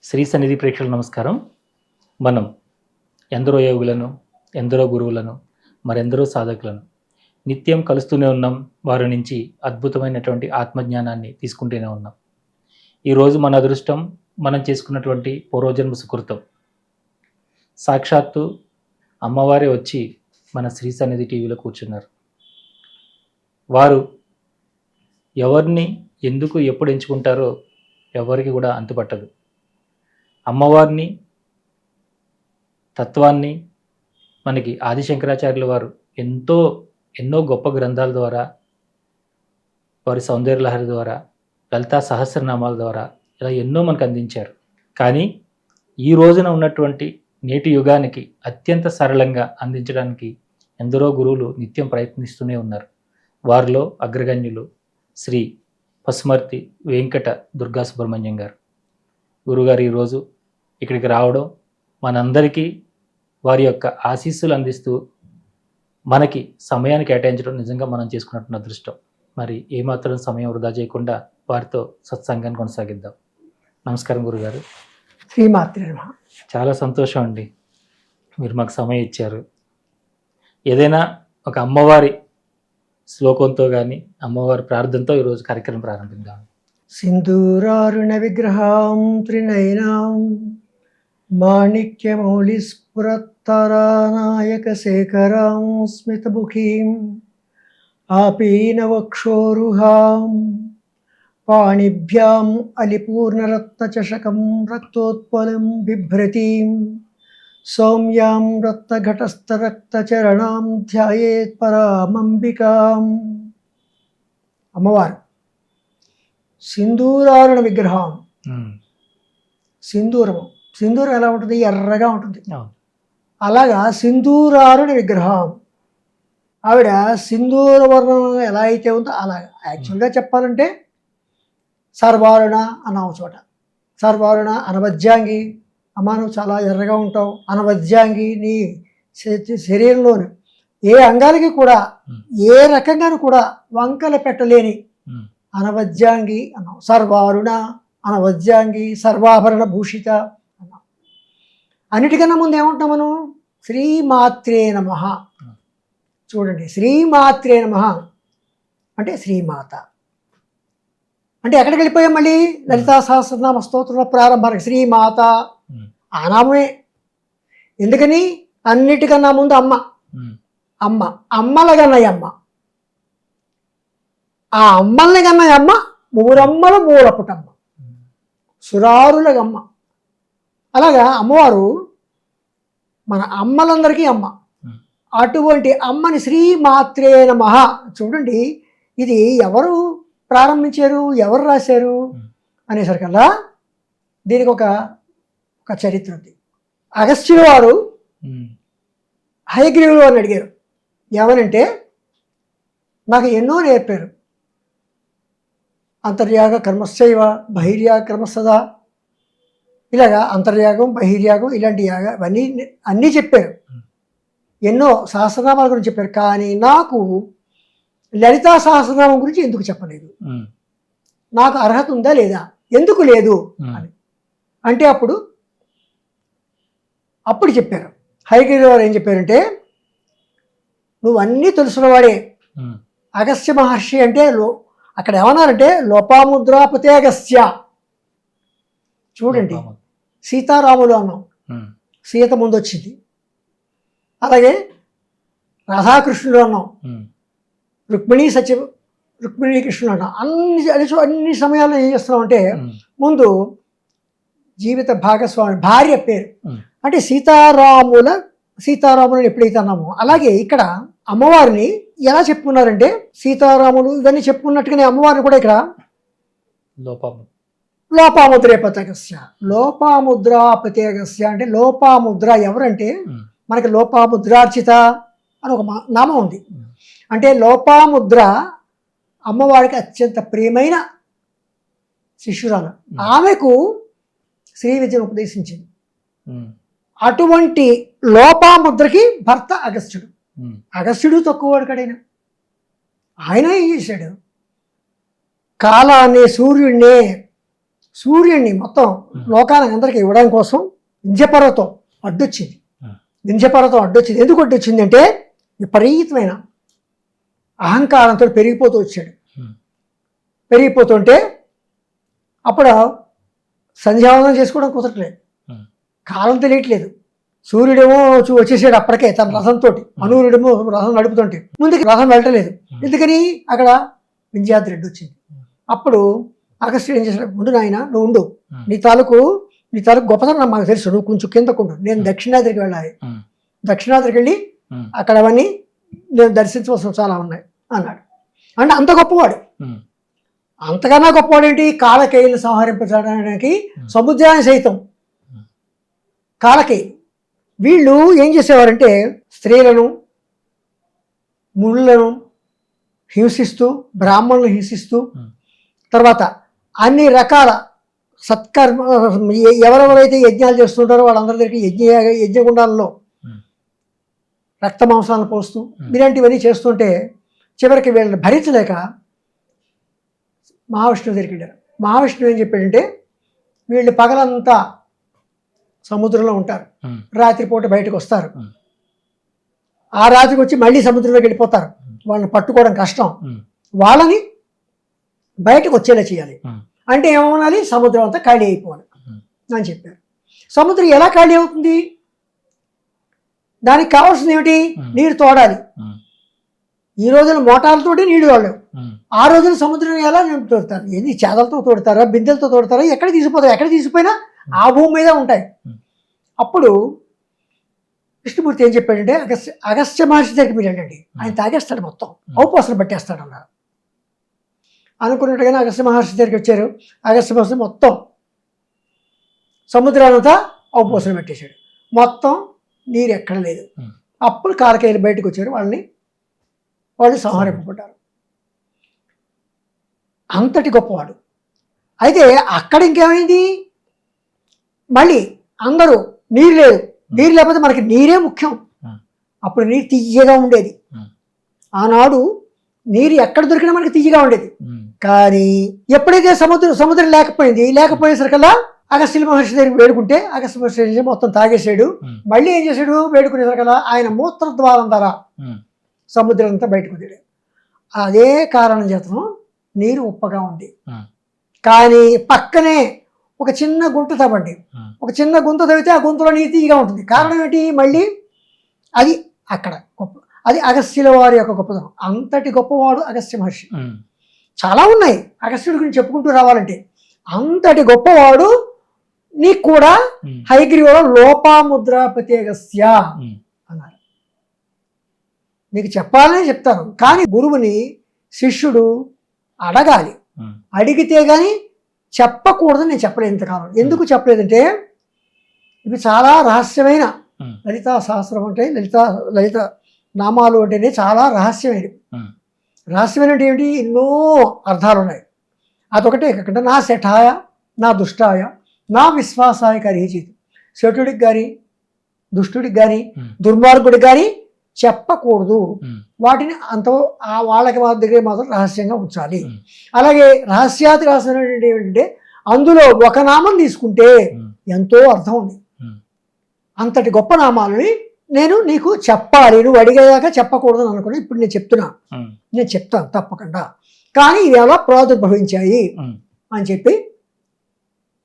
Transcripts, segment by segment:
శ్రీ సన్నిధి ప్రేక్షకులకు నమస్కారం. మనం ఎందరో యోగులను, ఎందరో గురువులను, మరెందరో సాధకులను నిత్యం కలుస్తూనే ఉన్నాం. వారి నుంచి అద్భుతమైనటువంటి ఆత్మజ్ఞానాన్ని తీసుకుంటూనే ఉన్నాం. ఈరోజు మన అదృష్టం మనం చేసుకున్నటువంటి పూర్వజన్మ సుకృతం. సాక్షాత్తు అమ్మవారే వచ్చి మన శ్రీ సన్నిధి టీవీలో కూర్చున్నారు. వారు ఎవరిని ఎందుకు ఎప్పుడు ఎంచుకుంటారో ఎవరికి కూడా అంతుపట్టదు. అమ్మవారిని తత్వాన్ని మనకి ఆదిశంకరాచార్యుల వారు ఎన్నో గొప్ప గ్రంథాల ద్వారా, వారి సౌందర్యలహరి ద్వారా, లలితా సహస్రనామాల ద్వారా ఇలా ఎన్నో మనకు అందించారు. కానీ ఈ రోజున ఉన్నటువంటి నేటి యుగానికి అత్యంత సరళంగా అందించడానికి ఎందరో గురువులు నిత్యం ప్రయత్నిస్తూనే ఉన్నారు. వారిలో అగ్రగణ్యులు శ్రీ పసుమర్తి వెంకట దుర్గా సుబ్రహ్మణ్యం గారు. గురుగారు ఈరోజు ఇక్కడికి రావడం, మనందరికీ వారి యొక్క ఆశీస్సులు అందిస్తూ మనకి సమయాన్ని కేటాయించడం నిజంగా మనం చేసుకున్నటువంటి అదృష్టం. మరి ఏమాత్రం సమయం వృధా చేయకుండా వారితో సత్సంగాన్ని కొనసాగిద్దాం. నమస్కారం గురుగారు. శ్రీమాత్రే నమః. చాలా సంతోషం అండి, మీరు మాకు సమయం ఇచ్చారు. ఏదైనా ఒక అమ్మవారి శ్లోకంతో కానీ అమ్మవారి ప్రార్థనతో ఈరోజు కార్యక్రమం ప్రారంభిద్దాం. సింధూరారుణ విగ్రహాం త్రినయనాం మాణిక్యమౌళిస్ఫురత్తరానాయక శేఖరాం స్మితముఖీం ఆపీనవక్షోరుహాం పాణిభ్యాం అలిపూర్ణరత్నచషకం రక్తోత్పలం బిభ్రతీం సౌమ్యాం రక్తఘటస్థరక్తచరణాం ధ్యాయేత్ పరామంబికాం. అమ్మవారు సింధూరారుణ విగ్రహం. సింధూరం ఎలా ఉంటుంది? ఎర్రగా ఉంటుంది. అలాగా సింధూరారుణ విగ్రహం. ఆవిడ సింధూర వర్ణం ఎలా అయితే ఉందో అలాగా. యాక్చువల్గా చెప్పాలంటే సర్వారుణ అన్నావు చోట. సర్వారుణ అనవద్యాంగి, అమ్మా నువ్వు చాలా ఎర్రగా ఉంటావు. అనవద్యాంగి, నీ శరీరంలోని ఏ అంగాలకి కూడా ఏ రకంగానూ కూడా వంకలు పెట్టలేని అనవద్యాంగి అన్నాం. సర్వారుణ అనవద్యాంగి సర్వాభరణ భూషిత అన్నాం. అన్నిటికన్నా ముందు ఏమంటాం మనం? శ్రీమాత్రే నమః. చూడండి, శ్రీమాత్రే నమః అంటే శ్రీమాత అంటే ఎక్కడికి వెళ్ళిపోయాం? మళ్ళీ లలితా సహస్రనామ స్తోత్రంలో ప్రారంభానికి శ్రీమాత ఆ నామే. ఎందుకని? అన్నిటికన్నా ముందు అమ్మ. అమ్మలగన్నయ్యమ్మ. ఆ అమ్మల్ని కన్నయ్యమ్మ మూరమ్మల మూలపుటమ్మ, సురారులగమ్మ. అలాగా అమ్మవారు మన అమ్మలందరికీ అమ్మ. అటువంటి అమ్మని శ్రీమాత్రే నమః. చూడండి, ఇది ఎవరు ప్రారంభించారు, ఎవరు రాశారు అనేసరికల్లా దీనికి ఒక చరిత్ర ఉంది. అగస్త్యుల వారు హయగ్రీవులు వారిని అడిగారు, ఏమనంటే నాకు ఎన్నో నేర్పారు. అంతర్యాగ కర్మశ్చైవ బహిర్యాగ కర్మస్తదా, ఇలాగా అంతర్యాగం బహిర్యాగం ఇలాంటి యాగ అన్నీ చెప్పారు. ఎన్నో సహస్రనామాల గురించి చెప్పారు. కానీ నాకు లలితా సహస్రనామం గురించి ఎందుకు చెప్పలేదు? నాకు అర్హత ఉందా లేదా? ఎందుకు లేదు అని అంటే అప్పుడు చెప్పారు. హయగ్రీవుల వారు ఏం చెప్పారంటే, నువ్వు అన్నీ తెలుసున్నవాడే. అగస్త్య మహర్షి అంటే అక్కడ ఏమన్నారంటే లోపాముద్రాపతే అగస్త్య. చూడండి, సీతారాములు అన్నాం, సీత ముందు వచ్చింది. అలాగే రాధాకృష్ణుడు అన్నాం, రుక్మిణీ కృష్ణుడు అన్నాం. అన్ని సమయాల్లో ఏం చేస్తున్నాం అంటే ముందు జీవిత భాగస్వామి భార్య పేరు అంటే సీతారాములను ఎప్పుడైతే అన్నామో, అలాగే ఇక్కడ అమ్మవారిని ఎలా చెప్పుకున్నారంటే సీతారాములు ఇవన్నీ చెప్పుకున్నట్టుగానే అమ్మవారిని కూడా ఇక్కడ లోపాముద్రేపతగస్య. లోపాముద్రాపతేగస్య అంటే లోపాముద్ర ఎవరంటే మనకి లోపాముద్రార్చిత అని ఒక నామం ఉంది. అంటే లోపాముద్ర అమ్మవారికి అత్యంత ప్రియమైన శిష్యురాలు. ఆమెకు శ్రీ విద్యను ఉపదేశించింది. అటువంటి లోపాముద్రకి భర్త అగస్త్యుడు. అగస్త్యుడు తక్కువవాడు కడైనా. ఆయన ఏం చేశాడు? కాలాన్ని, సూర్యుడినే సూర్యుడిని మొత్తం లోకానికి అందరికీ ఇవ్వడం కోసం వింధ్యపర్వతం అడ్డొచ్చింది. వింధ్యపర్వతం అడ్డొచ్చింది. ఎందుకు అడ్డొచ్చింది అంటే విపరీతమైన అహంకారంతో పెరిగిపోతూ వచ్చాడు. పెరిగిపోతుంటే అప్పుడు సంధ్యావందనం చేసుకోవడం కుదరట్లేదు, కాలం తెలియట్లేదు. సూర్యుడేమో వచ్చేసాడు అప్పటికే తన రథంతో, అనూరుడేమో రథం నడుపుతుంటే ముందుకు రథం వెళ్ళటలేదు. ఎందుకని అక్కడ వింధ్యాద్రి రెడ్డి వచ్చింది. అప్పుడు అగస్త్యుడు ఏం చేశాడు, ఉండు నాయన నువ్వు ఉండు, నీ తాలూకు గొప్పతనం మాకు తెలుసు, నువ్వు కొంచెం కిందకుండు, నేను దక్షిణాద్రికి వెళ్ళాలి, దక్షిణాద్రికి వెళ్ళి అక్కడ అవన్నీ నేను దర్శించవలసిన చాలా ఉన్నాయి అన్నాడు. అంటే అంత గొప్పవాడు. అంతకన్నా గొప్పవాడు ఏంటి, కాలకేయులను సంహరించడానికి సముద్రాన్ని సైతం కాలకేయులు వీళ్ళు ఏం చేసేవారంటే స్త్రీలను ముళ్ళను హింసిస్తూ, బ్రాహ్మణులను హింసిస్తూ, తర్వాత అన్ని రకాల సత్కర్మ ఎవరెవరైతే యజ్ఞాలు చేస్తుంటారో వాళ్ళందరి దగ్గరికి యజ్ఞగుండాలలో రక్త మాంసాలను పోస్తూ ఇలాంటివన్నీ చేస్తుంటే చివరికి వీళ్ళని భరించలేక మహావిష్ణువు దగ్గరికి వెళ్ళారు. మహావిష్ణువు ఏం చెప్పాడంటే వీళ్ళు పగలంతా సముద్రంలో ఉంటారు, రాత్రిపూట బయటకు వస్తారు, ఆ రాత్రికి వచ్చి మళ్ళీ సముద్రంలోకి వెళ్ళిపోతారు, వాళ్ళని పట్టుకోవడం కష్టం, వాళ్ళని బయటకు వచ్చేలా చేయాలి. అంటే ఏమనాలి, సముద్రం అంతా ఖాళీ అయిపోవాలి అని చెప్పారు. సముద్రం ఎలా ఖాళీ అవుతుంది, దానికి కావాల్సింది ఏమిటి, నీరు తోడాలి. ఈ రోజున మోటార్లతోటి నీళ్లు తోడలేవు, ఆ రోజున సముద్రం ఎలా తోడతారు, ఏది చేదలతో తోడతారా, బిందెలతో తోడతారా, ఎక్కడ తీసుకుపోతారు, ఎక్కడ తీసుకుపోయినా ఆ భూమి మీద ఉంటాయి. అప్పుడు విష్ణుమూర్తి ఏం చెప్పాడంటే అగస్త్య మహర్షి దగ్గరికి మీరు వెళ్ళండి, ఆయన తాగేస్తాడు, మొత్తం ఔపోసన పట్టేస్తాడు అన్నారు. అనుకున్నట్టుగానే అగస్త్య మహర్షి దగ్గరికి వచ్చారు. అగస్త్య మహర్షి మొత్తం సముద్రానంతా ఔపోసన పెట్టేశాడు, మొత్తం నీరు ఎక్కడ లేదు. అప్పుడు కాలకేయులు బయటకు వచ్చారు, వాళ్ళు సంహరింపబడ్డారు. అంతటి గొప్పవాడు. అయితే అక్కడ ఇంకేమైంది, మళ్ళీ అందరూ నీరు లేదు, నీరు లేకపోతే మనకి నీరే ముఖ్యం. అప్పుడు నీరు తీయగా ఉండేది. ఆనాడు నీరు ఎక్కడ దొరికినా మనకి తీయగా ఉండేది. కానీ ఎప్పుడైతే సముద్రం లేకపోయేసరికల్లా అగస్త్య మహర్షి దగ్గరికి వేడుకుంటే అగస్త్య మహర్షి మొత్తం తాగేసాడు. మళ్ళీ ఏం చేశాడు, వేడుకునేసరికల్లా ఆయన మూత్రద్వారం ద్వారా సముద్రం అంతా బయటకు వదిలాడు. అదే కారణం చేతను నీరు ఉప్పగా ఉంది. కానీ పక్కనే ఒక చిన్న గుంట తవ్వండి, ఒక చిన్న గుంత తవ్వితే ఆ గుంతలో నీరు తీయగా ఉంటుంది. కారణం ఏంటి, మళ్ళీ అది అక్కడ గొప్ప, అది అగస్త్యుల వారి యొక్క గొప్పతనం. అంతటి గొప్పవాడు అగస్త్య మహర్షి. చాలా ఉన్నాయి అగస్త్యుడి గురించి చెప్పుకుంటూ రావాలంటే. అంతటి గొప్పవాడు నీకు కూడా హయగ్రీవులో లోపాముద్రాపతి అగస్త్య అన్నారు. నీకు చెప్పాలనే చెప్తాను, కానీ గురువుని శిష్యుడు అడగాలి, అడిగితే కానీ చెప్పకూడదని నేను చెప్పలేదు ఇంతకాలం. ఎందుకు చెప్పలేదంటే ఇవి చాలా రహస్యమైన లలితా సహస్రం అంటే లలిత నామాలు అంటేనే చాలా రహస్యమైనవి. రహస్యమైన అంటే ఏమిటి, ఎన్నో అర్థాలు ఉన్నాయి. అదొకటే కాకుండా నా శఠాయ, నా దుష్టాయ, నా విశ్వాసాయ కరీచిత్. శఠుడికి కానీ దుష్టుడికి కానీ దుర్మార్గుడికి కానీ చెప్పకూడదు. వాటిని అంత వాళ్ళకి దగ్గర మాత్రం రహస్యంగా ఉంచాలి. అలాగే రహస్యాతి రహస్యం ఏంటంటే అందులో ఒక నామం తీసుకుంటే ఎంతో అర్థం ఉంది. అంతటి గొప్ప నామాలని నేను నీకు చెప్పాలి, నువ్వు అడిగేదాకా చెప్పకూడదు అనుకుని ఇప్పుడు నేను చెప్తాను తప్పకుండా. కానీ ఇవి ఎలా ప్రాదుర్భవించాయి అని చెప్పి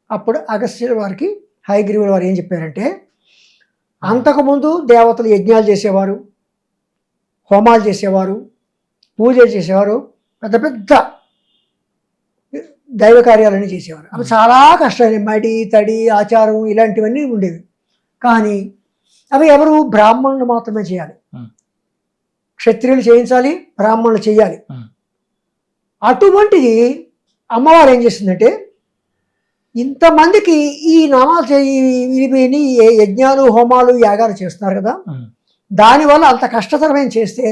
అప్పుడు అగస్త్యుల వారికి హయగ్రీవుల వారు ఏం చెప్పారంటే, అంతకుముందు దేవతలు యజ్ఞాలు చేసేవారు, హోమాలు చేసేవారు, పూజలు చేసేవారు, పెద్ద పెద్ద దైవ కార్యాలన్నీ చేసేవారు. అవి చాలా కష్టమైనవి, మడి తడి ఆచారం ఇలాంటివన్నీ ఉండేవి. కానీ అవి ఎవరు, బ్రాహ్మణులు మాత్రమే చేయాలి. క్షత్రియులు చేయించాలి, బ్రాహ్మణులు చేయాలి. అటువంటిది అమ్మవారు ఏం చేసిందంటే, ఇంతమందికి ఈ నామాలు ఇవి యజ్ఞాలు హోమాలు యాగాలు చేస్తున్నారు కదా, దానివల్ల అంత కష్టతరమైన చేస్తే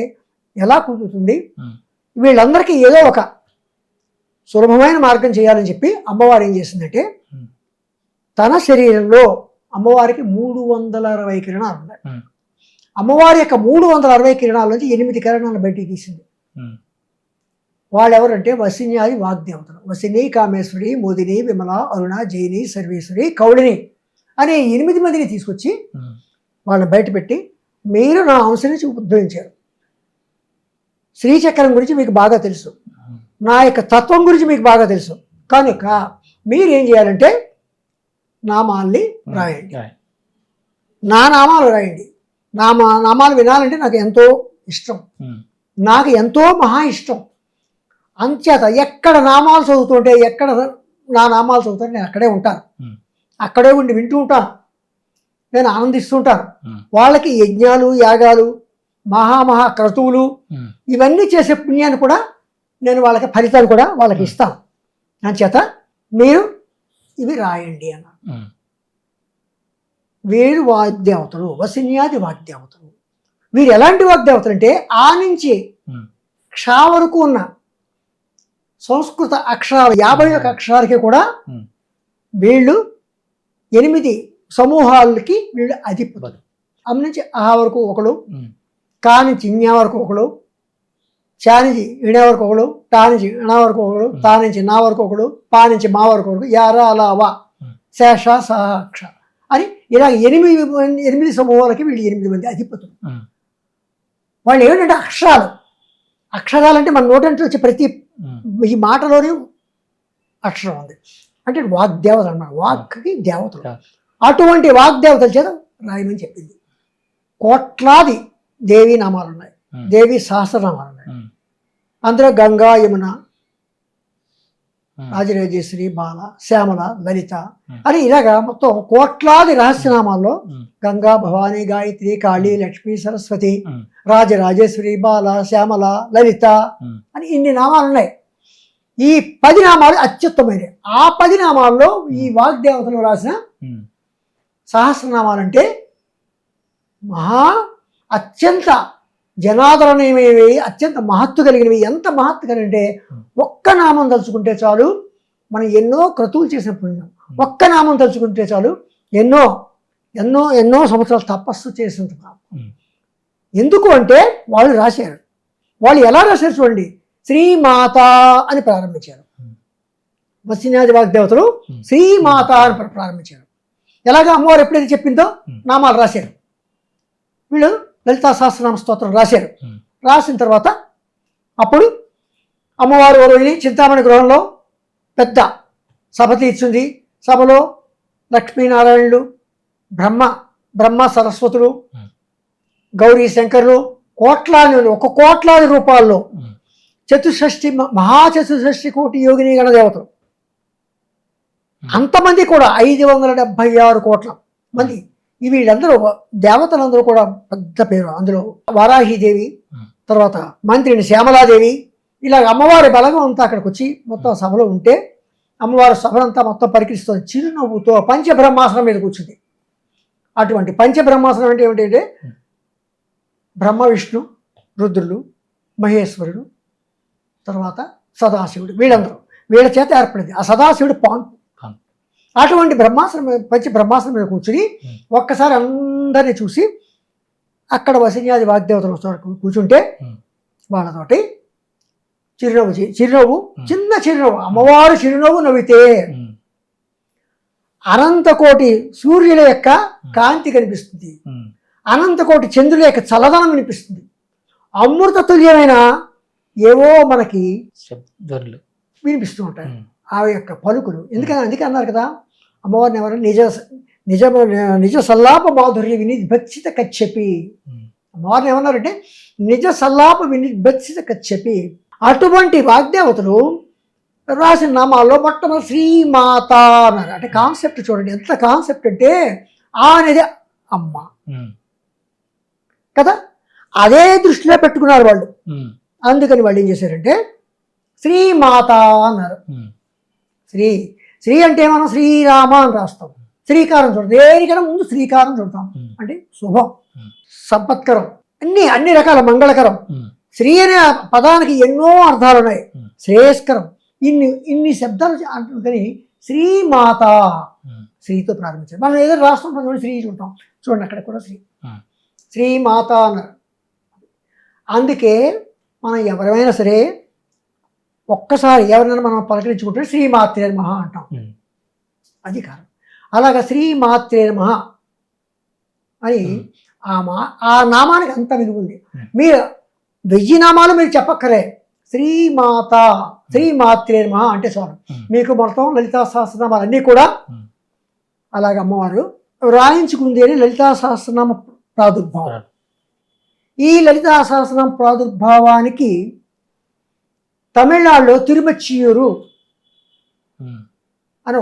ఎలా కుదురుతుంది, వీళ్ళందరికీ ఏదో ఒక సులభమైన మార్గం చేయాలని చెప్పి అమ్మవారు ఏం చేసిందంటే, తన శరీరంలో అమ్మవారికి 360 కిరణాలు ఉన్నాయి. అమ్మవారి యొక్క 360 కిరణాల నుంచి 8 కిరణాలను బయటికి తీసింది. వాళ్ళెవరంటే వసిన్యాది వాగ్దేవతలు. వసిని, కామేశ్వరి, మోదిని, విమల, అరుణ, జైని, సర్వేశ్వరి, కౌళిని అనే 8 మందిని తీసుకొచ్చి వాళ్ళని బయటపెట్టి మీరు నా అంశని ఉద్భవించారు. శ్రీచక్రం గురించి మీకు బాగా తెలుసు, నా యొక్క తత్వం గురించి మీకు బాగా తెలుసు. కనుక మీరు ఏం చేయాలంటే నామాల్ని రాయండి, నా నామాలు రాయండి. నామాలు వినాలంటే నాకు ఎంతో ఇష్టం, నాకు ఎంతో మహా ఇష్టం. అంచేత ఎక్కడ నామాలు చదువుతుంటే, ఎక్కడ నా నామాలు చదువుతుంటే నేను అక్కడే ఉంటాను, అక్కడే ఉండి వింటూ ఉంటాను, నేను ఆనందిస్తుంటాను. వాళ్ళకి యజ్ఞాలు, యాగాలు, మహా క్రతువులు ఇవన్నీ చేసే పుణ్యాన్ని కూడా నేను వాళ్ళకి ఫలితాన్ని కూడా వాళ్ళకి ఇస్తాను. అంచేత మీరు ఇవి రాయండి అన్నారు. వీరు వాగ్దేవతలు, వసిన్యాది వాగ్దేవతలు. వీరు ఎలాంటి వాగ్దేవతలు అంటే ఆ నుంచి క్షా వరకు ఉన్న సంస్కృత అక్షరాలు 51 అక్షరాలకి కూడా వీళ్ళు 8 సమూహాలకి వీళ్ళు అధిపతులు. అమ్ నుంచి ఆ వరకు ఒకడు, కా నుంచి ఇన్యా వరకు ఒకడు, చా నుంచి ఇణే వరకు ఒకడు, టా నుంచి ఇణా వరకు ఒకడు, తా నుంచి నా వరకు ఒకడు, పా నుంచి మా వరకు ఒకడు, యారా అలా వా శేష సాక్ష అని ఇలా 8 సమూహాలకి వీళ్ళు 8 మంది అధిపతులు. వాళ్ళు ఏమిటంటే అక్షరాలంటే మన నోటంటే వచ్చే ప్రతి ఈ మాటలోనే అక్షరం ఉంది. అంటే వాగ్దేవతలు అన్నమాట, వాక్కి దేవతలు. అటువంటి వాగ్దేవతల చేత రాయమని చెప్పింది. కోట్లాది దేవీ నామాలు ఉన్నాయి, దేవి సహస్రనామాలు ఉన్నాయి. అందులో గంగా, యమున, రాజరాజేశ్వరి, బాల, శ్యామల, లలిత అని ఇలాగా మొత్తం కోట్లాది రహస్యనామాల్లో గంగా, భవానీ, గాయత్రి, కాళీ, లక్ష్మి, సరస్వతి, రాజరాజేశ్వరి, బాల, శ్యామల, లలిత అని ఇన్ని నామాలు ఉన్నాయి. ఈ 10 నామాలు అత్యుత్తమైనవి. ఆ 10 నామాల్లో ఈ వాగ్దేవతలు రాసిన సహస్రనామాలంటే అత్యంత జనాదరణీయమైనవి, అత్యంత మహత్తు కలిగినవి. ఎంత మహత్తు కలిగినంటే ఒక్క నామం తలుచుకుంటే చాలు మనం ఎన్నో క్రతువులు చేసిన పుణ్యం. ఒక్క నామం తలుచుకుంటే చాలు ఎన్నో ఎన్నో ఎన్నో సంవత్సరాలు తపస్సు చేసినంత పాపం. ఎందుకు అంటే వాళ్ళు రాశారు. వాళ్ళు ఎలా రాశారు చూడండి. శ్రీమాత అని ప్రారంభించారు. వసిన్యాది వాగ్దేవతలు శ్రీమాత అని ప్రారంభించారు. ఎలాగా అమ్మవారు ఎప్పుడైతే చెప్పిందో నామాలు రాశారు. వీళ్ళు లలితా సహస్రనామ స్తోత్రం రాశారు. రాసిన తర్వాత అప్పుడు అమ్మవారు రోజుని చింతామణి గృహంలో పెద్ద సభ తీర్చుంది. సభలో లక్ష్మీనారాయణులు, బ్రహ్మ సరస్వతులు, గౌరీ శంకరులు, కోట్లాది రూపాల్లో మహాచతుషష్ఠి కోటి యోగిని గణదేవతలు అంతమంది కూడా 576 కోట్ల మంది. వీళ్ళందరూ దేవతలందరూ కూడా పెద్ద పేరు. అందులో వారాహిదేవి, తర్వాత మంత్రిని శ్యామలాదేవి, ఇలా అమ్మవారి బలగం అంతా అక్కడికి వచ్చి మొత్తం సభలో ఉంటే అమ్మవారి సభనంతా మొత్తం పరికరిస్తుంది. చిరునవ్వుతో పంచబ్రహ్మాసనం మీద కూర్చుంది. అటువంటి పంచబ్రహ్మాసనం అంటే ఏమిటంటే బ్రహ్మ, విష్ణు, రుద్రులు, మహేశ్వరుడు, తర్వాత సదాశివుడు, వీళ్ళ చేత ఏర్పడింది. ఆ సదాశివుడు పాంపు. అటువంటి బ్రహ్మాసనం మీద కూర్చుని ఒక్కసారి అందరినీ చూసి అక్కడ వసిన్యాది వాగ్దేవతలు కూర్చుంటే వాళ్ళతోటి చిరునవ్వు చిన్న చిరునవ్వు, అమ్మవారు చిరునవ్వు నవ్వితే అనంతకోటి సూర్యుల యొక్క కాంతి కనిపిస్తుంది, అనంతకోటి చంద్రుల యొక్క చల్లదనం వినిపిస్తుంది. అమృత తుల్యమైన ఏవో మనకి వినిపిస్తూ ఉంటాయి ఆ యొక్క పలుకులు. అందుకే అన్నారు కదా అమ్మవారిని ఎవరు నిజ సల్లాప మాధుర్య వినిర్భత్సిత కచ్చపి. అమ్మవారిని ఏమన్నారంటే నిజ సల్లాప వినిర్భత్సిత కచ్చపి. అటువంటి వాగ్దేవతలు రాసిన నామాల్లో మొట్టమొదటి శ్రీమాత అన్నారు. అంటే కాన్సెప్ట్ చూడండి ఎంత కాన్సెప్ట్ అంటే ఆ అనేది అమ్మ కదా, అదే దృష్టిలో పెట్టుకున్నారు వాళ్ళు. అందుకని వాళ్ళు ఏం చేశారంటే శ్రీమాత అన్నారు. శ్రీ అంటే మనం శ్రీరామ అని రాస్తాం. శ్రీకారం చూడతాం, దేనికైనా ముందు శ్రీకారం చూడతాం. అంటే శుభం, సంపత్కరం, అన్ని రకాల మంగళకరం. శ్రీ అనే పదానికి ఎన్నో అర్థాలు ఉన్నాయి. శ్రేయస్కరం, ఇన్ని శబ్దాలు అంటుకొని శ్రీమాత శ్రీతో ప్రారంభించారు. మనం ఏదో రాస్తుంటాం చూడండి, శ్రీ చూడటం చూడండి, అక్కడ కూడా శ్రీమాత అన్నారు. అందుకే మనం ఎవరైనా సరే ఒక్కసారి ఎవరినైనా మనం పలకరించుకుంటే శ్రీమాత్రే నమః అంటాం, ఉమ్, అది కారణం. అలాగా శ్రీమాత్రే నమః అని ఆ నామానికి అంత విలువ ఉంది. మీరు 1000 నామాలు మీరు చెప్పక్కరే, శ్రీమాత శ్రీమాత్రే నమః అంటే చాలు. మీకు మొత్తం లలితా సహస్రనామాలు అన్నీ కూడా అలాగే అమ్మవారు రాయించుకుంది అని లలితా సహస్రనామ ప్రాదుర్భావం. ఈ లలితా సహస్రనామ ప్రాదుర్భావానికి తమిళనాడులో తిరుమచ్చియూరు అని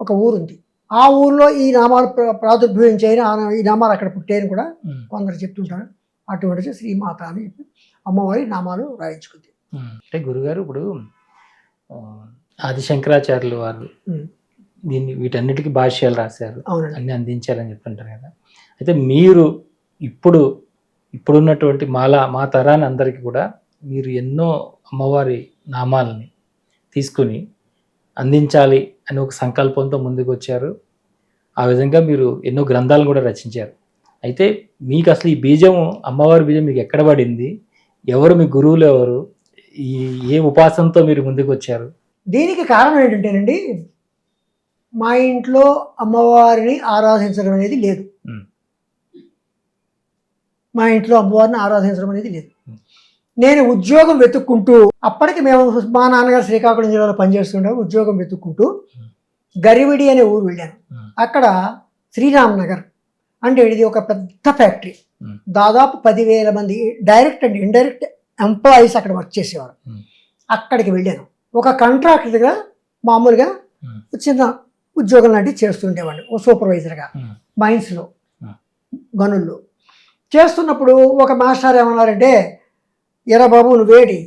ఒక ఊరుంది. ఆ ఊరిలో ఈ నామాలు ప్రాదుర్భవించాయని, ఈ నామాలు అక్కడ పుట్టాయని కూడా కొందరు చెప్తుంటారు. అటువంటి శ్రీమాత అని చెప్పి అమ్మవారి నామాలు రాయించుకుంది. అంటే గురుగారు ఇప్పుడు ఆది శంకరాచార్యులు వారు దీన్ని వీటన్నిటికీ భాష్యాలు రాశారు, అన్ని అందించారని చెప్తుంటారు కదా. అయితే మీరు ఇప్పుడున్నటువంటి మా తరాన్ని అందరికీ కూడా మీరు ఎన్నో అమ్మవారి నామాలని తీసుకుని అందించాలి అని ఒక సంకల్పంతో ముందుకు వచ్చారు. ఆ విధంగా మీరు ఎన్నో గ్రంథాలు కూడా రచించారు. అయితే మీకు అసలు ఈ బీజము, అమ్మవారి బీజం మీకు ఎక్కడ పడింది? ఎవరు మీ గురువులు? ఎవరు? ఏ ఉపాసనతో మీరు ముందుకు వచ్చారు? దీనికి కారణం ఏంటంటేనండి, మా ఇంట్లో అమ్మవారిని ఆరాధించడం అనేది లేదు. మా ఇంట్లో అమ్మవారిని ఆరాధించడం అనేది లేదు. నేను ఉద్యోగం వెతుక్కుంటూ, అప్పటికి మేము మా నాన్నగారు శ్రీకాకుళం జిల్లాలో పనిచేస్తుంటాము. ఉద్యోగం వెతుక్కుంటూ గరివిడి అనే ఊరు వెళ్ళాను. అక్కడ శ్రీరామ్ నగర్ అంటే ఇది ఒక పెద్ద ఫ్యాక్టరీ. దాదాపు 10,000 మంది డైరెక్ట్ అండ్ ఇండైరెక్ట్ ఎంప్లాయీస్ అక్కడ వర్క్ చేసేవారు. అక్కడికి వెళ్ళాను. ఒక కాంట్రాక్టర్గా మామూలుగా చిన్న ఉద్యోగం లాంటివి చేస్తుండేవాడిని, ఓ సూపర్వైజర్గా మైన్స్లో, గనుల్లో చేస్తున్నప్పుడు ఒక మాస్టర్ ఏమన్నారంటే, ఎరా బాబు నువ్వేటి,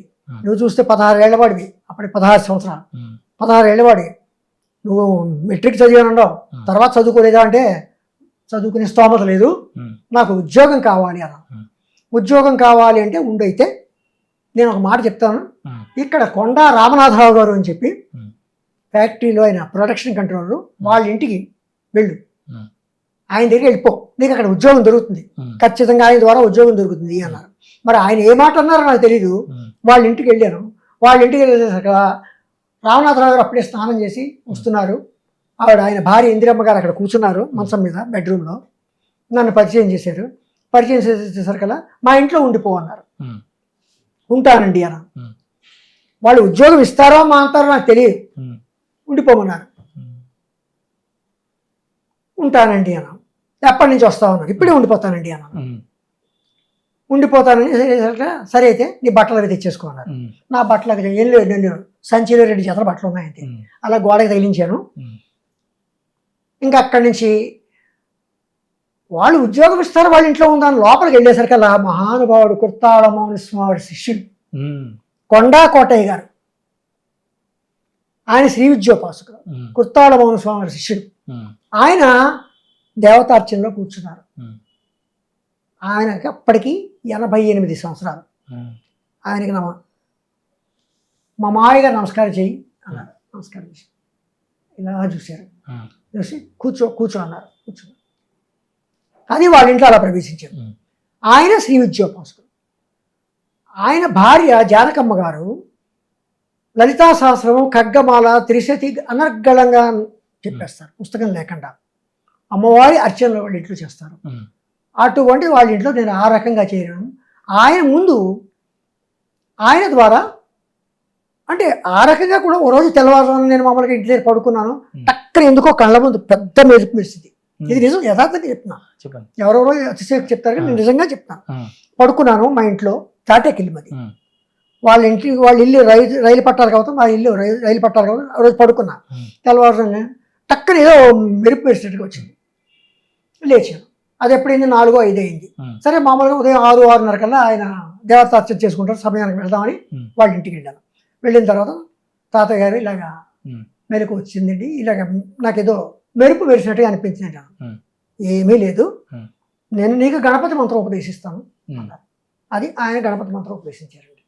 నువ్వు చూస్తే 16 ఏళ్ళవాడివి, అప్పటికి 16 సంవత్సరాలు, 16 ఏళ్ళవాడివి, నువ్వు మెట్రిక్ చదివానుండవు, తర్వాత చదువుకోలేదా అంటే, చదువుకునే స్తోమత లేదు, నాకు ఉద్యోగం కావాలి అన్న. ఉద్యోగం కావాలి అంటే ఉండైతే నేను ఒక మాట చెప్తాను, ఇక్కడ కొండా రామనాథరావు గారు అని చెప్పి ఫ్యాక్టరీలో ఆయన ప్రొడక్షన్ కంట్రోలర్, వాళ్ళ ఇంటికి వెళ్ళు, ఆయన దగ్గరికి వెళ్ళిపో, నీకు అక్కడ ఉద్యోగం దొరుకుతుంది, ఖచ్చితంగా ఆయన ద్వారా ఉద్యోగం దొరుకుతుంది అన్నారు. మరి ఆయన ఏ మాట అన్నారో నాకు తెలీదు. వాళ్ళ ఇంటికి వెళ్ళాను. వాళ్ళ ఇంటికి వెళ్ళేసాక రామనాథరావు గారు అప్పుడే స్నానం చేసి వస్తున్నారు. ఆయన భార్య ఇందిరమ్మ గారు అక్కడ కూర్చున్నారు మంచం మీద బెడ్రూమ్లో. నన్ను పరిచయం చేశారు. పరిచయం చేసేసరికల్లా మా ఇంట్లో ఉండిపో అన్నారు. ఉంటానండి అన్న. వాళ్ళు ఉద్యోగం ఇస్తారో మా అంటారో నాకు తెలియదు. ఉండిపోమన్నారు. ఉంటానండి అన్న. ఎప్పటి నుంచి వస్తావు అన్నారు. ఇప్పుడే ఉండిపోతానండి అన్న. ఉండిపోతానని సరే అయితే నీ బట్టలు అవి తెచ్చేసుకో అన్నారు. నా బట్టలు ఏం లేదు, నేను సంచిలో 2 జతల బట్టలు ఉన్నాయంటే అలా గోడకి తగిలించాను. ఇంకా అక్కడి నుంచి వాళ్ళు ఉద్యోగం ఇస్తారు, వాళ్ళ ఇంట్లో ఉందని లోపలికి వెళ్ళేసరికి అలా మహానుభావుడు కుర్తాళ మౌని స్వామి శిష్యుడు కొండా కోటయ్య గారు, ఆయన శ్రీ విద్యోపాసకుడు, కుర్తాళ మౌని స్వామి శిష్యుడు. ఆయన దేవతార్చనలో కూర్చున్నారు. ఆయనకి అప్పటికి 88 సంవత్సరాలు. ఆయనకి మా మామయ్య గారు నమస్కారం చెయ్యి అన్నారు. నమస్కారం చేసి ఇలా చూశారు. చూసి కూర్చో అన్నారు. కూర్చో. అది వాళ్ళ ఇంట్లో అలా ప్రవేశించారు. ఆయన శ్రీ విద్యోపాసకుడు. ఆయన భార్య జానకమ్మ గారు లలితా సహస్రము, ఖడ్గమాల, త్రిశతి అనర్గళంగా చెప్పేస్తారు, పుస్తకం లేకుండా. అమ్మవారి అర్చనలు వాళ్ళ ఇంట్లో చేస్తారు. అటువంటి వాళ్ళ ఇంట్లో నేను ఆ రకంగా చేరాను. ఆయన ముందు ఆయన ద్వారా అంటే ఆ రకంగా కూడా ఓ రోజు తెల్లవారుజామున నేను మామూలుగా ఇంటి దగ్గర పడుకున్నాను. టక్కన ఎందుకో కళ్ళ ముందు పెద్ద మెరుపు మెరిసింది. ఇది నిజం, యథార్థంగా చెప్తున్నా. ఎవరెవరో అతిశయోక్తి చెప్తారు కానీ నేను నిజంగా చెప్తాను. పడుకున్నాను మా ఇంట్లో, తాటేకిల్లి మది. వాళ్ళ ఇల్లు రైలు పట్టాలి కాబట్టి, మా ఇల్లు రైలు పట్టాలి కాబట్టి ఆ రోజు పడుకున్నా. తెల్లవారుజామున టక్కన ఏదో మెరుపు మెరిసినట్టుగా వచ్చింది. లేచాను. అది ఎప్పుడైంది 4, 5 అయింది. సరే మామూలుగా ఉదయం 6, 6:30 కల్లా ఆయన దేవతార్చన చేసుకుంటారు, సమయానికి వెళ్దామని వాళ్ళ ఇంటికి వెళ్ళాను. వెళ్ళిన తర్వాత తాతయ్య గారు ఇలాగా మెలకు వచ్చిందండి, ఇలాగ నాకేదో మెరుపు మెరిసినట్టుగా అనిపించింది. ఏమీ లేదు, నేను నీకు గణపతి మంత్రం ఉపదేశిస్తాను అన్నారు. అది ఆయన గణపతి మంత్రం ఉపదేశించారండి.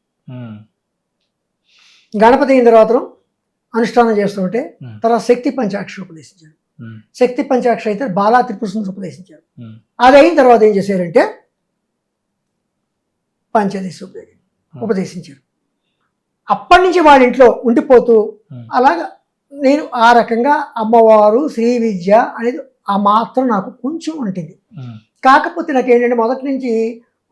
గణపతి అయిన తర్వాత అనుష్ఠానం చేస్తుంటే తర్వాత శక్తి పంచాక్షరి ఉపదేశించారు. శక్తి పంచాక్షరి అయితే బాలా త్రిపుర సుందరి ఉపదేశించారు. అది అయిన తర్వాత ఏం చేశారంటే పంచదశి ఉపదేశించారు. అప్పటి నుంచి వాళ్ళ ఇంట్లో ఉండిపోతూ ఉమ్, అలాగా నేను ఆ రకంగా అమ్మవారు శ్రీ విద్య అనేది ఆ మాత్రం నాకు కొంచెం ఉంటుంది. ఉమ్, కాకపోతే నాకు ఏంటంటే మొదటి నుంచి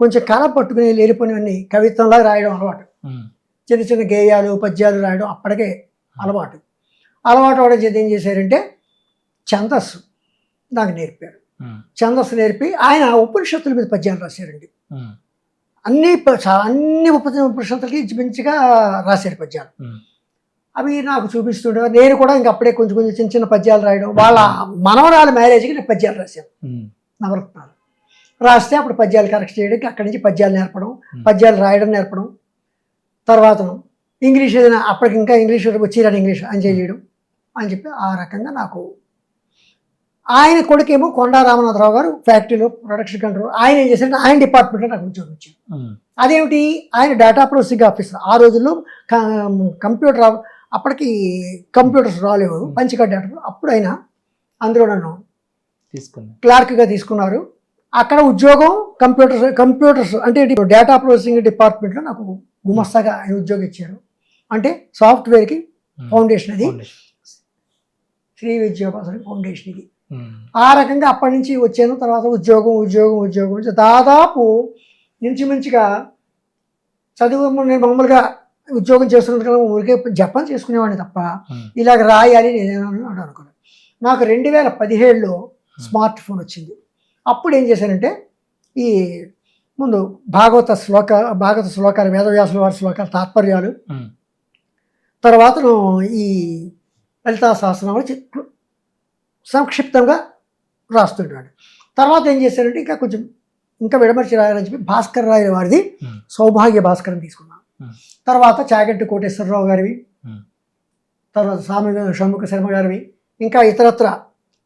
కొంచెం కళ పట్టుకుని లేనిపోయినవన్నీ కవిత్వంలా రాయడం అలవాటు. ఉమ్, చిన్న చిన్న గేయాలు పద్యాలు రాయడం అప్పటికే అలవాటు. అలవాటు అవడం చేత ఏం చేశారంటే ఛందస్సు నాకు నేర్పారు. ఉమ్, ఛందస్సు నేర్పి ఆయన ఉపనిషత్తుల మీద పద్యాలు రాశారండి. ఉమ్, అన్ని ఉపనిషత్తులకి ఇంచుమించుగా రాశారు పద్యాలు. ఉమ్, అవి నాకు చూపిస్తుండేవారు. నేను కూడా ఇంక అప్పుడే కొంచెం కొంచెం చిన్న చిన్న పద్యాలు రాయడం. వాళ్ళ మనవరాల మ్యారేజ్కి నేను పద్యాలు రాశాను, ఉమ్, నవరత్నాలు రాస్తే అప్పుడు పద్యాలు కరెక్ట్ చేయడానికి అక్కడి నుంచి పద్యాలు నేర్పడం, పద్యాలు రాయడం నేర్పడం. తర్వాత ఇంగ్లీష్ ఏదైనా అప్పటికి ఇంకా ఇంగ్లీష్ వచ్చిరాని ఇంగ్లీష్ అని చేయడం అని చెప్పి ఆ రకంగా నాకు. ఆయన కొడుకేమో కొండా రామనాథరావు గారు ఫ్యాక్టరీలో ప్రొడక్షన్ కంట్రోల్. ఆయన ఏం చేశారంటే ఆయన డిపార్ట్మెంట్లో నాకు ఉద్యోగం ఇచ్చారు. ఉమ్, అదేమిటి, ఆయన డేటా ప్రాసెసింగ్ ఆఫీసర్. ఆ రోజుల్లో కంప్యూటర్ అప్పటికి కంప్యూటర్స్ రాలేవు, పంచిక డేటా. అప్పుడు ఆయన అందులో నన్ను తీసుకున్నా. క్లార్క్గా తీసుకున్నారు. అక్కడ ఉద్యోగం కంప్యూటర్స్ అంటే డేటా ప్రాసెసింగ్ డిపార్ట్మెంట్లో నాకు గుమస్తాగా ఆయన ఉద్యోగం ఇచ్చారు. అంటే సాఫ్ట్వేర్కి ఫౌండేషన్ అది, ఫౌండేషన్. శ్రీ విద్యోపాసన ఫౌండేషన్ ఇది. ఉమ్, ఆ రకంగా అప్పటి నుంచి వచ్చాను. తర్వాత ఉద్యోగం దాదాపు ఇంచుమించుగా చదువు నేను మామూలుగా ఉద్యోగం చేస్తున్నది కదా, ఊరికే జపం చేసుకునేవాడిని తప్ప ఉమ్, ఇలాగ రాయాలి నేను అనుకున్నాను. నాకు 2017లో స్మార్ట్ ఫోన్ వచ్చింది. అప్పుడు ఏం చేశానంటే ఈ ముందు భాగవత శ్లోకాలు, వేదవ్యాసుల వారి శ్లోకాలు, తాత్పర్యాలు, ఉమ్, తర్వాత ఈ లలితా సహస్రనామాలు సంక్షిప్తంగా రాస్తుంటాడు. తర్వాత ఏం చేశారంటే ఇంకా విడమర్చి రాయాలని చెప్పి భాస్కర్ రాయల వారిది ఉమ్, సౌభాగ్య భాస్కరం తీసుకున్నాను. ఉమ్, తర్వాత చాగంటి కోటేశ్వరరావు గారివి, ఉమ్, తర్వాత స్వామి షణ్ముఖ శర్మ గారివి, ఇంకా ఇతరత్ర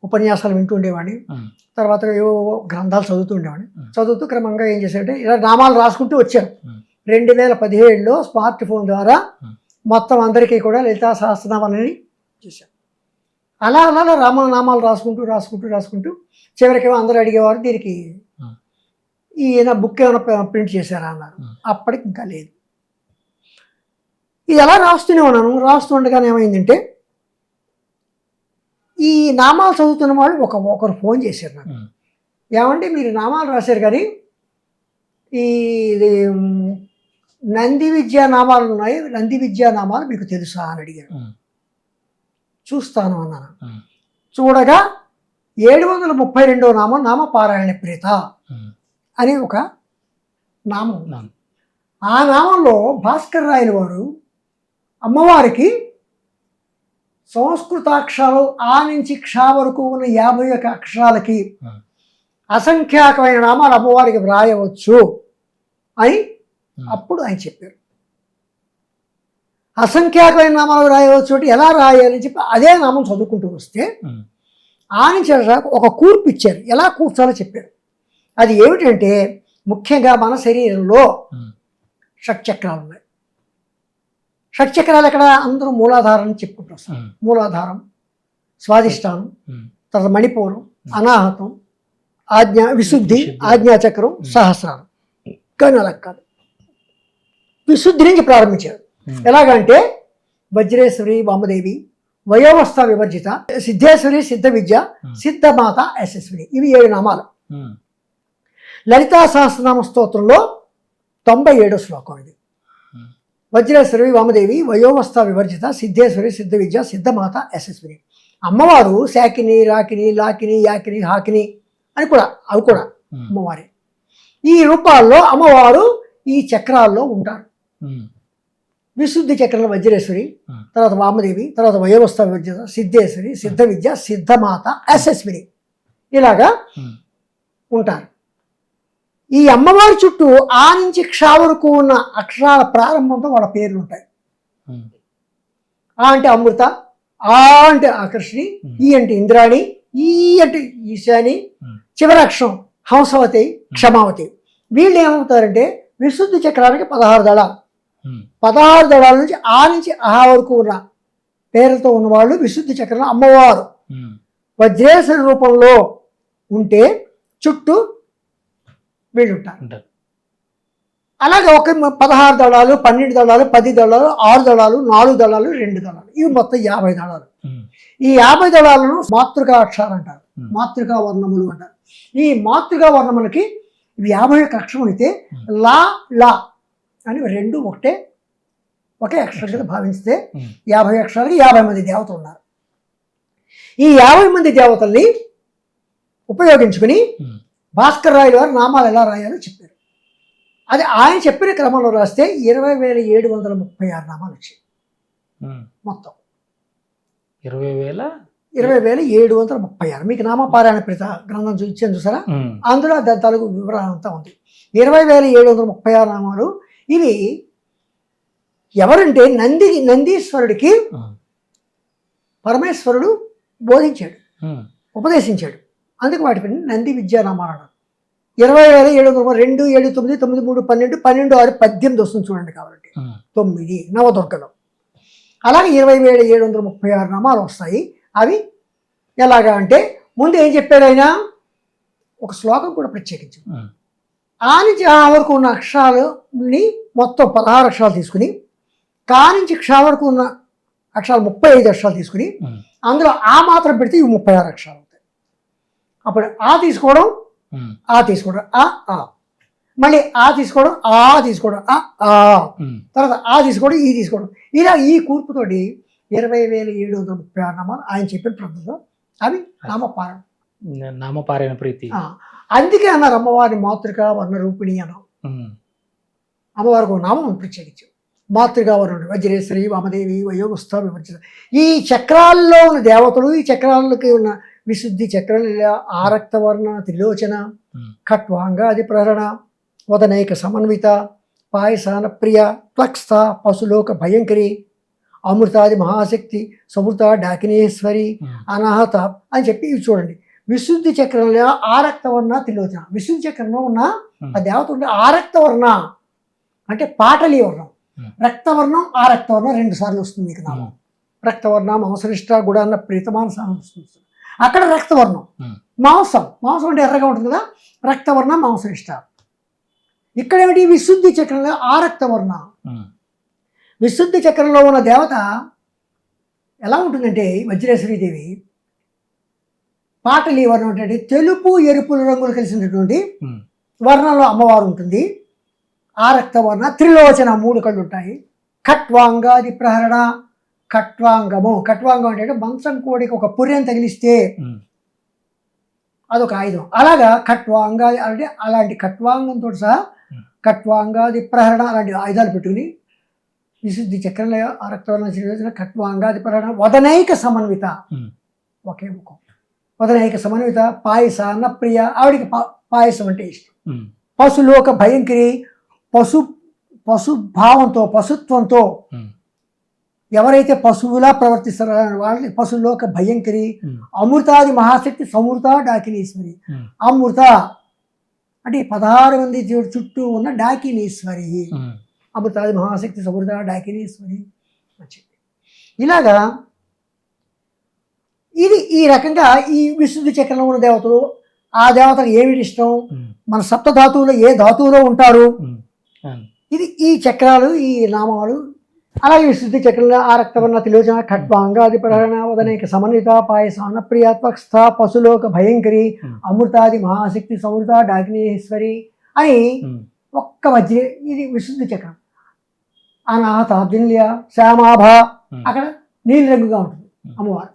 ఉపన్యాసాలు వింటూ ఉండేవాడిని. ఉమ్, తర్వాత ఏవో గ్రంథాలు చదువుతూ ఉండేవాడిని. Hmm. చదువుతూ క్రమంగా ఏం చేశారంటే ఇలా నామాలు రాసుకుంటూ వచ్చాను. ఉమ్, 2017లో స్మార్ట్ ఫోన్ ద్వారా Hmm. మొత్తం అందరికీ కూడా లలితా సహస్రనామాలని చేశాను. అలా రామనామాలు రాసుకుంటూ చివరికి అందరూ అడిగేవారు, దీనికి Hmm. ఈయన బుక్ ఏమైనా ప్రింట్ చేశారా అన్నారు. Hmm. అప్పటికి ఇంకా లేదు. ఇది ఎలా రాస్తూనే ఉన్నాను. రాస్తుండగానే ఏమైందంటే ఈ నామాలు చదువుతున్న వాళ్ళు ఒకరు ఫోన్ చేశారు నాకు. ఉమ్, ఏమంటే మీరు నామాలు రాశారు కానీ ఇది నంది విద్యా నామాలు ఉన్నాయి, నంది విద్యా నామాలు మీకు తెలుసా అని అడిగారు. ఉమ్, చూస్తాను అన్నాను. ఉమ్, చూడగా 732వ నామం నామపారాయణ ప్రీత ఉమ్, అని ఒక నామం ఉంది. నామం. ఆ నామంలో భాస్కర్ రాయల వారు అమ్మవారికి సంస్కృతాక్షరాలు ఆ నుంచి క్ష వరకు ఉన్న 51 అక్షరాలకి ఉమ్, అసంఖ్యాకమైన నామాలు అమ్మవారికి వ్రాయవచ్చు అని ఉమ్, అప్పుడు ఆయన చెప్పారు. అసంఖ్యాకమైన నామాలు రాయవచ్చు అంటే ఎలా రాయాలని చెప్పి అదే నామం చదువుకుంటూ వస్తే ఉమ్, ఆ నుంచి ఒక కూర్పు ఇచ్చారు, ఎలా కూర్చోలో చెప్పారు. అది ఏమిటంటే ముఖ్యంగా మన శరీరంలో ఉమ్, షట్చక్రాలు ఉన్నాయి. షట్చక్రాలు ఎక్కడ అందరూ మూలాధారం అని చెప్పుకుంటారు. ఉమ్, మూలాధారం, స్వాదిష్టానం, ఉమ్, తర్వాత మణిపూరం, అనాహతం, విశుద్ధి, ఆజ్ఞాచక్రం, సహస్రారం. కానీ అలా కాదు, విశుద్ధి నుంచి ప్రారంభించారు. ఉమ్, ఎలాగంటే వజ్రేశ్వరి వామదేవి, వయోవస్థ వివర్జిత, సిద్ధేశ్వరి సిద్ధ విద్య, సిద్ధమాత యశస్విని, ఇవి 7 నామాలు. ఉమ్, లలితా సహస్రనామ స్తోత్రంలో 97వ శ్లోకం ఇది. ఉమ్, వజ్రేశ్వరి వామదేవి, వయోవస్థ వివర్జిత, సిద్ధేశ్వరి సిద్ధ విద్య, సిద్ధమాత యశస్విని. అమ్మవారు శాకిని, రాకిని, లాకిని, యాకిని, హాకిని అని కూడా అవి కూడా ఉమ్, అమ్మవారే. ఈ రూపాల్లో అమ్మవారు ఈ చక్రాల్లో ఉంటారు. ఉమ్, విశుద్ధి చక్రంలో వజ్రేశ్వరి, ఉమ్, తర్వాత వామదేవి, తర్వాత వయోవస్థ వివర్జిత, సిద్ధేశ్వరి సిద్ధ విద్య, సిద్ధమాత యశస్విని, ఇలాగా ఉమ్, ఉంటారు. ఈ అమ్మవారి చుట్టూ ఆ నుంచి క్ష వరకు ఉన్న అక్షరాల ప్రారంభంతో వాళ్ళ పేర్లు ఉంటాయి. ఉమ్, ఆ అంటే అమృత, ఆ అంటే ఆకర్షిణి, ఈ అంటే ఇంద్రాణి, ఈ అంటే ఈశాని, చివరి అక్షరం హంసవతి, క్షమావతి. వీళ్ళు ఏమవుతారంటే విశుద్ధి చక్రానికి 16 దళాలు. 16 దళాల నుంచి ఆ నుంచి ఆ వరకు ఉన్న పేర్లతో ఉన్నవాళ్ళు విశుద్ధి చక్రంలో అమ్మవారు వజ్రేశ్వరి రూపంలో ఉంటే చుట్టూ వీళ్ళు ఉంటారు. అలాగే ఒక 16 దళాలు, 12 దళాలు, 10 దళాలు, 6 దళాలు, 4 దళాలు, 2 దళాలు, ఇవి మొత్తం 50 దళాలు. ఈ 50 దళాలను మాతృకా అక్షరాలు అంటారు, మాతృకా వర్ణములు అంటారు. ఈ మాతృకా వర్ణములకి 51 అక్షరం అయితే లా లా అని రెండు ఒకే అక్షరం కింద భావిస్తే 50 అక్షరాలకి 50 మంది దేవతలు ఉన్నారు. ఈ 50 మంది దేవతల్ని ఉపయోగించుకుని భాస్కర్ రాయలు వారు నామాలు ఎలా రాయాలో చెప్పారు. అది ఆయన చెప్పిన క్రమంలో రాస్తే 20,736 నామాలు వచ్చాయి. మొత్తం 20,736. మీకు నామపారాయణ ప్రీత గ్రంథం ఇచ్చాను చూసారా, అందులో దాని తలుగు వివరణ అంతా ఉంది. 20,736 నామాలు. ఇవి ఎవరంటే నందీశ్వరుడికి పరమేశ్వరుడు బోధించాడు, ఉపదేశించాడు. అందుకు వాటి పైన నంది విద్యానామాలు అన్నారు. 20,736, 2, 7, 9, 9, 3, 12, 12, 6, 18 వస్తుంది చూడండి కావాలంటే. 9 నవదుర్గలు. అలాగే 20,736 నామాలు వస్తాయి. అవి ఎలాగా అంటే ముందు ఏం చెప్పాడు ఆయన, ఒక శ్లోకం కూడా ప్రత్యేకించి ఆ నుంచి ఆ వరకు ఉన్న అక్షరాలని మొత్తం 16 అక్షరాలు తీసుకుని, కా నుంచి క్షా వరకు ఉన్న అక్షరాలు 35 అక్షరాలు తీసుకుని అందులో ఆ మాత్రం పెడితే ఇవి 36 అక్షరాలు అవుతాయి. అప్పుడు ఆ తీసుకోవడం, ఆ తీసుకోవడం, ఆ మళ్ళీ ఆ తీసుకోవడం, ఆ తీసుకోవడం, తర్వాత ఆ తీసుకోవడం, ఈ తీసుకోవడం, ఇలా ఈ కూర్పుతోటి 20,736 నామాలు ఆయన చెప్పిన పద్ధతిలో అవి నామపారాయణ ప్రీతి. అందుకే అన్నారు అమ్మవారిని మాతృకా వర్ణ రూపిణి అన్నాం. అమ్మవారికి ఒక నామం ప్రత్యేకించాం, మాతృకా వర్ణుడు. వజ్రేశ్వరి, వామదేవి, వయోగుస్థ వివర్జిత. ఈ చక్రాల్లో ఉన్న దేవతలు, ఈ చక్రాలకి ఉన్న విశుద్ధి చక్రం, ఆరక్తవర్ణ, త్రిలోచన, ఖట్వాంగాది ప్రహరణ, వదనైక సమన్విత, పాయసాన ప్రియ, త్వక్స్థ, పశులోక భయంకరి, అమృతాది మహాశక్తి, సమృత డాకినేశ్వరి, అనాహత అని చెప్పి ఇవి చూడండి. విశుద్ధి చక్రంలో ఆరక్తవర్ణ, త్రిలోచన. విశుద్ధి చక్రంలో ఉన్న ఆ దేవత ఉంటే ఆరక్తవర్ణ అంటే పాటలీ వర్ణం, రక్తవర్ణం, ఆరక్తవర్ణం 2 సార్లు వస్తుంది మీకు నామం. రక్తవర్ణ మాంసనిష్ట గుడాన్న ప్రీతమాన వస్తుంది. అక్కడ రక్తవర్ణం మాంసం అంటే ఎర్రగా ఉంటుంది కదా, రక్తవర్ణ మాంసనిష్ట. ఇక్కడ ఏమిటి, విశుద్ధి చక్రంలో ఆరక్తవర్ణ. విశుద్ధి చక్రంలో ఉన్న దేవత ఎలా ఉంటుందంటే వజ్రేశ్వరీదేవి పాటలీ వర్ణం అంటే తెలుపు ఎరుపుల రంగులు కలిసినటువంటి వర్ణంలో అమ్మవారు ఉంటుంది. ఆరక్తవర్ణ, త్రిలోచన 3 కళ్ళు ఉంటాయి. ఖట్వాంగాది ప్రహరణ, ఖట్వాంగం అంటే మంచం కోడికి ఒక పుర్రెని తగిలిస్తే అదొక ఆయుధం. అలాగా ఖట్వాంగాది అంటే అలాంటి ఖట్వాంగంతో సహా ఖట్వాంగాది ప్రహరణ అలాంటి ఆయుధాలు పెట్టుకుని విశుద్ధి చక్రంలో ఆరక్తవర్ణ, త్రిలోచన, ఖట్వాంగాది ప్రహరణ, వదనైక సమన్విత, ఒకే ముఖం, వదనైక సమన్విత, పాయసాన ప్రియ, ఆవిడికి పాయసం అంటే ఇష్టం. పశులోక భయంకరి, పశుభావంతో, పశుత్వంతో ఎవరైతే పశువులా ప్రవర్తిస్తారో వాళ్ళని పశులోక భయంకరి. అమృతాది మహాశక్తి, సమృత డాకినీశ్వరి. అమృత అంటే 16 మంది చుట్టూ ఉన్న డాకినీశ్వరి. అమృతాది మహాశక్తి, సమృత డాకినీశ్వరి. ఇలాగా ఇది ఈ రకంగా ఈ విశుద్ధి చక్రంలో ఉన్న దేవతలు, ఆ దేవతకు ఏమిటి ఇష్టం, మన సప్తధాతువులో ఏ ధాతువులో ఉంటారు, ఇది ఈ చక్రాలు, ఈ నామాలు. అలాగే విశుద్ధి చక్రంలో ఆరక్తవర్ణ, త్రిలోచన, ఖట్వాంగాది ప్రహరణ, వదనైక సమన్విత, పాయసాన ప్రియ, త్వక్స్థ, పశులోక భయంకరి, అమృతాది మహాశక్తి, సమృత డాకినేశ్వరి అని ఒక్క మధ్య ఇది విశుద్ధి చక్రం. అనాహత, దిల్య, శ్యామాభ, అక్కడ నీలి రంగుగా ఉంటుంది అమ్మవారు.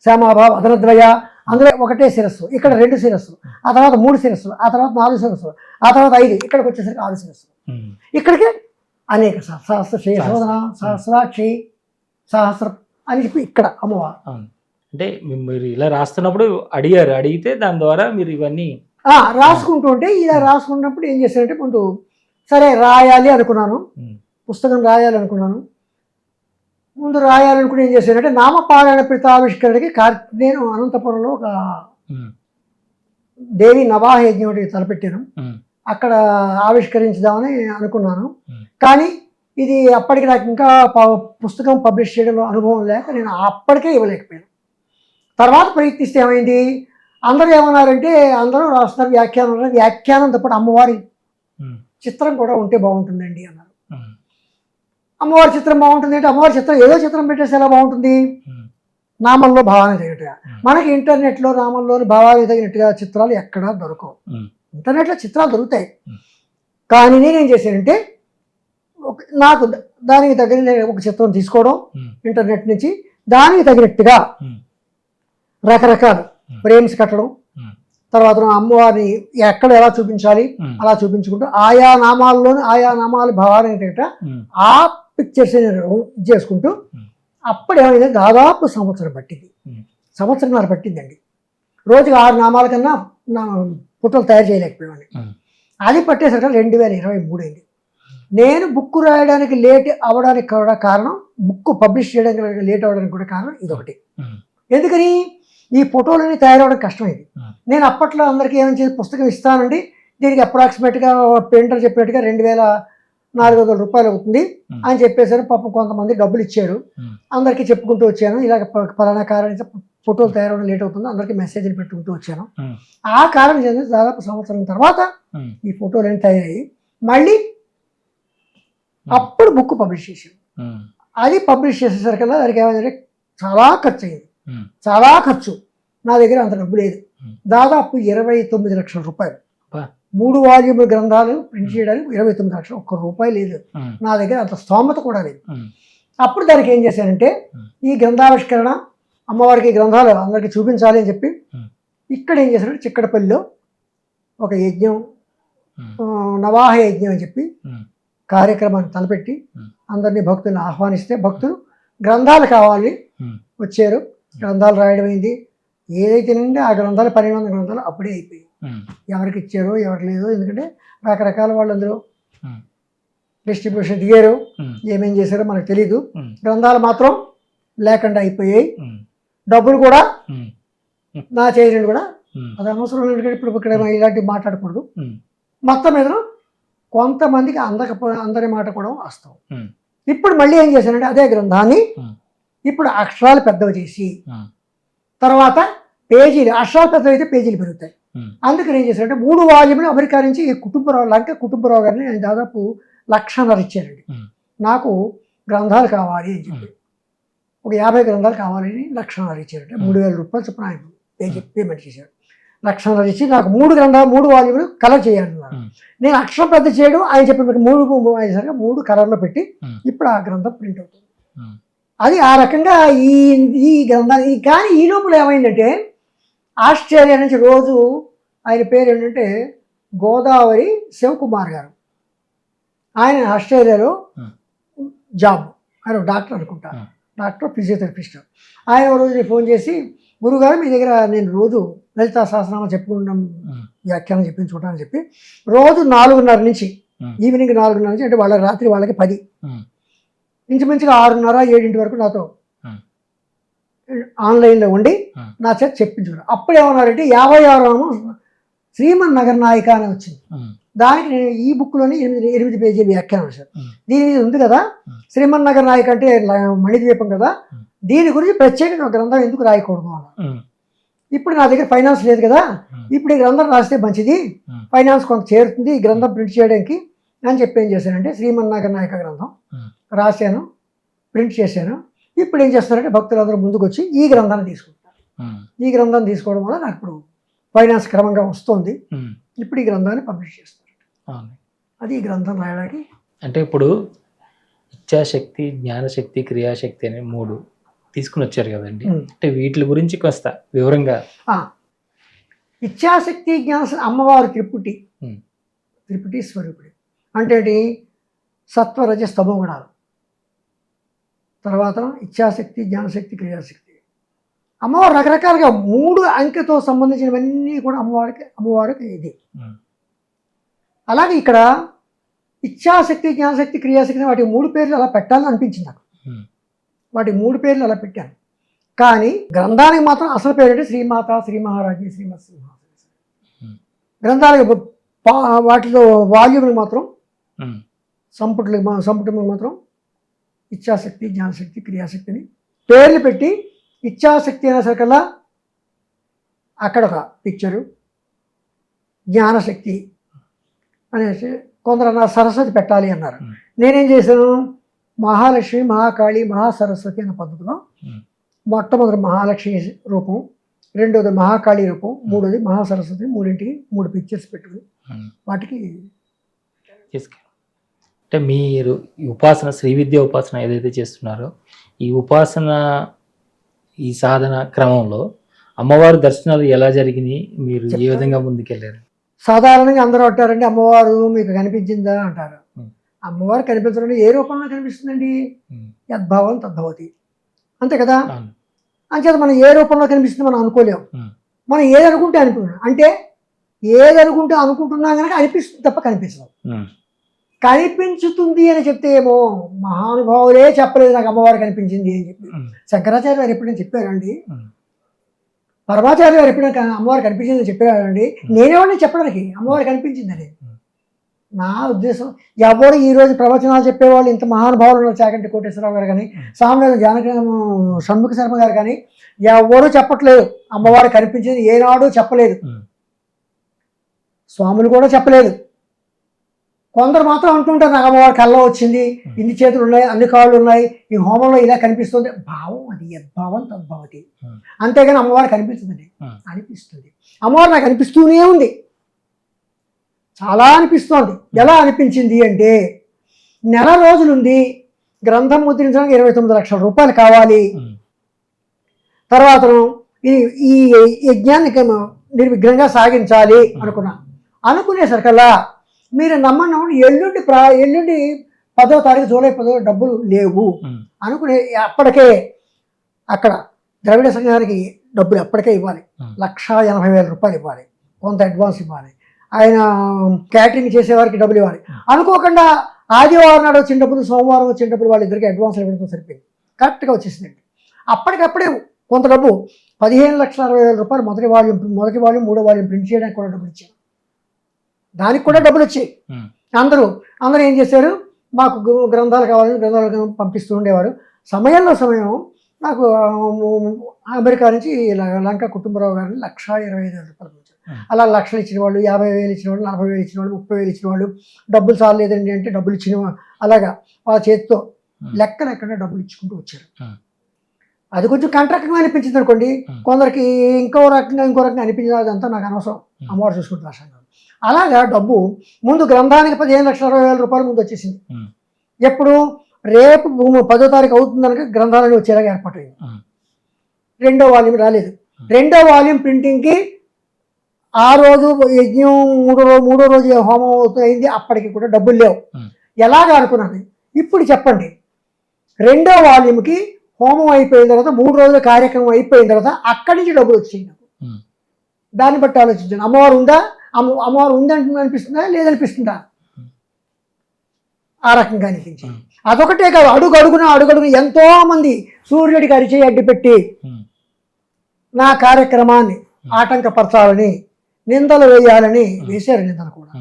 శ్యామాభ, వదనద్వయ, అందులో ఒకటే శిరస్సు, ఇక్కడ 2 శిరస్సులు, ఆ తర్వాత 3 శిరస్సులు, ఆ తర్వాత 4 శిరస్సులు, ఆ తర్వాత 5, ఇక్కడికి వచ్చేసరికి 6 శిరస్సులు. ఇక్కడికి అనేక సహస్ర శోధన, సహస్రాక్షి, సహస్ర అని చెప్పి ఇక్కడ అమ్మవారు. అంటే మీరు ఇలా రాస్తున్నప్పుడు అడిగితే దాని ద్వారా మీరు ఇవన్నీ రాసుకుంటుంటే ఇలా రాసుకున్నప్పుడు ఏం చేశారంటే ముందు సరే రాయాలి అనుకున్నాను, పుస్తకం రాయాలి అనుకున్నాను. ముందు రాయాలనుకుని ఏం చేశానంటే నామపారాయణ ప్రీతావిష్కరణకి నేను అనంతపురంలో ఒక దేవి నవాహ యజ్ఞం తలపెట్టాను. అక్కడ ఆవిష్కరించుదామని అనుకున్నాను. కానీ ఇది అప్పటికి నాకు ఇంకా పుస్తకం పబ్లిష్ చేయడంలో అనుభవం లేక నేను అప్పటికే ఇవ్వలేకపోయాను. తర్వాత ప్రయత్నిస్తే ఏమైంది, అందరూ ఏమన్నారంటే అందరూ రాస్తున్నారు వ్యాఖ్యానంతో పాటు అమ్మవారి చిత్రం కూడా ఉంటే బాగుంటుందండి అన్నారు. ఉమ్, అమ్మవారి చిత్రం బాగుంటుంది అంటే అమ్మవారి చిత్రం ఏదో చిత్రం పెట్టేసి ఎలా బాగుంటుంది? ఉమ్, నామంలో భావానికి తగినట్టుగా. ఉమ్, మనకి ఇంటర్నెట్లో నామంలోని భావానికి తగినట్టుగా చిత్రాలు ఎక్కడా దొరకవు. ఉమ్, ఇంటర్నెట్లో చిత్రాలు దొరుకుతాయి. ఉమ్. కానీ నేనేం చేశానంటే నాకు దానికి తగిన నేను ఒక చిత్రం తీసుకోవడం ఉమ్, ఇంటర్నెట్ నుంచి, దానికి తగినట్టుగా ఉమ్, రకరకాల ఫ్రేమ్స్ కట్టడం, ఉమ్, తర్వాత అమ్మవారిని ఎక్కడ ఎలా చూపించాలి ఉమ్, అలా చూపించుకుంటూ ఆయా నామాల్లోని ఆయా నామాల భావానికి తగ్గట ఉమ్, ఆ పిక్చర్స్ చేసుకుంటూ ఉమ్, అప్పుడు ఏమైంది, దాదాపు సంవత్సరం పట్టింది. ఉమ్, సంవత్సరంన్నర పట్టిందండి. రోజుకి 6 నామాల కన్నా నా ఫోటోలు తయారు చేయలేకపోయాను. ఉమ్, అది పట్టేసరికి 2023 అయింది. నేను బుక్ రాయడానికి లేట్ అవ్వడానికి కూడా కారణం, బుక్ పబ్లిష్ చేయడానికి లేట్ అవ్వడానికి కూడా కారణం ఇదొకటి. ఉమ్, ఎందుకని? ఈ ఫోటోలన్నీ తయారవడం కష్టమైంది. ఉమ్, నేను అప్పట్లో అందరికీ ఏమని చేసి పుస్తకం ఇస్తానండి, దీనికి అప్రాక్సిమేట్గా ప్రింటర్ చెప్పినట్టుగా 2400 రూపాయలు అవుతుంది అని చెప్పేసారు. పాపం కొంతమంది డబ్బులు ఇచ్చారు. ఉమ్, అందరికీ చెప్పుకుంటూ వచ్చాను, ఇలాగ పలానా కారణం ఫోటోలు తయారవడం లేట్ అవుతుంది, అందరికీ మెసేజ్లు పెట్టుకుంటూ వచ్చాను. ఉమ్, ఆ కారణం చేసి దాదాపు సంవత్సరం తర్వాత ఉమ్, ఈ ఫోటోలు అన్నీ తయారయ్యి మళ్ళీ అప్పుడు బుక్ పబ్లిష్ చేశాను. ఉమ్, అది పబ్లిష్ చేసేసరికల్లా దానికి ఏమైందంటే చాలా ఖర్చు అయింది. ఉమ్, చాలా ఖర్చు. నా దగ్గర అంత డబ్బు లేదు. ఉమ్. దాదాపు 29 లక్షల రూపాయలు. అబ్బా. 3 వాల్యూమ్ గ్రంథాలు ప్రింట్ చేయడానికి 29 లక్షలు. ఒక్క రూపాయి లేదు ఉమ్, నా దగ్గర, అంత స్తోమత కూడా లేదు. ఉమ్, అప్పుడు దానికి ఏం చేశానంటే ఉమ్. ఈ గ్రంథావిష్కరణ, అమ్మవారికి గ్రంథాలు అందరికీ చూపించాలి అని చెప్పి ఉమ్, ఇక్కడ ఏం చేశానంటే చిక్కడపల్లిలో ఒక యజ్ఞం, ఉమ్, నవాహ యజ్ఞం అని చెప్పి ఉమ్, కార్యక్రమాన్ని తలపెట్టి ఉమ్. అందరినీ భక్తులను ఆహ్వానిస్తే భక్తులు గ్రంథాలు కావాలి ఉమ్, వచ్చారు. గ్రంథాలు రాయడం అయింది. ఏదైతే నుండి ఆ గ్రంథాలు 1200 గ్రంథాలు అప్పుడే అయిపోయాయి. ఉమ్, ఎవరికి ఇచ్చారో ఎవరు లేదో, ఎందుకంటే రకరకాల వాళ్ళు అందులో ఉమ్, డిస్ట్రిబ్యూషన్ దిగారు, ఉమ్, ఏమేం చేశారో మనకు తెలీదు. ఉమ్, గ్రంథాలు మాత్రం లేకుండా అయిపోయాయి. ఉమ్, డబ్బులు కూడా ఉమ్, నా చేయడం కూడా ఉమ్, అది అవసరం లేదు. ఎందుకంటే ఇప్పుడు ఇక్కడ ఇలాంటివి మాట్లాడకూడదు. ఉమ్, మొత్తం మీద కొంతమందికి అందరి మాట కూడా వాస్తవం. ఉమ్, ఇప్పుడు మళ్ళీ ఏం చేశానంటే అదే గ్రంథాన్ని ఉమ్, ఇప్పుడు అక్షరాలు పెద్దవి చేసి, ఉమ్, తర్వాత పేజీలు, అక్షరాలు పెద్దవి అయితే పేజీలు పెరుగుతాయి. ఉమ్, అందుకని ఏం చేశారంటే 3 వాల్యూమ్లు అమెరికా నుంచి ఈ కుటుంబరావు గారిని నేను దాదాపు 1,50,000 ఇచ్చారండి. ఉమ్, నాకు గ్రంథాలు కావాలి అని చెప్పి ఒక 50 గ్రంథాలు కావాలని 1,50,000 ఇచ్చారంటే 3,000 రూపాయలు చొప్పున ఆయన పేమెంట్ చేశారు. 1,50,000 ఇచ్చి నాకు 3 వాల్యూమ్లు కలర్ చేయాలన్నారు. ఉమ్. నేను అక్షరం పెద్ద చేయడం, ఆయన చెప్పిన 3 కలర్లో పెట్టి ఉమ్. ఇప్పుడు ఆ గ్రంథం ప్రింట్ అవుతుంది. ఉమ్, అది ఆ రకంగా ఈ గ్రంథాన్ని. కానీ ఈ లోపల ఏమైందంటే ఆస్ట్రేలియా నుంచి రోజు, ఆయన పేరు ఏంటంటే గోదావరి శివకుమార్ గారు, ఆయన ఆస్ట్రేలియాలో ఉమ్, జాబ్, ఆయన డాక్టర్ అనుకుంటా, ఉమ్, డాక్టర్ ఫిజియోథెరపిస్ట్. ఆయన ఒక రోజు ఫోన్ చేసి, గురుగారు మీ దగ్గర నేను రోజు లలితా సహస్రనామం చెప్పుకుంటాం, ఉమ్, వ్యాఖ్యానం చెప్పించుకుంటానని చెప్పి రోజు 4:30 నుంచి ఉమ్, ఈవినింగ్ 4:30 నుంచి, అంటే వాళ్ళ రాత్రి వాళ్ళకి 10, ఉమ్, ఇంచుమించుగా 6:30, 7 వరకు నాతో ఉమ్, ఆన్లైన్లో ఉండి ఉమ్, నా చేత చెప్పించుకున్నారు. అప్పుడు ఏమన్నారంటే 56వ శ్రీమన్ నగర్ నాయిక అని వచ్చింది. ఉమ్, దానికి నేను ఈ బుక్లోని 8 పేజీలు వ్యాఖ్యానం సార్. ఉమ్, దీని మీద ఉంది కదా, శ్రీమన్ నగర్ నాయిక అంటే మణిద్వీపం కదా, దీని గురించి ప్రత్యేకంగా గ్రంథం ఎందుకు రాయకూడదు అన్నారు. ఉమ్, ఇప్పుడు నా దగ్గర ఫైనాన్స్ లేదు కదా, ఇప్పుడు ఈ గ్రంథం రాస్తే మంచిది, ఫైనాన్స్ కొంత చేరుతుంది ఈ గ్రంథం ప్రింట్ చేయడానికి అని చెప్పి ఏం చేశానంటే శ్రీమన్ నగర్ నాయక గ్రంథం రాశాను, ప్రింట్ చేశాను. ఇప్పుడు ఏం చేస్తారంటే భక్తులందరూ ముందుకు వచ్చి ఈ గ్రంథాన్ని తీసుకుంటారు. ఈ గ్రంథాన్ని తీసుకోవడం వల్ల నాకు ఇప్పుడు ఫైనాన్స్ క్రమంగా వస్తుంది. ఇప్పుడు ఈ గ్రంథాన్ని పబ్లిష్ చేస్తారు. అది ఈ గ్రంథం రాయడానికి. అంటే ఇప్పుడు ఇచ్ఛాశక్తి, జ్ఞానశక్తి, క్రియాశక్తి అనే 3 తీసుకుని వచ్చారు కదండి. అంటే వీటి గురించి కాస్త వివరంగా. ఇచ్ఛాశక్తి, జ్ఞాన అమ్మవారు త్రిపుటి స్వరూపుడి అంటే సత్వరజ స్తమో గుణాలు, తర్వాత ఇచ్ఛాశక్తి, జ్ఞానశక్తి, క్రియాశక్తి. అమ్మవారు రకరకాలుగా 3 అంకెతో సంబంధించినవన్నీ కూడా అమ్మవారికి ఇది. అలాగే ఇక్కడ ఇచ్ఛాశక్తి, జ్ఞానశక్తి, క్రియాశక్తి వాటి 3 పేర్లు అలా పెట్టాలని అనిపించింది నాకు. వాటి 3 పేర్లు అలా పెట్టాను. కానీ గ్రంథానికి మాత్రం అసలు పేరు అంటే శ్రీమాత, శ్రీ మహారాజి, శ్రీమత్ సింహాసనేశ్వరి. గ్రంథాలకి వాటిలో వాల్యూమ్కి మాత్రం సంపుటం మాత్రం ఇచ్ఛాశక్తి, జ్ఞానశక్తి, క్రియాశక్తిని పేర్లు పెట్టి, ఇచ్ఛాశక్తి అనేసరికల్లా అక్కడ ఒక పిక్చరు, జ్ఞానశక్తి అనేసి కొందరు అన్నారు సరస్వతి పెట్టాలి అన్నారు. ఉమ్. నేనేం చేశాను, మహాలక్ష్మి, మహాకాళి, మహాసరస్వతి అన్న పద్ధతిలో ఉమ్. మొట్టమొదటి మహాలక్ష్మి రూపం, రెండోది మహాకాళి రూపం, మూడోది మహాసరస్వతి, మూడింటికి 3 పిక్చర్స్ పెట్టుకుని ఉమ్. వాటికి తీసుకెళ్ళి అంటే మీరు ఈ ఉపాసన శ్రీ విద్య ఉపాసన ఏదైతే చేస్తున్నారో ఈ ఉపాసన ఈ సాధన క్రమంలో అమ్మవారి దర్శనాలు ఎలా జరిగినాయి, మీరు ఏ విధంగా ముందుకెళ్ళారు? సాధారణంగా అందరూ అంటారండి అమ్మవారు మీకు కనిపించిందా అంటారు. ఉమ్. అమ్మవారు కనిపించడం ఏ రూపంలో కనిపిస్తుందండి? ఉమ్. యద్భావం తద్భవతి, అంతే కదా. అవును. అంచేత మనం ఏ రూపంలో కనిపిస్తుంది మనం అనుకోలేం. ఉమ్. మనం ఏదనుకుంటే అనుకున్నాం, అంటే ఏదనుకుంటే అనుకుంటున్నా కనుక అనిపిస్తుంది తప్ప కనిపించదు. ఉమ్. కనిపించుతుంది అని చెప్తే ఏమో మహానుభావులే చెప్పలేదు నాకు అమ్మవారు కనిపించింది అని చెప్పి. ఉమ్. శంకరాచార్య గారు ఎప్పుడైనా చెప్పారండి? ఉమ్. పరమాచార్య గారు ఎప్పుడైనా అమ్మవారు కనిపించిందని చెప్పారండి? నేనేవాడిని చెప్పడానికి అమ్మవారు కనిపించిందని. నా ఉద్దేశం, ఎవరు ఈరోజు ప్రవచనాలు చెప్పేవాళ్ళు ఇంత మహానుభావులు ఉన్నారు, చాగంటి కోటేశ్వరరావు గారు కానీ, సామ్రాజ్య జానక షణ్ముఖ శర్మ గారు కానీ, ఎవరు చెప్పట్లేదు అమ్మవారు కనిపించింది, ఏనాడు చెప్పలేదు. ఉమ్. స్వాములు కూడా చెప్పలేదు. కొందరు మాత్రం అంటుంటారు నాకు అమ్మవారి కళ్ళ వచ్చింది, ఇన్ని చేతులు ఉన్నాయి, అన్ని కాళ్ళు ఉన్నాయి, ఈ హోమంలో ఇలా కనిపిస్తుంది. భావం అది యద్భావం తద్భవతి, అంతేగాని అమ్మవారు కనిపిస్తుందండి. అనిపిస్తుంది. అమ్మవారు నాకు అనిపిస్తూనే ఉంది, చాలా అనిపిస్తోంది. ఎలా అనిపించింది అంటే, నెల రోజులుంది, గ్రంథం ముద్రించడానికి 29 లక్షల రూపాయలు కావాలి. తర్వాత ఈ యజ్ఞాన్ని నిర్విఘ్నంగా సాగించాలి అనుకునేసరికల్లా మీరు నమ్మని ఎల్లుండి 10వ తారీఖు జూలై 10 డబ్బులు లేవు అనుకునే అప్పటికే అక్కడ ద్రవిడ సంఘానికి డబ్బులు అప్పటికే ఇవ్వాలి. 1,80,000 రూపాయలు ఇవ్వాలి, కొంత అడ్వాన్స్ ఇవ్వాలి, ఆయన క్యాటరింగ్ చేసేవారికి డబ్బులు ఇవ్వాలి. అనుకోకుండా ఆదివారం నాడు వచ్చిన డబ్బులు, సోమవారం వచ్చిన డబ్బులు వాళ్ళిద్దరికి అడ్వాన్స్ ఇవ్వడంతో సరిపోయింది, కరెక్ట్గా వచ్చేసిందండి. అప్పటికప్పుడే కొంత డబ్బు 15,60,000 రూపాయలు మొదటి వాల్యూమ్, మూడో వాల్యూమ్ ప్రింట్ చేయడానికి కూడా డబ్బులు ఇచ్చారు. దానికి కూడా డబ్బులు వచ్చాయి. అందరూ ఏం చేశారు, మాకు గ్రంథాలు కావాలని గ్రంథాలు పంపిస్తూ ఉండేవారు. సమయం నాకు అమెరికా నుంచి లంక కుటుంబరావు గారిని 1,25,000 రూపాయలు పంపించారు. అలా 1,00,000 ఇచ్చిన వాళ్ళు, 50,000 ఇచ్చిన వాళ్ళు, 40,000 ఇచ్చిన వాళ్ళు, 30,000 ఇచ్చిన వాళ్ళు, డబ్బులు చాలేదండి అంటే డబ్బులు ఇచ్చిన అలాగా వాళ్ళ చేతితో లెక్కన డబ్బులు ఇచ్చుకుంటూ వచ్చారు. అది కొంచెం కంట్రాక్ట్గా అనిపించింది అనుకోండి, కొందరికి ఇంకో రకంగా అనిపించింది, అదంతా నాకు అనవసరం, అమ్మవారు చూసుకుంటున్న రాష్ట్రంగా. అలాగా డబ్బు ముందు గ్రంథానికి 15,60,000 రూపాయలు ముందు వచ్చేసింది. ఎప్పుడు రేపు 10వ తారీఖు అవుతుందనక గ్రంథాలను వచ్చేలాగా ఏర్పాటైంది. రెండో వాల్యూమ్ రాలేదు. రెండో వాల్యూమ్ ప్రింటింగ్కి ఆ రోజు యజ్ఞం మూడో రోజు హోమం అవుతుంది, అప్పటికి కూడా డబ్బులు లేవు. ఎలాగ అనుకున్నాను. ఇప్పుడు చెప్పండి, రెండో వాల్యూమ్కి హోమం అయిపోయిన తర్వాత 3 రోజుల కార్యక్రమం అయిపోయిన తర్వాత అక్కడి నుంచి డబ్బులు వచ్చాయి నాకు. దాన్ని బట్టి ఆలోచించాను, అమ్మవారు ఉందా, అమ్మవారు ఉందంటే అనిపిస్తుందా లేదనిపిస్తుందా, ఆ రకంగా అనిపించింది. అదొకటే కాదు, అడుగడుగున ఎంతో మంది సూర్యుడికి అరిచేయి అడ్డుపెట్టి నా కార్యక్రమాన్ని ఆటంకపరచాలని, నిందలు వేశారు. నిందలు కూడా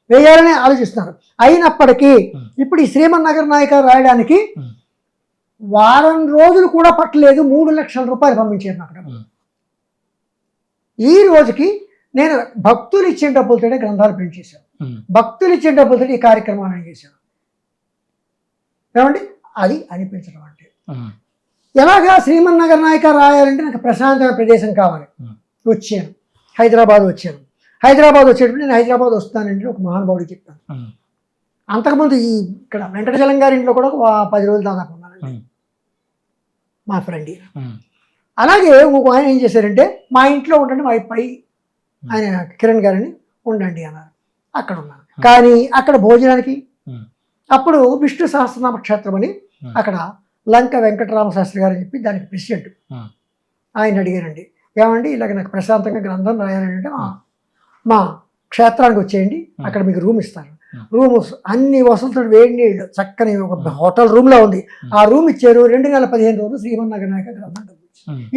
వేయాలని ఆలోచిస్తున్నారు. అయినప్పటికీ ఇప్పుడు ఈ శ్రీమన్నారాయణ నాయక రాయడానికి వారం రోజులు కూడా పట్టలేదు, 3 లక్షల రూపాయలు పంపించారు నాకు. ఈ రోజుకి నేను భక్తులు ఇచ్చిన డబ్బులతోనే గ్రంథాలు ప్రింట్ చేశాను, భక్తులు ఇచ్చిన డబ్బులతో ఈ కార్యక్రమాలను చేశాను. ఏమండి, అది అనిపించడం అంటే. ఎలాగా శ్రీమన్నారాయణ నాయక రాయాలంటే నాకు ప్రశాంతమైన ప్రదేశం కావాలి. వచ్చాను, హైదరాబాద్ వచ్చేటప్పుడు నేను హైదరాబాద్ వస్తానంటే ఒక మహానుభావుడికి చెప్పాను. అంతకుముందు ఇక్కడ వెంకటచలం గారి ఇంట్లో కూడా 10 రోజులు దాదాపు ఉన్నానండి, మా ఫ్రెండ్. అలాగే ఆయన ఏం చేశారంటే, మా ఇంట్లో ఉండండి, మా పై ఆయన కిరణ్ గారిని ఉండండి అన్నారు. అక్కడ ఉన్నాను. కానీ అక్కడ భోజనానికి అప్పుడు విష్ణు సహస్రనామ క్షేత్రం అని అక్కడ లంక వెంకటరామ శాస్త్రి గారు అని చెప్పి దానికి ప్రెసిడెంట్, ఆయన అడిగారండి, ఏమండి ఇలాగ నాకు ప్రశాంతంగా గ్రంథం రాయాలంటే మా క్షేత్రానికి వచ్చేయండి, అక్కడ మీకు రూమ్ ఇస్తాను. రూమ్ అన్ని వసతులతో, వేడి నీళ్ళు, చక్కని ఒక హోటల్ రూమ్లో ఉంది. ఆ రూమ్ ఇచ్చారు. 2 నెలల 15 రోజులు శ్రీమన్నారాయణ నాయక గ్రంథం.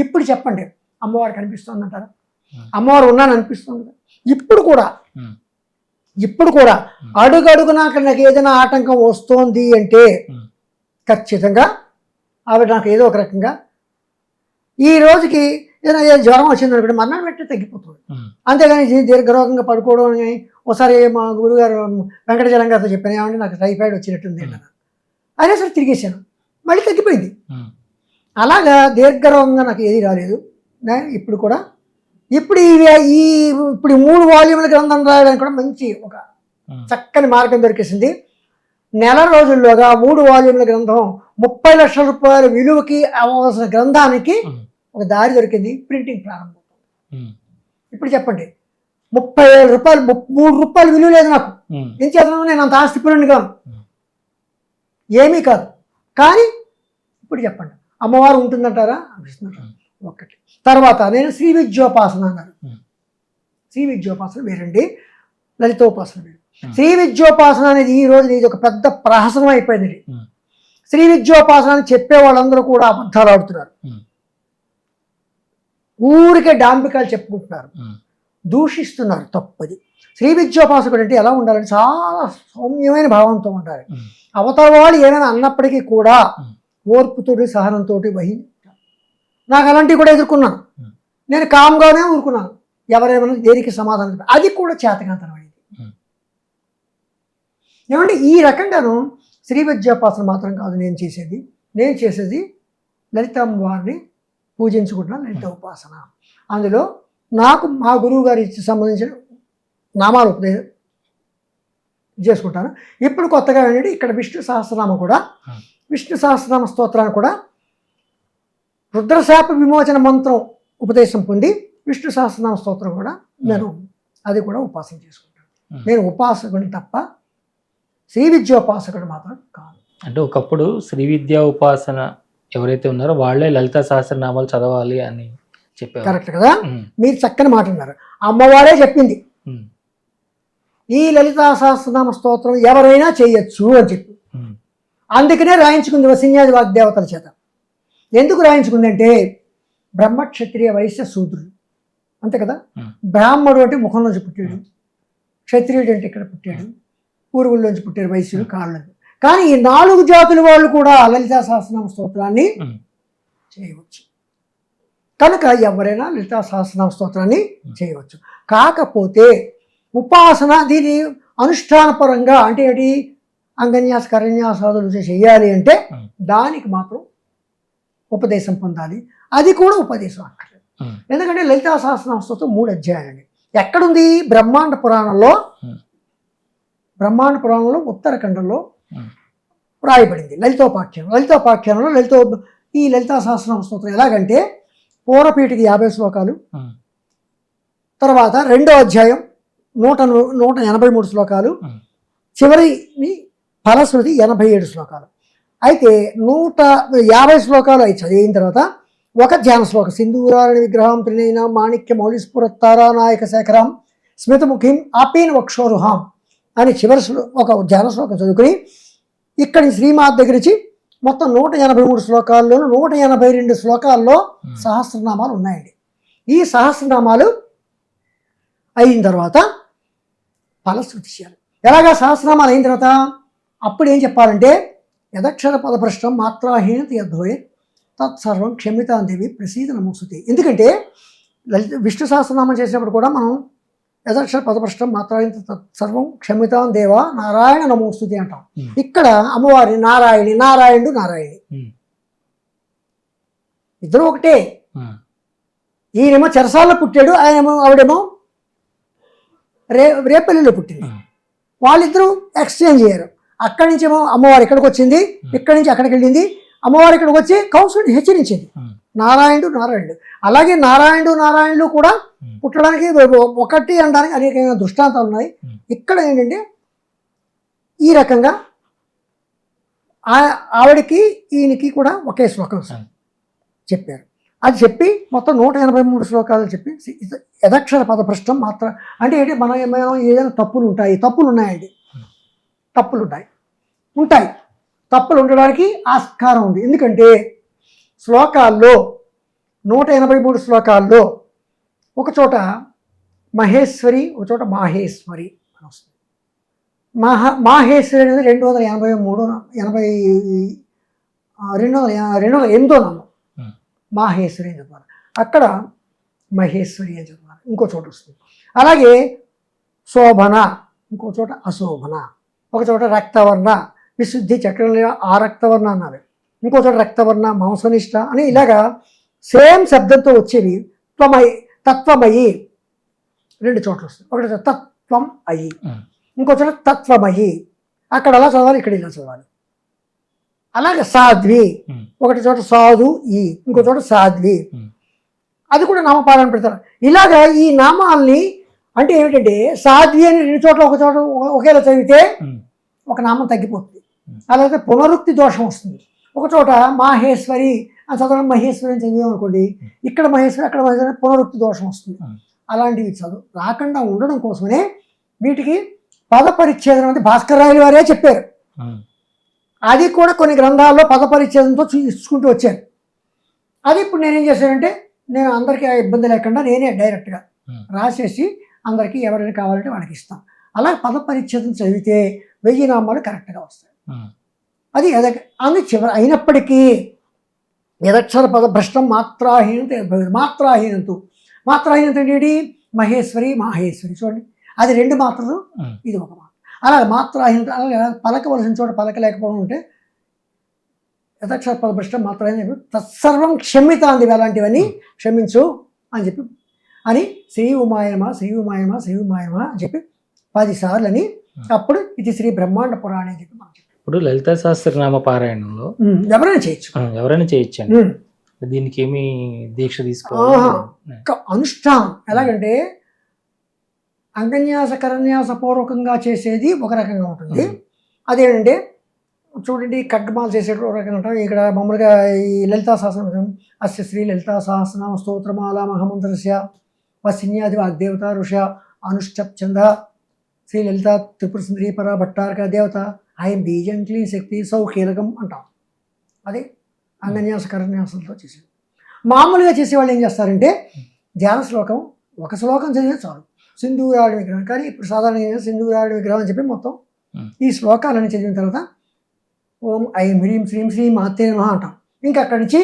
ఇప్పుడు చెప్పండి, అమ్మవారు కనిపిస్తుంది అంటారా? అమ్మవారు ఉన్నాను అనిపిస్తుంది. ఇప్పుడు కూడా అడుగడుగునా నాకు ఏదైనా ఆటంకం వస్తోంది అంటే ఖచ్చితంగా ఆవిడ నాకు ఏదో ఒక రకంగా ఈ రోజుకి ఏదైనా జ్వరం వచ్చింది అనుకోండి, మరణం వెంటనే తగ్గిపోతుంది. అంతేగాని దీర్ఘరోగంగా పడుకోవడం, ఒకసారి మా గురుగారు వెంకటచలం గారితో చెప్పాను, ఏమంటే నాకు టైఫాయిడ్ వచ్చినట్టుంది అన్న. అయినా సరే తిరిగేశాను, మళ్ళీ తగ్గిపోయింది. అలాగా దీర్ఘంగా నాకు ఏది రాలేదు. ఇప్పుడు కూడా ఇప్పుడు ఇప్పుడు 3 వాల్యూముల గ్రంథం రాయడానికి కూడా మంచి ఒక చక్కని మార్గం దొరికేసింది. నెల రోజుల్లోగా 3 వాల్యూముల గ్రంథం 30 లక్షల రూపాయల విలువకి అవలసిన గ్రంథానికి ఒక దారి దొరికింది. ప్రింటింగ్ ప్రారంభం. ఇప్పుడు చెప్పండి, 30,000 రూపాయలు, 3 రూపాయలు విలువ లేదు నాకు. ఏం చేస్తున్నాను, నేను అంత ఆస్తిపరుని కాను, ఏమీ కాదు. కానీ ఇప్పుడు చెప్పండి, అమ్మవారు ఉంటుందంటారా? అనిపిస్తున్నారు. ఒకటి. తర్వాత నేను శ్రీ విద్యోపాసన అన్నారు. శ్రీ విద్యోపాసన వేరండి, లలితోపాసన వేరు. శ్రీ విద్యోపాసన అనేది ఈ రోజు ఇది ఒక పెద్ద ప్రహసనం అయిపోయింది. శ్రీ విద్యోపాసన అని చెప్పే వాళ్ళందరూ కూడా అబద్ధాలు ఆడుతున్నారు. ఊరికే డాంబికాలు చెప్పుకుంటున్నారు, దూషిస్తున్నారు. తప్పది. శ్రీ విద్యోపాసకుడు అంటే ఎలా ఉండాలంటే చాలా సౌమ్యమైన భావంతో ఉండాలి. అవతల వాళ్ళు ఏమైనా అన్నప్పటికీ కూడా ఓర్పుతోటి సహనంతో నాకు అలాంటివి కూడా ఎదుర్కొన్నాను. నేను కామ్గానే ఊరుకున్నాను. ఎవరేమైనా దేనికి సమాధానం, అది కూడా చేతకాంతనం అయింది. ఏమంటే ఈ రకంగాను శ్రీ విద్యోపాసన మాత్రం కాదు నేను చేసేది లలితమ్మవారిని పూజించుకుంటున్నాను, లలిత ఉపాసన. అందులో నాకు మా గురువు గారికి సంబంధించిన నామాలు ఉపదేశం చేసుకుంటాను. ఇప్పుడు కొత్తగా ఏంటంటే ఇక్కడ విష్ణు సహస్రనామం కూడా, విష్ణు సహస్రనామ స్తోత్రాన్ని కూడా రుద్రశాప విమోచన మంత్రం ఉపదేశం పొంది విష్ణు సహస్రనామ స్తోత్రం కూడా నేను అది కూడా ఉపాసన చేసుకుంటాను. నేను ఉపాసకుడిని తప్ప శ్రీ విద్యోపాసకుడు మాత్రం కాదు. అంటే ఒకప్పుడు శ్రీ విద్యా ఉపాసన ఎవరైతే ఉన్నారో వాళ్ళే లలిత సహస్రనామాలు చదవాలి అని చెప్పారు. కరెక్ట్ కదా, మీరు చక్కని మాట అన్నారు. అమ్మవారే చెప్పింది ఈ లలితా సహస్రనామ స్తోత్రం ఎవరైనా చేయొచ్చు అని చెప్పి. అందుకనే రాయించుకుంది వసిన్యాది వాగ్దేవతల చేత. ఎందుకు రాయించుకుందంటే బ్రహ్మక్షత్రియ వైశ్య శూద్రుడు అంతే కదా. బ్రాహ్మడు అంటే ముఖంలోంచి పుట్టాడు, క్షత్రియుడు అంటే ఇక్కడ పుట్టాడు, పూర్వుల్లోంచి పుట్టారు వైశ్యుడు కాళ్ళకు. కానీ ఈ 4 జాతుల వాళ్ళు కూడా లలితా సహస్రనామ స్తోత్రాన్ని చేయవచ్చు. కనుక ఎవరైనా లలితా సహస్రనామ స్తోత్రాన్ని చేయవచ్చు. కాకపోతే ఉపాసన దీని అనుష్ఠానపరంగా అంటే ఏంటి, అంగన్యాస కరన్యాసాదులు చేయాలి అంటే దానికి మాత్రం ఉపదేశం పొందాలి. అది కూడా ఉపదేశం అక్కర్లేదు. ఎందుకంటే లలితా సహస్రనామ స్తోత్రం 3 అధ్యాయాలండి. ఎక్కడుంది? బ్రహ్మాండ పురాణంలో ఉత్తరఖండంలో రాయబడింది లలితోపాఖ్యానంలో. ఈ లలితా సహస్రనామ స్తోత్రం ఎలాగంటే పూర్వపీఠకి 50 శ్లోకాలు, తర్వాత 2వ అధ్యాయం 183 శ్లోకాలు, చివరి ఫలశ్రుతి 87 శ్లోకాలు. అయితే 150 శ్లోకాలు అవి చదివిన తర్వాత ఒక ధ్యాన శ్లోకం, సింధూరారణి విగ్రహం త్రినయన మాణిక్య మౌలిస్ఫురత్తారానాయక శేఖరం స్మితముఖిం ఆపీన వక్షోరుహాం అని చివరి ఒక ధ్యాన శ్లోకం చదువుకుని ఇక్కడి శ్రీమాత దగ్గర నుంచి మొత్తం 183 శ్లోకాల్లోనూ 182 శ్లోకాల్లో సహస్రనామాలు ఉన్నాయండి. ఈ సహస్రనామాలు అయిన తర్వాత ఫలశ్రుతి చేయాలి. ఎలాగా సహస్రనామాలు అయిన తర్వాత అప్పుడు ఏం చెప్పాలంటే యదక్షర పదభ్రష్టం మాత్రాహీనత యద్భవే తత్సర్వం క్షమితాందేవి ప్రసీద నమోస్తుతే. ఎందుకంటే విష్ణు సహస్రనామం చేసినప్పుడు కూడా మనం యదక్షర పదభ్రష్టం మాత్రాహీనత తత్సర్వం క్షమితాం దేవా నారాయణ నమోస్తుతే అంటాం. ఇక్కడ అమ్మవారి నారాయణుడు నారాయణి ఇద్దరు ఒకటే. ఈయనేమో చెరసాల్లో పుట్టాడు, ఆవిడేమో రేపల్లిలో పుట్టింది. వాళ్ళిద్దరూ ఎక్స్చేంజ్ అయ్యారు. అక్కడి నుంచేమో అమ్మవారు ఇక్కడికి వచ్చింది, ఇక్కడి నుంచి అక్కడికి వెళ్ళింది. అమ్మవారు ఇక్కడికి వచ్చి కంసుడిని హెచ్చరించింది, నారాయణుడు. అలాగే నారాయణులు కూడా పుట్టడానికి ఒకటి అనడానికి అనేకమైన దృష్టాంతాలు ఉన్నాయి. ఇక్కడ ఏంటంటే ఈ రకంగా ఆవిడకి ఈయనకి కూడా ఒకే శ్లోకం చెప్పారు. అది చెప్పి మొత్తం 183 శ్లోకాలు చెప్పి యదక్షర పదభ్రష్టం మాత్రం అంటే ఏంటి, మనం ఏదైనా తప్పులు ఉన్నాయండి, తప్పులు ఉండడానికి ఆస్కారం ఉంది. ఎందుకంటే శ్లోకాల్లో 183 శ్లోకాల్లో ఒక చోట మహేశ్వరి, ఒక చోట మాహేశ్వరి అని వస్తుంది. మాహేశ్వరి అనేది 288 నామం మాహేశ్వరి అని చెప్తున్నారు. అక్కడ మహేశ్వరి అని చెప్తున్నారు. ఇంకో చోట వస్తుంది. అలాగే శోభన, ఇంకో చోట అశోభన, ఒక చోట రక్తవర్ణ, విశుద్ధి చక్రంలో ఆ రక్తవర్ణ అన్నారు, ఇంకో చోట రక్తవర్ణ, మాంసనిష్ట అని ఇలాగా సేమ్ శబ్దంతో వచ్చేవి. త్వమయి, తత్వమయి 2 చోట్ల వస్తుంది. ఒకటి తత్వం అయి, ఇంకో చోట తత్వమయి. అక్కడ అలా చదవాలి, ఇక్కడ ఇలా చదవాలి. అలాగే సాధ్వి, ఒకటి చోట సాధు ఈ, ఇంకో చోట సాధ్వి, అది కూడా నామపారాయణ పెడతారు. ఇలాగా ఈ నామాల్ని అంటే ఏమిటంటే సాధ్వి అని 2 చోట్ల ఒక చోట ఒకేలా చదివితే ఒక నామం తగ్గిపోతుంది. అలాగే పునరుక్తి దోషం వస్తుంది. ఒక చోట మాహేశ్వరి అని చదవడం మహేశ్వరి అని చదివాం అనుకోండి, ఇక్కడ మహేశ్వరి అక్కడ మహేశ్వరి, పునరుక్తి దోషం వస్తుంది. అలాంటివి చదువు రాకుండా ఉండడం కోసమనే వీటికి పద పరిచ్ఛేదం అంటే భాస్కర్ రాయలు వారే చెప్పారు. అది కూడా కొన్ని గ్రంథాల్లో పద పరిచ్ఛేదంతో చూసుకుంటూ వచ్చాను. అది ఇప్పుడు నేనేం చేశానంటే, నేను అందరికీ ఇబ్బంది లేకుండా నేనే డైరెక్ట్గా రాసేసి అందరికీ ఎవరైనా కావాలంటే వాళ్ళకి ఇస్తాను. అలా పద పరిచ్ఛేదం చదివితే 1000 నామాలు కరెక్ట్గా వస్తాయి. అది అది చివరి అయినప్పటికీ యదక్షర పద భ్రష్టం మాత్రాహీనంతో ఏంటి? మహేశ్వరి మాహేశ్వరి చూడండి, అది 2 మాత్రలు, ఇది 1 మాత్ర. అలాగే మాత్రాహీనత, అలాగే పలకవలసిన చోట పలకలేకపోవడం ఉంటే యథాక్షర పద భ్రష్టం మాత్రాహీన తత్సర్వం క్షమితాంది, అలాంటివన్నీ క్షమించు అని చెప్పి అని శ్రీ ఉమాయమ శ్రీ ఉమాయమ శ్రీ ఉమాయమ అని చెప్పి 10 సార్లు అని, అప్పుడు ఇది శ్రీ బ్రహ్మాండ పురాణం అని చెప్పి మనం చెప్పి. ఇప్పుడు లలితా సహస్రనామ పారాయణంలో ఎవరైనా చేయొచ్చు, ఎవరైనా చేయొచ్చండి. దీనికి ఏమి దీక్ష తీసుకోవాలి? అనుష్ఠానం ఎలాగంటే అంగన్యాస కరన్యాస పూర్వకంగా చేసేది ఒక రకంగా ఉంటుంది. అదేంటంటే చూడండి, ఖడ్గమాలు చేసేటప్పుడు ఒక రకంగా ఉంటాం. ఇక్కడ మామూలుగా ఈ లలితా సహస్రనామం అస్య శ్రీ లలితా సహస్రనామ స్తోత్రమాల మహామంత్రస్య వసిన్యాది వాగ్దేవత ఋష అనుష్ఠప్ చంద శ్రీ లలితా త్రిపుర సుందరీ పరా భట్టారక దేవత ఐం బీజం క్లీన్ శక్తి సౌకీలకం అంటాం. అదే అంగన్యాస కరన్యాసంతో చేసేది. మామూలుగా చేసేవాళ్ళు ఏం చేస్తారంటే ధ్యాన శ్లోకం, ఒక శ్లోకం చదివితే చాలు, సింధూరాడి విగ్రహం. కానీ ఇప్పుడు సాధారణంగా సింధూరాడి విగ్రహం అని చెప్పి మొత్తం ఈ శ్లోకాలను చదివిన తర్వాత ఓం ఐం హ్రీం శ్రీం శ్రీ మాత్రే నమః అంటాం. ఇంకా అక్కడి నుంచి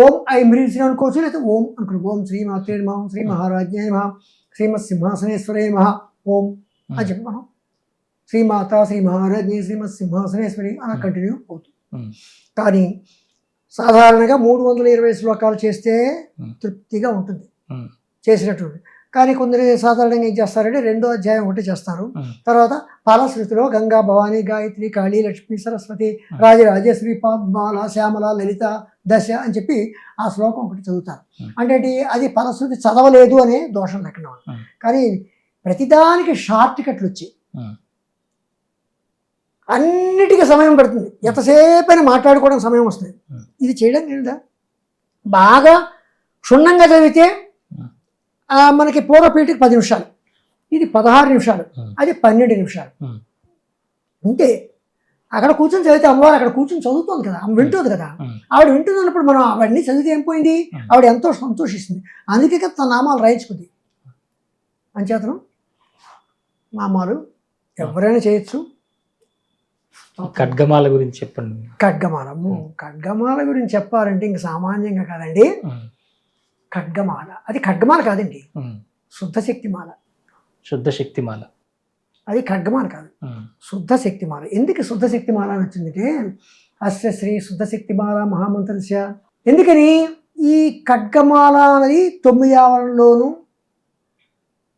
ఓం ఐం హ్రీం శ్రీ అనుకోవచ్చు, లేకపోతే ఓం అనుకోండి. ఓం శ్రీ మాత్రే నమః, శ్రీ మహారాజ్ఞాయ నమః, శ్రీమత్ సింహాసనేశ్వరాయ నమః ఓం అని చెప్పి మనం శ్రీమాత శ్రీ మహారాజ్ఞి శ్రీమత్ సింహాసనేశ్వరి అలా కంటిన్యూ అవుతుంది. కానీ సాధారణంగా 320 శ్లోకాలు చేస్తే తృప్తిగా ఉంటుంది చేసినటువంటి. కానీ కొందరు సాధారణంగా ఏం చేస్తారంటే 2వ అధ్యాయం ఒకటి చేస్తారు. తర్వాత ఫలశ్రుతిలో గంగా భవానీ గాయత్రి కాళీ లక్ష్మి సరస్వతి రాజరాజేశ్వరి పద్మాల శ్యామల లలిత దశ అని చెప్పి ఆ శ్లోకం ఒకటి చదువుతారు. అంటే అది ఫలశ్రుతి చదవలేదు అనే దోషం లెక్కన. కానీ ప్రతిదానికి షార్ట్ కట్లు వచ్చి అన్నిటికీ సమయం పడుతుంది. ఎంతసేపైనా మాట్లాడుకోవడం సమయం వస్తుంది. ఇది చేయడం లేదా బాగా క్షుణ్ణంగా చదివితే మనకి పూర్వపీఠకి 10 నిమిషాలు, ఇది 16 నిమిషాలు, అది 12 నిమిషాలు. అంతే. అక్కడ కూర్చొని చదివితే అమ్మవారు అక్కడ కూర్చొని చదువుతుంది కదా, ఆమె వింటుంది కదా. ఆవిడ వింటుంది అన్నప్పుడు మనం అవన్నీ చదివితే ఏం పోయింది? ఆవిడ ఎంతో సంతోషిస్తుంది. అందుకే కదా తన నామాలు రాయించుకుంది. అంచేతనం నామాలు ఎవరైనా చేయొచ్చు. ఖడ్గమాల గురించి చెప్పండి. ఖడ్గమాల గురించి చెప్పాలంటే ఇంక సామాన్యంగా కాదండి. ఖడ్గమాల అది ఖడ్గమాల కాదండి, శుద్ధ శక్తిమాల. శుద్ధ శక్తిమాల అది ఖడ్గమాల కాదు, శుద్ధ శక్తిమాల. ఎందుకు శుద్ధ శక్తిమాల అని వచ్చిందంటే అస్య శ్రీ శుద్ధ శక్తిమాల మహామంత్రస్య. ఎందుకని ఈ ఖడ్గమాల అనేది 9 ఆవరణలోనూ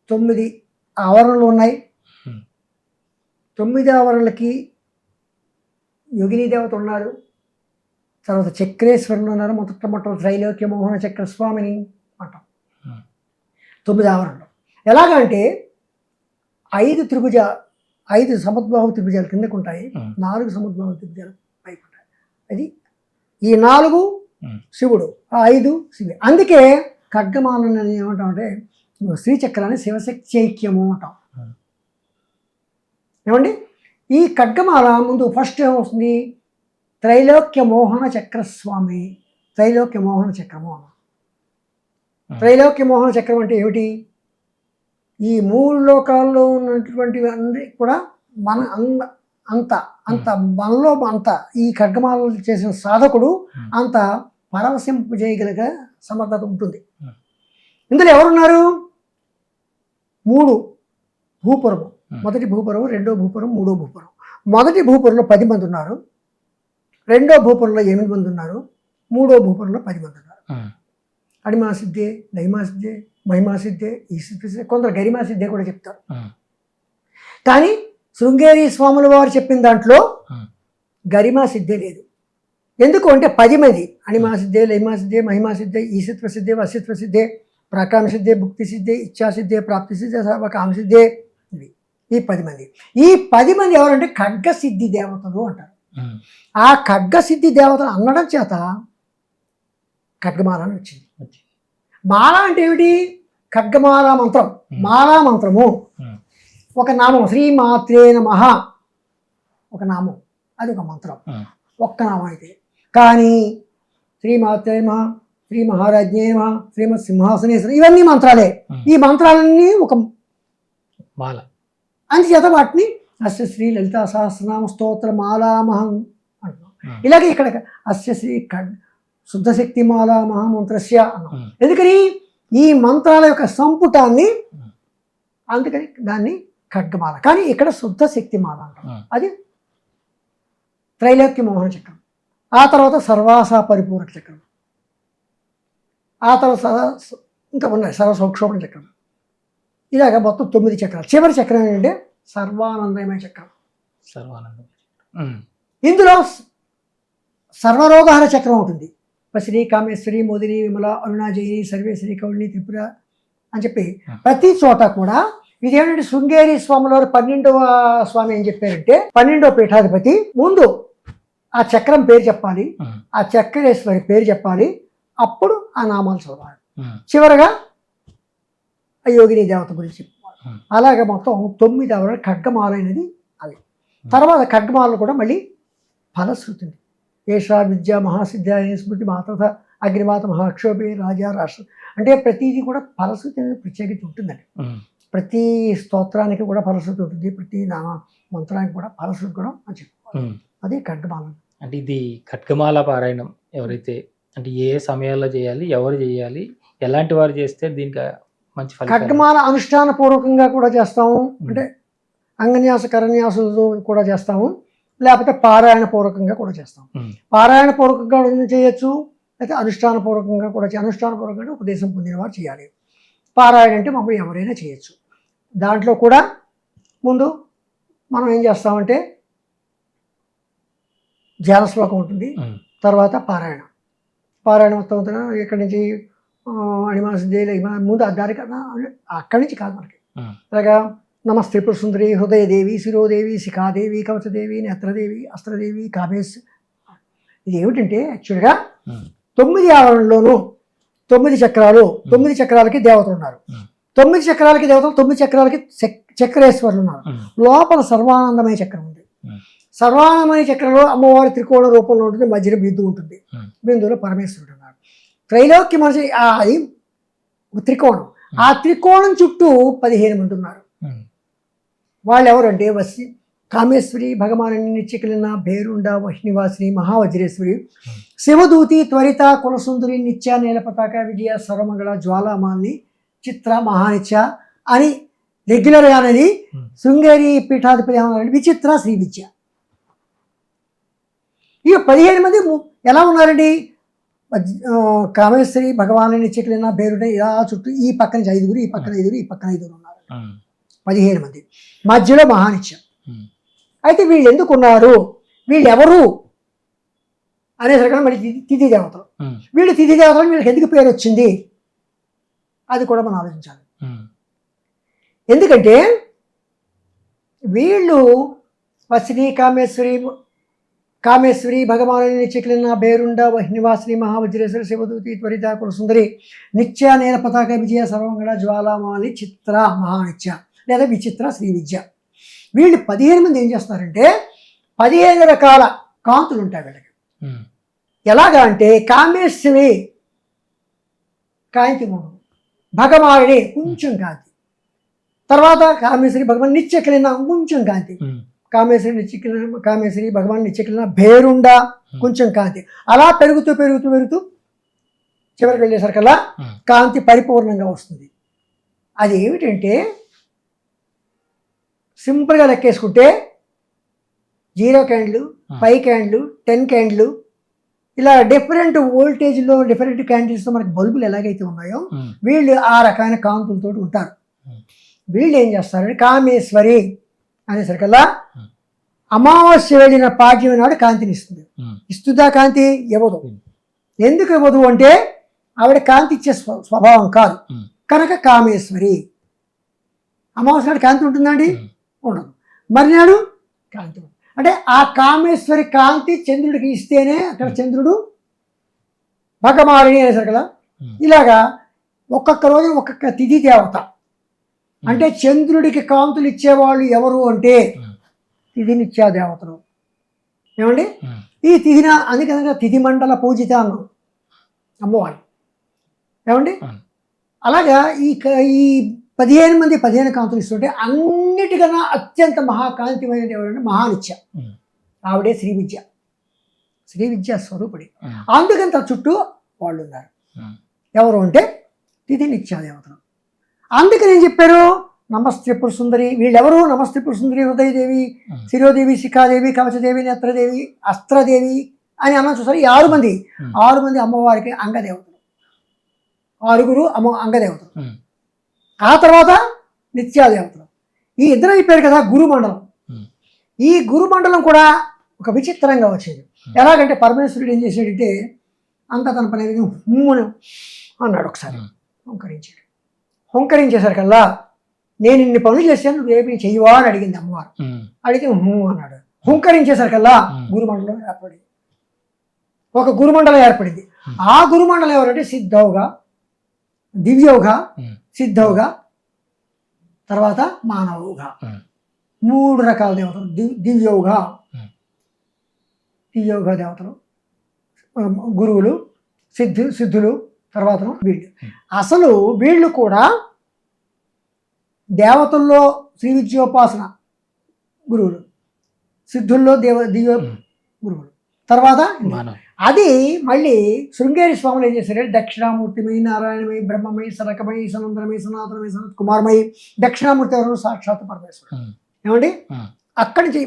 9 ఆవరణలు ఉన్నాయి. 9 ఆవరణలకి యోగిని దేవత ఉన్నారు, తర్వాత చక్రేశ్వరులు ఉన్నారు, మొట్టమొదటి త్రైలోక్య మోహన చక్రస్వామిని అంటాం. 9 ఆవరణలు ఎలాగంటే 5 సముద్భావ త్రిభుజాలు కిందకు ఉంటాయి, 4 సముద్భావ త్రిభుజాలు పైకి ఉంటాయి. అది ఈ 4 శివుడు, 5 శివుడు. అందుకే ఖడ్గమాలని ఏమంటామంటే శ్రీచక్రాన్ని శివశక్తి ఐక్యము అంటాం. ఏమండి ఈ ఖడ్గమాల ముందు ఫస్ట్ ఏమొస్తుంది? త్రైలోక్య మోహన చక్రస్వామి, త్రైలోక్య మోహన చక్రము అన్న. త్రైలోక్య మోహన చక్రం అంటే ఏమిటి? ఈ 3 లోకాల్లో ఉన్నటువంటివి అన్నీ కూడా మన అంత మనలో అంత ఈ ఖడ్గమాల చేసిన సాధకుడు అంత పరవశింపు చేయగలిగే సమర్థత ఉంటుంది. ఇందులో ఎవరున్నారు? 3 భూపురము, మొదటి భూపురం, రెండో భూపురం, మూడో భూపురం. మొదటి భూపురంలో 10 మంది ఉన్నారు, రెండో భూపురంలో 8 మంది ఉన్నారు, మూడో భూపురంలో 10 మంది ఉన్నారు. అణిమా సిద్ధే, నైమా సిద్ధే, మహిమా సిద్ధే, ఈ సిద్ధే, కొందరు గరిమా సిద్ధే కూడా చెప్తారు. కానీ శృంగేరి స్వాముల వారు చెప్పిన దాంట్లో గరిమా సిద్ధే లేదు. ఎందుకు అంటే 10 మంది అణిమా సిద్ధే, లైమా సిద్ధే, మహిమా సిద్ధే, ఈశిత్వ సిద్ధే, వసిత్వ సిద్ధే, ప్రాకామ సిద్ధే, భుక్తి సిద్ధే, ఇచ్ఛా సిద్ధే, ప్రాప్తి సిద్ధే, సర్వకామ సిద్ధే. ఈ 10 మంది, ఈ 10 మంది ఎవరంటే ఖడ్గ సిద్ధి దేవతలు అంటారు. ఆ ఖడ్గ సిద్ధి దేవతలు అనడం చేత ఖడ్గమాల అని వచ్చింది. మాల అంటే ఏమిటి? ఖడ్గమాల మంత్రం. మాలా మంత్రము ఒక నామం, శ్రీమాత్రే నమః ఒక నామం, అది ఒక మంత్రం, ఒక్క నామం అయితే. కానీ శ్రీమాత్రే నమః, శ్రీ మహారాజ్ఞే నమః, శ్రీమత్ సింహాసనేశ్వరి, ఇవన్నీ మంత్రాలే. ఈ మంత్రాలన్నీ ఒక మాల. అందుచేత వాటిని అస్య శ్రీ లలితా సహస్రనామ స్తోత్ర మాలామహం అంటున్నాం. ఇలాగే ఇక్కడ అస్య శ్రీ శుద్ధశక్తి మాలామహం మంత్రస్య అన్నాం. ఎందుకని? ఈ మంత్రాల యొక్క సంపుటాన్ని, అందుకని దాన్ని ఖడ్గమాల. కానీ ఇక్కడ శుద్ధ శక్తి మాల అంటాం. అది త్రైలోక్య మోహన చక్రం. ఆ తర్వాత సర్వాస పరిపూరక చక్రం. ఆ తర్వాత ఇంకా ఉన్నాయి సర్వసౌక్షోభణ చక్రం. ఇలాగ మొత్తం 9 చక్రాలు. చివరి చక్రం ఏంటంటే సర్వానందమయ చక్రం. ఇందులో సర్వరోగహర చక్రం ఉంటుంది. శ్రీ కామేశ్వరి, మోదిని, విమల, అరుణాజయిని, సర్వేశ్వరి, కౌళిని, త్రిపుర అని చెప్పి ప్రతి చోట కూడా ఇదేంటంటే శృంగేరి స్వాముల వారు 12వ స్వామి ఏం చెప్పారంటే 12వ పీఠాధిపతి ముందు ఆ చక్రం పేరు చెప్పాలి, ఆ చక్రేశ్వరి పేరు చెప్పాలి, అప్పుడు ఆ నామాలు చదవాలి. చివరగా ఆ యోగిని దేవత గురించి చెప్పుకోవాలి. అలాగే మొత్తం 9 అవరాలు ఖడ్గమాల అనేది అది. తర్వాత ఖడ్గమాలలో కూడా మళ్ళీ ఫలశ్రుతి ఉంది. ఏషా విద్యా మహాసిద్ధాయ స్మృతి మాతృత అగ్నిమాత మహాక్షోభే రాజా రాష్ట్రం అంటే ప్రతిదీ కూడా ఫలశ్రుతి అనేది ప్రత్యేకించి ఉంటుందండి. ప్రతి స్తోత్రానికి కూడా ఫలశ్రుతి ఉంటుంది, ప్రతి నామ మంత్రానికి కూడా ఫలశ్రుతి కూడా అని చెప్పుకోవాలి. అది ఖడ్గమాల. అంటే ఇది ఖడ్గమాల పారాయణం ఎవరైతే అంటే ఏ సమయాల్లో చేయాలి, ఎవరు చేయాలి, ఎలాంటి వారు చేస్తే దీనికి మంచి ఫలితం? ఖడ్గమాల అనుష్ఠాన పూర్వకంగా కూడా చేస్తాము, అంటే అంగన్యాస కరన్యాసులతో కూడా చేస్తాము, లేకపోతే పారాయణ పూర్వకంగా కూడా చేస్తాం. పారాయణ పూర్వకంగా చేయొచ్చు, అయితే అనుష్ఠాన పూర్వకంగా కూడా. అనుష్ఠాన పూర్వకంగా ఉపదేశం పొందిన వారు చేయాలి. పారాయణ అంటే మామూలు ఎవరైనా చేయొచ్చు. దాంట్లో కూడా ముందు మనం ఏం చేస్తామంటే ధ్యాన శ్లోకం ఉంటుంది, తర్వాత పారాయణ. పారాయణ మొత్తం ఇక్కడి నుంచి అణిమా సిద్ధి ముందు దానికన్నా అక్కడి నుంచి కాదు మనకి. అలాగా నమస్తే త్రిపుర సుందరి, హృదయదేవి, శిరోదేవి, శిఖాదేవి, కవచదేవి, నేత్రదేవి, అస్త్రదేవి, కామేశ్. ఇది ఏమిటంటే యాక్చువల్గా 9 ఆవరణలోనూ 9 చక్రాలు, 9 చక్రాలకి దేవతలు ఉన్నారు. 9 చక్రాలకి దేవతలు, 9 చక్రాలకి చక్రేశ్వరులు ఉన్నారు. లోపల సర్వానందమయ చక్రం ఉంది. సర్వానందమయ చక్రంలో అమ్మవారి త్రికోణ రూపంలో ఉంటుంది, మధ్యలో బిందువు ఉంటుంది, బిందువులో పరమేశ్వరుడు ఉన్నారు. త్రైలోక్య మనిషి అది త్రికోణం. ఆ త్రికోణం చుట్టూ 15 మంది ఉన్నారు. వాళ్ళు ఎవరంటే కామేశ్వరి, భగవాని నిత్యకలిన, భేరుండ, వహ్నివాసిని, మహావజ్రేశ్వరి, శివదూతి, త్వరిత, కులసుందరి, నిత్య, నేల పతాక, విజయ, సర్వమంగళ, జ్వాలామాలిని, చిత్ర, మహానిత్య అని రెగ్యులర్గా అనేది శృంగేరి పీఠాధిపతి ఏమన్నారంటే విచిత్ర, శ్రీ విద్య. ఇక 15 మంది ఎలా ఉన్నారండి? కామేశ్వరి, భగవాని నిత్యకలిన, భేరుండ, ఇలా చుట్టూ ఈ పక్క నుంచి 5, ఈ పక్కన 5, ఈ పక్కన 5 ఉన్నారు. 15 మంది. మధ్యలో మహానిత్యం. అయితే వీళ్ళు ఎందుకు ఉన్నారు, వీళ్ళు ఎవరు అనేసరికి మరి తిథి దేవతలు. వీళ్ళు తిథి దేవతలు, వీళ్ళకి ఎందుకు పేరు వచ్చింది అది కూడా మనం ఆలోచించాలి. ఎందుకంటే వీళ్ళు వసిని, కామేశ్వరి, భగవాని నిత్యకలిన, భేరుండ, వహ్నివాసిని, మహావజ్రేశ్వరి, శివదూతి, త్వరిత, కులసుందరి, నిత్య, నేల పతాక, విజయ, సర్వమంగళ, జ్వాలామాలి, చిత్ర, మహానిత్య లేదా విచిత్ర, శ్రీ విద్య. వీళ్ళు 15 మంది ఏం చేస్తారంటే 15 రకాల కాంతులు ఉంటాయి వీళ్ళకి. ఎలాగా అంటే కామేశ్వరి కాంతి ఉండదు, భగవాని కొంచెం కాంతి, తర్వాత కామేశ్వరి, భగవాన్ నిత్యకలిన కొంచెం కాంతి, కామేశ్వరి, భగవాన్ నిత్యకలిన, భేరుండ కొంచెం కాంతి. అలా పెరుగుతూ పెరుగుతూ పెరుగుతూ చివరికి వెళ్ళేసరికల్లా కాంతి పరిపూర్ణంగా వస్తుంది. అది ఏమిటంటే సింపుల్గా లెక్కేసుకుంటే 0 క్యాండిల్, 5 క్యాండిల్, 10 క్యాండిల్, ఇలా డిఫరెంట్ వోల్టేజ్లో డిఫరెంట్ క్యాండిల్స్తో మనకి బల్బులు ఎలాగైతే ఉన్నాయో వీళ్ళు ఆ రకమైన కాంతులతో ఉంటారు. వీళ్ళు ఏం చేస్తారంటే కామేశ్వరి అనేసరికల్లా అమావాస్య వెళ్ళిన పాడ్యం నాడు కాంతిని ఇస్తుంది. ఇస్తుందా కాంతి? ఇవ్వదు. ఎందుకు ఇవ్వదు అంటే ఆవిడ కాంతి ఇచ్చే స్వభావం కాదు కనుక కామేశ్వరి. అమావాస్య నాడు కాంతి ఉంటుందండి? ఉండదు. మర్నాడు కాంతి ఉంటుంది. అంటే ఆ కామేశ్వరి కాంతి చంద్రుడికి ఇస్తేనే అక్కడ చంద్రుడు భగమారిణి అనేసరికల్లా ఇలాగా ఒక్కొక్క రోజు ఒక్కొక్క తిథి దేవత. అంటే చంద్రుడికి కాంతులు ఇచ్చేవాళ్ళు ఎవరు అంటే తిథినిచ్చే దేవతలు. ఏమండి? ఈ తిథిన అందుకనగా తిథి మండల పూజిత అన్నాం అమ్మవారు. ఏమండి? అలాగా ఈ 15 మంది 15 కాంతులు ఇస్తుంటే అన్నిటికన్నా అత్యంత మహాకాంతిమైనది ఎవరంటే మహానిత్య. ఆవిడే శ్రీ విద్య స్వరూపుడి. అందుకని తన చుట్టూ వాళ్ళు ఉన్నారు. ఎవరు అంటే తిథి నిత్యాదేవతలు. అందుకని ఏం చెప్పారు? నమస్త్రిపుర సుందరి. వీళ్ళెవరు? నమస్త్రిపుర సుందరి, హృదయదేవి, శిరోదేవి, శిఖాదేవి, కవచదేవి, నేత్రదేవి, అస్త్రదేవి అని అన్న చూసారు. ఈ 6 మంది అమ్మవారికి అంగదేవతలు. 6 అంగదేవతలు. ఆ తర్వాత నిత్యాదేవతలు. ఈ ఇద్దరు అయిపోయారు కదా గురుమండలం. ఈ గురుమండలం కూడా ఒక విచిత్రంగా వచ్చేది. ఎలాగంటే పరమేశ్వరుడు ఏం చేశాడంటే అంతా తన పని హుమ్మును అన్నాడు. ఒకసారి హుంకరించేసరికల్లా నేను ఇన్ని పనులు చేశాను, నువ్వేమి చెయ్యవా అని అడిగింది అమ్మవారు. అడిగితే అన్నాడు. హుంకరించేసరికల్లా గురుమండలం ఏర్పడింది. ఒక గురుమండలం ఏర్పడింది. ఆ గురుమండలం ఎవరంటే సిద్ధవుగా, దివ్యవుగా, సిద్ధవుగా, తర్వాత మానవుగా 3 రకాల దేవతలు. దివ్యవుగా దేవతలు, గురువులు, సిద్ధులు, తర్వాత వీళ్ళు. అసలు వీళ్ళు కూడా దేవతల్లో శ్రీ విద్యోపాసన గురువులు, సిద్ధుల్లో దివ్య గురువులు. తర్వాత అది మళ్ళీ శృంగేరి స్వాములు ఏం చేశారంటే దక్షిణామూర్తిమై, నారాయణమై, బ్రహ్మమై, సనకమై, సనందనమై, సనాతనమై, సనత్ కుమారమై. దక్షిణామూర్తి ఎవరు? సాక్షాత్ పరమేశ్వరుడు. ఏమండి? అక్కడి నుంచి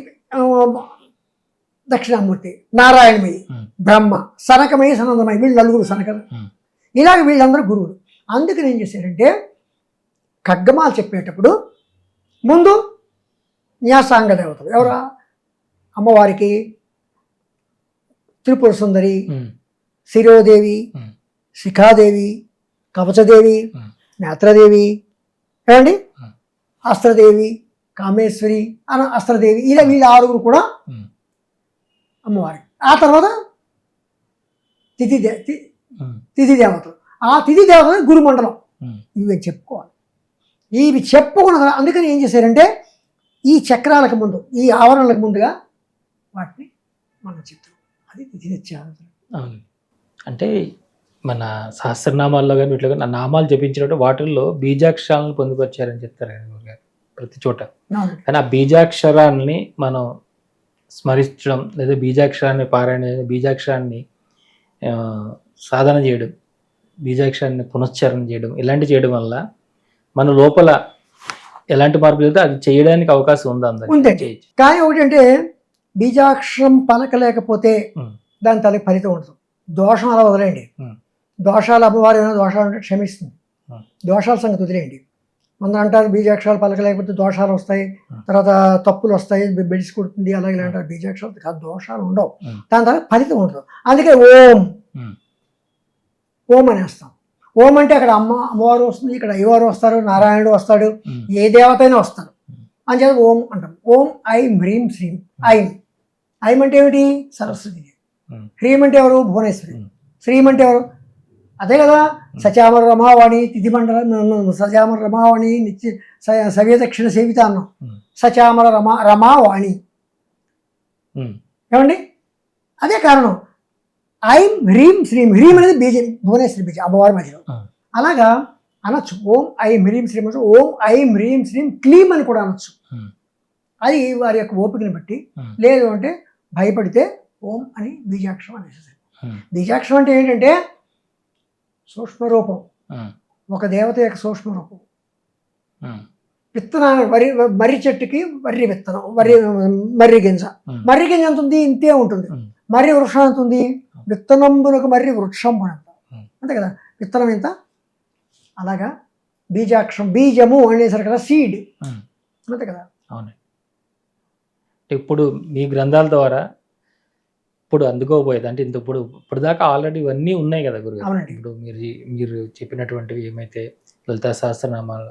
దక్షిణామూర్తి, నారాయణమై, బ్రహ్మ, సనకమై, సనందమై, వీళ్ళు 4 సనకలు. ఇలాగ వీళ్ళందరూ గురువులు. అందుకని ఏం చేశారంటే ఖడ్గమాలు చెప్పేటప్పుడు ముందు న్యాసాంగ దేవతలు ఎవరా? అమ్మవారికి త్రిపుర సుందరి, శిరోదేవి, శిఖాదేవి, కవచదేవి, నేత్రదేవి, ఏమండి, అస్త్రదేవి, కామేశ్వరి, అస్త్రదేవి, ఇలా వీళ్ళ 6 కూడా అమ్మవారికి. ఆ తర్వాత తిథి దేవతలు. ఆ తిథి దేవతలు గురుమండలం. ఇవి చెప్పుకోవాలి. ఇవి చెప్పుకున్న అందుకని ఏం చేశారంటే ఈ చక్రాలకు ముందు, ఈ ఆవరణలకు ముందుగా వాటిని మనం చెప్తాం. అది తిథి నిత్యాదేవతలు. అంటే మన సహస్రనామాల్లో కానీ వీటిలో కానీ నామాలు జపించినట్టు వాటిల్లో బీజాక్షరాలను పొందుపరిచారని చెప్తారు ప్రతి చోట. కానీ ఆ బీజాక్షరాన్ని మనం స్మరించడం లేదా బీజాక్షరాన్ని పారాయణ, బీజాక్షరాన్ని సాధన చేయడం, బీజాక్షరాన్ని పునశ్చరణ చేయడం, ఇలాంటి చేయడం వల్ల మన లోపల ఎలాంటి మార్పులు అయితే అది చేయడానికి అవకాశం ఉందా? ఉందండి. కానీ ఒకటంటే బీజాక్షరం పలకలేకపోతే దాని తలకి ఫలితం ఉంటుంది. దోషం అలా వదిలేయండి. దోషాలు అమ్మవారు ఏమైనా దోషాలు అంటే క్షమిస్తుంది. దోషాల సంగతి వదిలేయండి. కొందరు అంటారు బీజాక్షరాలు పలకలేకపోతే దోషాలు వస్తాయి, తర్వాత తప్పులు వస్తాయి, బెడిసి కొడుతుంది, అలాగే అంటారు. బీజాక్షరాలు కాదు, దోషాలు ఉండవు, దాని తర్వాత ఫలితం ఉండదు. అందుకే ఓం అనేస్తాం. ఓం అంటే అక్కడ అమ్మవారు వస్తుంది, ఇక్కడ అయ్యవారు వస్తారు, నారాయణుడు వస్తాడు, ఏ దేవత అయినా వస్తారు అని చెప్పి ఓం అంటాం. ఓం ఐం హ్రీం శ్రీం. ఐం అంటే ఏమిటి? సరస్వతి. హ్రీం అంటే ఎవరు? భువనేశ్వరి. శ్రీం అంటే ఎవరు? అదే కదా. సచామర రమావాణి, తిథి మండలం, సచామర రమావాణి, నిత్య సవ్య దక్షిణ సేవిత అన్నాం. సచామర రమావాణి. ఏమండి? అదే కారణం. ఐం హ్రీం శ్రీం. హ్రీం అనేది బీజం, భువనేశ్వరి బీజం, అమ్మవారి మధ్యలో. అలాగా అనొచ్చు. ఓం ఐం హ్రీం శ్రీం అనొచ్చు. ఓం ఐం హ్రీం శ్రీం క్లీం అని కూడా అనొచ్చు. అది వారి యొక్క ఓపికని బట్టి. లేదు అంటే భయపడితే ఓం అని బీజాక్షరం అనేసి. బీజాక్షరం అంటే ఏంటంటే సూక్ష్మరూపం, ఒక దేవత యొక్క సూక్ష్మరూపం. విత్తనాలు మర్రి చెట్టుకి మర్రి విత్తనం మర్రి గింజ ఎంత ఉంది? ఇంతే ఉంటుంది. మర్రి వృక్షం ఎంత ఉంది? విత్తనంబులకు మర్రి వృక్షం అంట, అంతే కదా. విత్తనం ఎంత? అలాగా బీజము అనేసరికి కదా సీడ్, అంతే కదా. అవునండి. ఇప్పుడు మీ గ్రంథాల ద్వారా ఇప్పుడు అందుకోబోయేది అంటే ఇప్పుడు దాకా ఆల్రెడీ ఇవన్నీ ఉన్నాయి కదా గురుగారు. అవునండి. ఇప్పుడు మీరు చెప్పినటువంటివి ఏమైతే లలితా సహస్రనామాల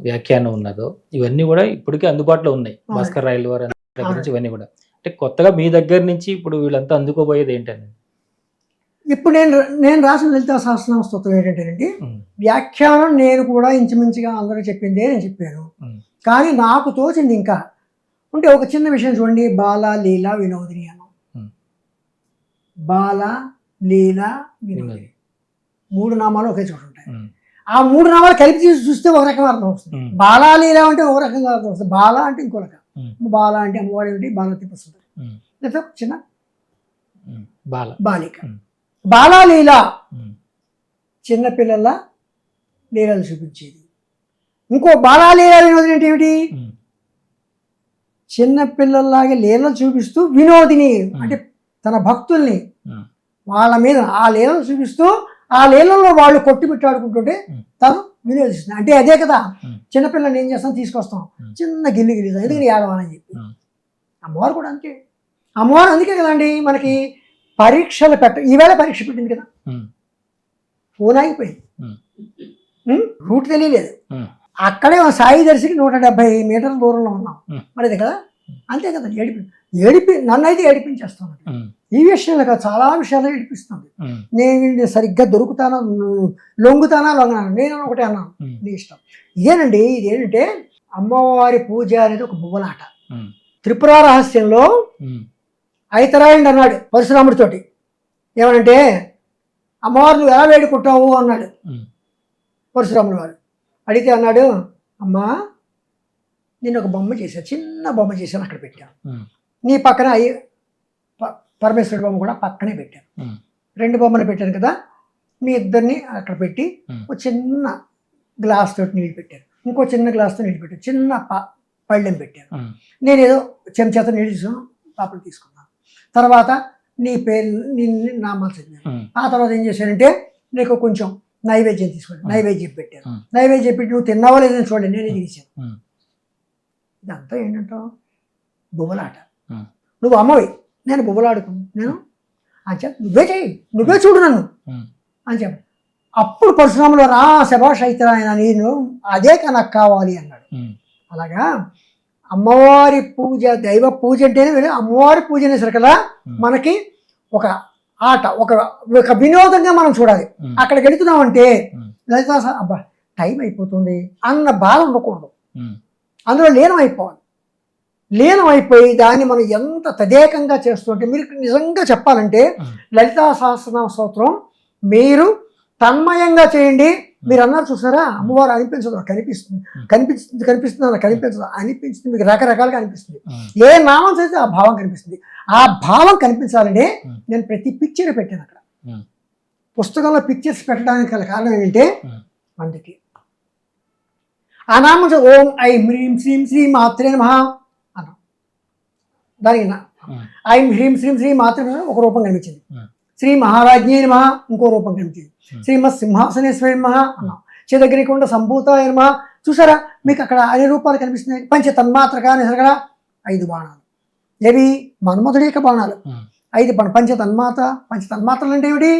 వ్యాఖ్యానం ఉన్నదో ఇవన్నీ కూడా ఇప్పటికే అందుబాటులో ఉన్నాయి. భాస్కర్ రాయల వారి దగ్గర నుంచి ఇవన్నీ కూడా. అంటే కొత్తగా మీ దగ్గర నుంచి ఇప్పుడు వీళ్ళంతా అందుకోబోయేది ఏంటండి? ఇప్పుడు నేను రాసిన లలితా సహస్రనామ స్తోత్రం ఏంటంటేనండి, వ్యాఖ్యానం నేను కూడా ఇంచుమించుగా అందరూ చెప్పిందే నేను చెప్పాను. కానీ నాకు తోచింది ఇంకా ఉంటే ఒక చిన్న విషయం చూడండి. బాల లీల వినోదిని అన్నాం. బాల లీల వినోదిని 3 నామాలు ఒకే చోట ఉంటాయి. ఆ 3 నామాలు కలిపి చూస్తే ఒక రకం అర్థం వస్తుంది. బాల లీల అంటే ఒక రకంగా అర్థం వస్తుంది, బాల అంటే ఇంకో రకం. బాల అంటే అమ్మవారి ఏమిటి? బాలతి వస్తుంది, లేదా చిన్న బాలిక. బాలలీల చిన్నపిల్లల లీలలు చూపించేది. ఇంకో బాలలీల వినోదిని అంటే ఏమిటి? చిన్నపిల్లల్లాగే లీలలు చూపిస్తూ వినోదిని అంటే తన భక్తుల్ని వాళ్ళ మీద ఆ లీలలు చూపిస్తూ ఆ లీలలో వాళ్ళు కొట్టి పెట్టాడుకుంటుంటే తను వినోదిస్తుంది. అంటే అదే కదా, చిన్నపిల్లల్ని ఏం చేస్తాం? తీసుకొస్తాం, చిన్న గిల్లి గిల్లుతాం, ఎందుకని ఏడవాలని చెప్పి. అమ్మవారు కూడా అంతే. అమ్మవారు అందుకే కదండి మనకి పరీక్షలు ఈవేళ పరీక్ష పెట్టింది కదా. ఫోన్ ఆగిపోయింది, రూట్ తెలియలేదు. అక్కడే సాయి దర్శికి 170 మీటర్ల దూరంలో ఉన్నాం. మరి అది కదా, అంతే కదా. నన్ను అయితే ఏడిపించేస్తాను. ఈ విషయంలో కదా చాలా విషయాలు ఏడిపిస్తుంది. నేను సరిగ్గా దొరుకుతానా, లొంగుతానా, నేను ఒకటే అన్నాను, నీ ఇష్టం. ఇదేనండి. ఇదేంటంటే అమ్మవారి పూజ అనేది ఒక బువ్వలాట. త్రిపుర రహస్యంలో ఐతరాయండి అన్నాడు పరశురాముడితోటి. ఏమనంటే, అమ్మవారు నువ్వు ఎలా వేడుకుంటావు అన్నాడు పరశురాముడు వారు. అడిగితే అన్నాడు, అమ్మా నేను ఒక బొమ్మ చేశాను, చిన్న బొమ్మ చేశాను, అక్కడ పెట్టాను. నీ పక్కన పరమేశ్వరుడు బొమ్మ కూడా పక్కనే పెట్టాను. 2 బొమ్మలు పెట్టాను కదా. మీ ఇద్దరిని అక్కడ పెట్టి ఒక చిన్న గ్లాస్ తోటి నీళ్ళు పెట్టాను, ఇంకో చిన్న గ్లాస్తో నీళ్ళు పెట్టాను, చిన్న పళ్ళెం పెట్టాను. నేను ఏదో చెంచాతో నీళ్ళు తీసుకున్నాను, పాపలు తీసుకున్నాను. తర్వాత నీ పేరు నామాలు చదివాను. ఆ తర్వాత ఏం చేశానంటే, నీకు కొంచెం నైవేద్యం తీసుకోండి, నైవేద్యం పెట్టాను. నైవేద్యం పెట్టి నువ్వు తిన్నావో లేదని చూడండి, నేనే తీసాను. ఇదంతా ఏంటంటావు? బువ్వలాట. నువ్వు అమ్మవి, నేను బువ్వలాడుకున్నాను, నేను అని చెప్పి నువ్వే చెయ్యి, నువ్వే చూడు నన్ను అని చెప్పి. అప్పుడు పరశురాములు రా శభాష్ అయితే ఆయన నేను అదే నాకు కావాలి అన్నాడు. అలాగా అమ్మవారి పూజ, దైవ పూజ అంటేనే అమ్మవారి పూజ అనేసరికి కదా మనకి ఒక ఆట, ఒక వినోదంగా మనం చూడాలి. అక్కడికి వెళుతున్నామంటే లలితా అబ్బా టైం అయిపోతుంది అన్న బాధ ఉండకూడదు, అందులో లీనం అయిపోవాలి. లీనం అయిపోయి దాన్ని మనం ఎంత తదేకంగా చేస్తుంటే, మీరు నిజంగా చెప్పాలంటే లలితా సహస్రనామ స్తోత్రం మీరు తన్మయంగా చేయండి. మీరు అన్నారు చూసారా, అమ్మవారు అనిపించదు, కనిపిస్తుంది అనిపించింది, మీకు రకరకాలుగా అనిపిస్తుంది. ఏ నామం చేస్తే ఆ భావం కనిపిస్తుంది. ఆ భావం కనిపించాలంటే నేను ప్రతి పిక్చర్ పెట్టాను అక్కడ. పుస్తకంలో పిక్చర్స్ పెట్టడానికి గల కారణం ఏంటంటే, అందుకే ఆ నామం ఓం ఐం హ్రీం శ్రీం శ్రీ మాత్రే నమః అన్నాం. దానికి ఐం హ్రీం శ్రీం శ్రీ మాత్రే నమః ఒక రూపం కనిపించింది, శ్రీ మహారాజ్ఞే నమః ఇంకో రూపం కనిపించింది, శ్రీమత్ సింహాసనేశ్వరి నమః అన్నాం, చిదగ్నికుండ సంభూతాయ నమః. చూసారా మీకు అక్కడ అన్ని రూపాలు కనిపిస్తున్నాయి. పంచ తన్మాత్రక అనేసరి కదా 5 బాణాలు, ఏవి మన్మధుడి యొక్క బాణాలు 5 బాణాలు. పంచ తన్మాత్రలు అంటే ఏమిటి?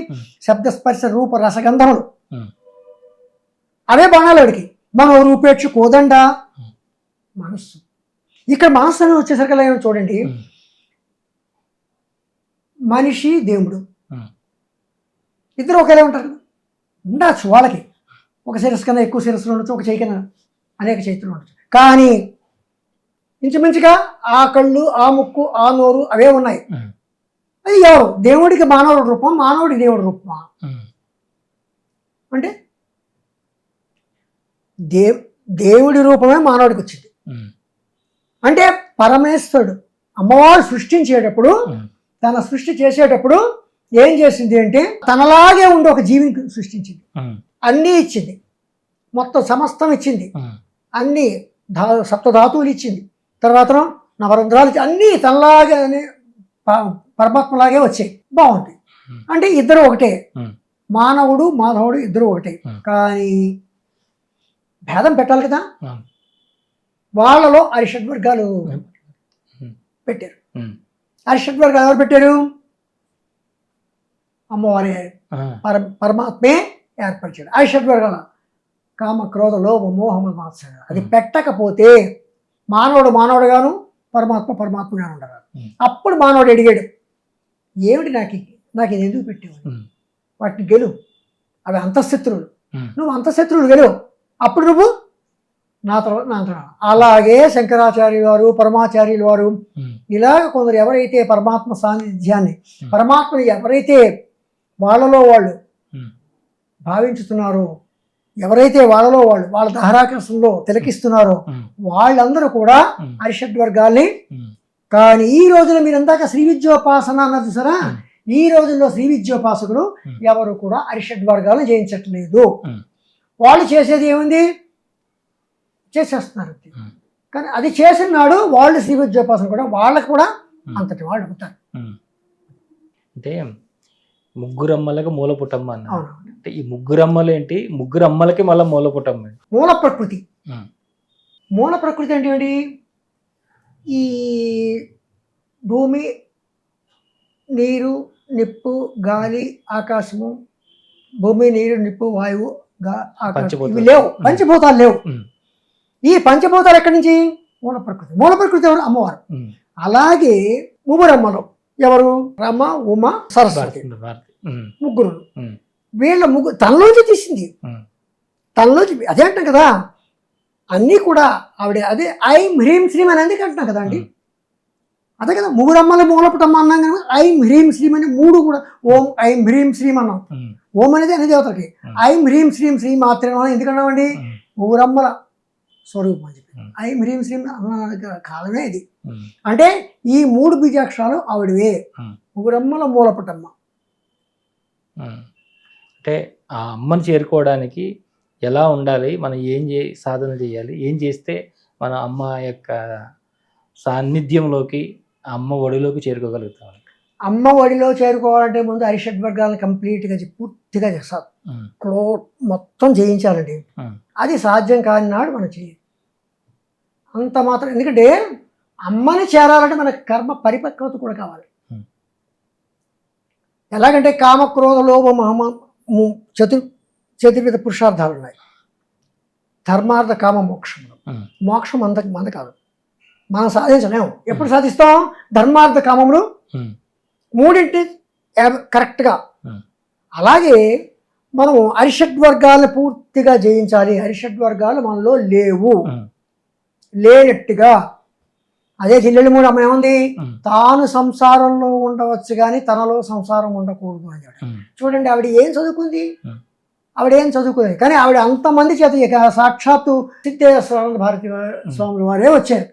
శబ్ద స్పర్శ రూప రసగంధములు, అవే బాణాలు. వాడికి మనం రూపేక్ష కోదండ మనస్సు. ఇక్కడ మనస్సు అని వచ్చేసరికి ఏమో చూడండి, మనిషి దేవుడు ఇద్దరు ఒకేలా ఉంటారు కదా. ఉండొచ్చు వాళ్ళకి ఒక శిరస్సు కన్నా ఎక్కువ శిరస్సులు ఉండొచ్చు, ఒక చేయి కన్నా అనేక చేతులు ఉండొచ్చు. కానీ ఇంచుమించుగా ఆ కళ్ళు, ఆ ముక్కు, ఆ నోరు అవే ఉన్నాయి. అది ఎవరు? దేవుడికి మానవుడి రూపం, మానవుడికి దేవుడి రూపమా అంటే దేవుడి రూపమే మానవుడికి వచ్చింది. అంటే పరమేశ్వరుడు అమ్మవారు సృష్టించేటప్పుడు, తన సృష్టి చేసేటప్పుడు ఏం చేసింది అంటే తనలాగే ఉండి ఒక జీవిని సృష్టించింది, అన్నీ ఇచ్చింది, మొత్తం సమస్తం ఇచ్చింది. అన్ని సప్తధాతువులు ఇచ్చింది, తర్వాత నవరంధ్రాలు అన్నీ తనలాగానే పరమాత్మలాగే వచ్చాయి. బాగుంది. అంటే ఇద్దరు ఒకటే, మానవుడు మాధవుడు ఇద్దరు ఒకటే. కానీ భేదం పెట్టాలి కదా. వాళ్ళలో అరిషడ్వర్గాలు పెట్టారు. అరిషడ్వర్గాలు ఎవరు పెట్టారు? అమ్మవారి పరమాత్మే ఏర్పరిచాడు. అరిషడ్వర్గాల కామ క్రోధ లోభ మోహమ మాత్సర్యం. అది పెట్టకపోతే మానవుడు మానవుడుగాను పరమాత్మ పరమాత్మగాను ఉండగా. అప్పుడు మానవుడు అడిగాడు, ఏమిటి నాకు ఇది ఎందుకు పెట్టావు? వాటిని గెలువు, అవి అంతఃశత్రువులు, నువ్వు అంతఃశత్రువులు గెలువు, అప్పుడు నువ్వు నా తర్వాత. అలాగే శంకరాచార్యులు వారు, పరమాచార్యులు వారు, ఇలాగ కొందరు ఎవరైతే పరమాత్మ సాన్నిధ్యాన్ని, పరమాత్మని ఎవరైతే వాళ్ళలో వాళ్ళు భావించుతున్నారో, ఎవరైతే వాళ్ళలో వాళ్ళు వాళ్ళ దహరాకర్షణలో తిలకిస్తున్నారో వాళ్ళందరూ కూడా అరిషడ్వర్గాల్ని. కానీ ఈ రోజున మీరు అందాక శ్రీ విద్యోపాసన అన్నది సరే, ఈ రోజుల్లో శ్రీ విద్యోపాసకులు ఎవరు కూడా అరిషడ్వర్గాలను జయించట్లేదు. వాళ్ళు చేసేది ఏముంది, చేసేస్తున్నారు. కానీ అది చేసిన నాడు వాళ్ళు శ్రీ విద్యోపాసన కూడా వాళ్ళకు కూడా అంతటి వాళ్ళు అవుతారు. అంటే ముగ్గురమ్మలకి మూల పుట్టమ్మ అన్న. అంటే ఈ ముగ్గురమ్మలు ఏంటి? ముగ్గురు అమ్మలకి మళ్ళీ మూల పుట్టమ్మ. మూల ప్రకృతి. మూల ప్రకృతి అంటే ఏంటి? ఈ భూమి, నీరు, నిప్పు, గాలి, ఆకాశము. భూమి, నీరు, నిప్పు, వాయువు, ఆకాశం, ఇవి లేవు, పంచభూతాలు లేవు. ఈ పంచభూతాలు ఎక్కడి నుంచి? మూల ప్రకృతి. మూల ప్రకృతి ఎవరు? అమ్మవారు. అలాగే ముగ్గురమ్మలు ఎవరు? రమ, ఉమ, సరస్వతి, ముగ్గురు. వీళ్ళ ముగ్గురు తనలోంచి తీసింది, తనలోంచి. అదే అంటాం కదా, అన్నీ కూడా ఆవిడ. అదే ఐం హ్రీం శ్రీం అని ఎందుకు అంటున్నాం కదా అండి. అదే కదా, ముగ్గురమ్మల మూలపుటమ్మ అన్నాం కదా. ఐం హ్రీం శ్రీం అని మూడు కూడా. ఓం ఐం హ్రీం శ్రీం అన్నాం. ఓం అనేది అనే దేవతలకి. ఐం హ్రీం శ్రీం శ్రీ మాత్రమే ఎందుకన్నామండి? ముగ్గురమ్మల స్వరూపం అని చెప్పి ఐం హ్రీం శ్రీం కాలమే ఇది. అంటే ఈ మూడు బీజాక్షరాలు ఆవిడవే, ముగ్గురమ్మల మూలపుటమ్మ. అంటే ఆ అమ్మని చేరుకోవడానికి ఎలా ఉండాలి, మనం సాధన చేయాలి, ఏం చేస్తే మన అమ్మ యొక్క సాన్నిధ్యంలోకి, అమ్మ ఒడిలోకి చేరుకోగలుగుతాం? అమ్మ ఒడిలో చేరుకోవాలంటే ముందు అరిషడ్వర్గాలను కంప్లీట్గా పూర్తిగా చేస్తారు, మొత్తం చేయించాలండి. అది సాధ్యం కాని నాడు మనం చేయాలి అంత మాత్రం. ఎందుకంటే అమ్మని చేరాలంటే మనకు కర్మ పరిపక్వత కూడా కావాలి. ఎలాగంటే కామ క్రోధ లోభ మహమ చతుర్విధ పురుషార్థాలు ఉన్నాయి. ధర్మార్థ కామ మోక్షంలో. మోక్షం మంద కాదు, మనం సాధించలేము. ఎప్పుడు సాధిస్తాం? ధర్మార్థ కామములు మూడింటి కరెక్ట్గా. అలాగే మనం అరిషడ్వర్గాలను పూర్తిగా జయించాలి. అరిషడ్వర్గాలు మనలో లేవు, లేనట్టుగా. అదే జిల్లెలు మూడు అమ్మ ఏముంది? తాను సంసారంలో ఉండవచ్చు కానీ తనలో సంసారం ఉండకూడదు అని. చూడండి, ఆవిడ ఏం చదువుకుంది? ఆవిడ ఏం చదువుకుంది కానీ ఆవిడ అంతమంది చేత ఇక సాక్షాత్తు సిద్ధేశ్వర భారతి స్వాములు వారే వచ్చారు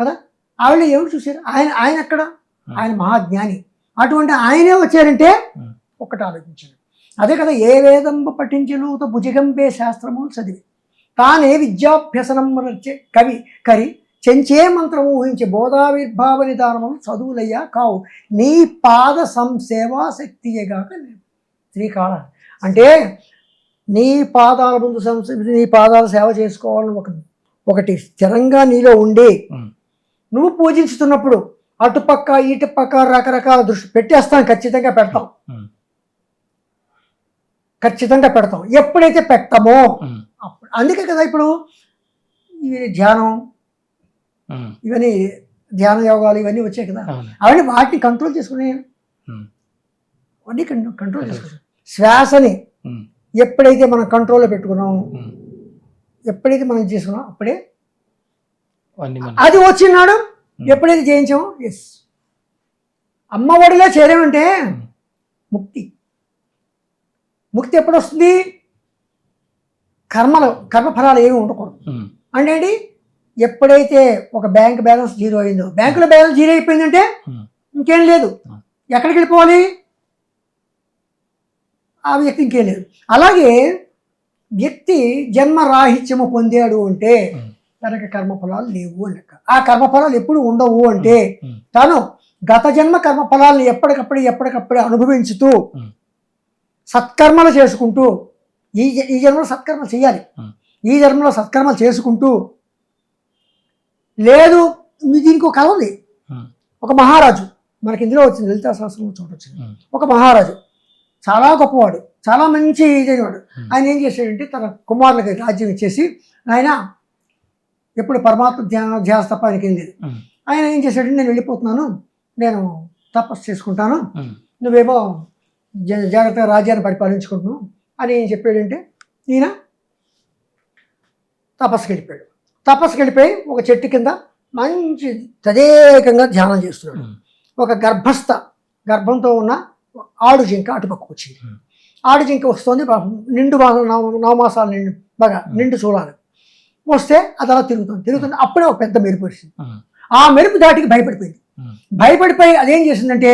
కదా. ఆవిడ ఏమిటి చూశారు? ఆయన ఎక్కడ? ఆయన మహాజ్ఞాని. అటువంటి ఆయనే వచ్చారంటే ఒక్కటి ఆలోచించారు. అదే కదా, ఏ వేదంబ పఠించలుతో భుజగంపే శాస్త్రము చదివి తానే విద్యాభ్యసనం కరి చెంచే మంత్రము ఊహించి బోధావిర్భావ నిదానము చదువులయ్యా కావు నీ పాద సంసేవా శక్తియేగాక శ్రీకాళ. అంటే నీ పాదాల ముందు నీ పాదాల సేవ చేసుకోవాలని ఒకటి స్థిరంగా నీలో ఉండి నువ్వు పూజించుతున్నప్పుడు అటుపక్క ఇటుపక్క రకరకాల దృష్టి పెట్టేస్తాం, ఖచ్చితంగా పెడతాం. ఎప్పుడైతే పెట్టామో అప్పుడు. అందుకే కదా ఇప్పుడు ఇవి ధ్యానం, ఇవన్నీ ధ్యాన యోగాలు ఇవన్నీ వచ్చాయి కదా. అవన్నీ వాటిని కంట్రోల్ చేసుకుని శ్వాసని ఎప్పుడైతే మనం కంట్రోల్లో పెట్టుకున్నాం, ఎప్పుడైతే మనం చేసుకున్నాం అప్పుడే అది వచ్చినాడు. ఎప్పుడైతే జయించామో ఎస్ అమ్మ ఒడిలో చేరామంటే ముక్తి ఎప్పుడు వస్తుంది? కర్మఫలాలు ఏమి ఉండకూడదు. అంటే ఏంటి? ఎప్పుడైతే ఒక బ్యాంక్ బ్యాలెన్స్ జీరో అయిందో, బ్యాంకులో బ్యాలెన్స్ జీరో అయిపోయిందంటే ఇంకేం లేదు. ఎక్కడికి వెళ్ళిపోవాలి? ఆ వ్యక్తి ఇంకేం లేదు. అలాగే వ్యక్తి జన్మరాహిత్యము పొందాడు అంటే ఉమ్, తనకి కర్మఫలాలు లేవు అని లెక్క. ఆ కర్మఫలాలు ఎప్పుడు ఉండవు అంటే ఉమ్, తను గత జన్మ కర్మఫలాలను ఎప్పటికప్పుడు అనుభవించుతూ ఉమ్, సత్కర్మలు చేసుకుంటూ ఈ జన్మలో సత్కర్మలు చేయాలి. ఉమ్, ఈ జన్మలో సత్కర్మలు చేసుకుంటూ లేదు దీనికి ఒక కథ ఉంది. ఉమ్, ఒక మహారాజు మనకి ఇందులో వచ్చింది, లలితా సహస్రంలో చోట వచ్చింది. ఉమ్, ఒక మహారాజు చాలా గొప్పవాడు, చాలా మంచి ఇదైనవాడు. Hmm. ఆయన ఏం చేశాడంటే తన కుమారులకి రాజ్యం ఇచ్చేసి ఆయన ఎప్పుడు పరమాత్మ ధ్యాస తప్ప ఆయనకి ఏం లేదు. ఉమ్, ఆయన ఏం చేశాడంటే నేను వెళ్ళిపోతున్నాను, నేను తపస్సు చేసుకుంటాను, ఉమ్, నువ్వేమో జాగ్రత్తగా రాజ్యాన్ని పరిపాలించుకుంటున్నావు అని ఏం చెప్పాడంటే ఈయన తపస్సుకి వెళ్ళిపోయాడు. తపస్సుకి వెళ్ళిపోయి ఒక చెట్టు కింద మంచి తదేకంగా ధ్యానం చేస్తున్నాడు. ఉమ్, ఒక గర్భంతో ఉన్న ఆడు జింక అటుపక్కకు వచ్చింది. Hmm. ఆడు జింక వస్తుంది, నిండు నవమాసాలు బాగా నిండు చూడాలి. వస్తే అది అలా తిరుగుతుంది. అప్పుడే ఒక పెద్ద మెరుపు వచ్చింది. ఉమ్, ఆ మెరుపు దాటికి భయపడిపోయింది. ఉమ్, భయపడిపోయి అదేం చేసిందంటే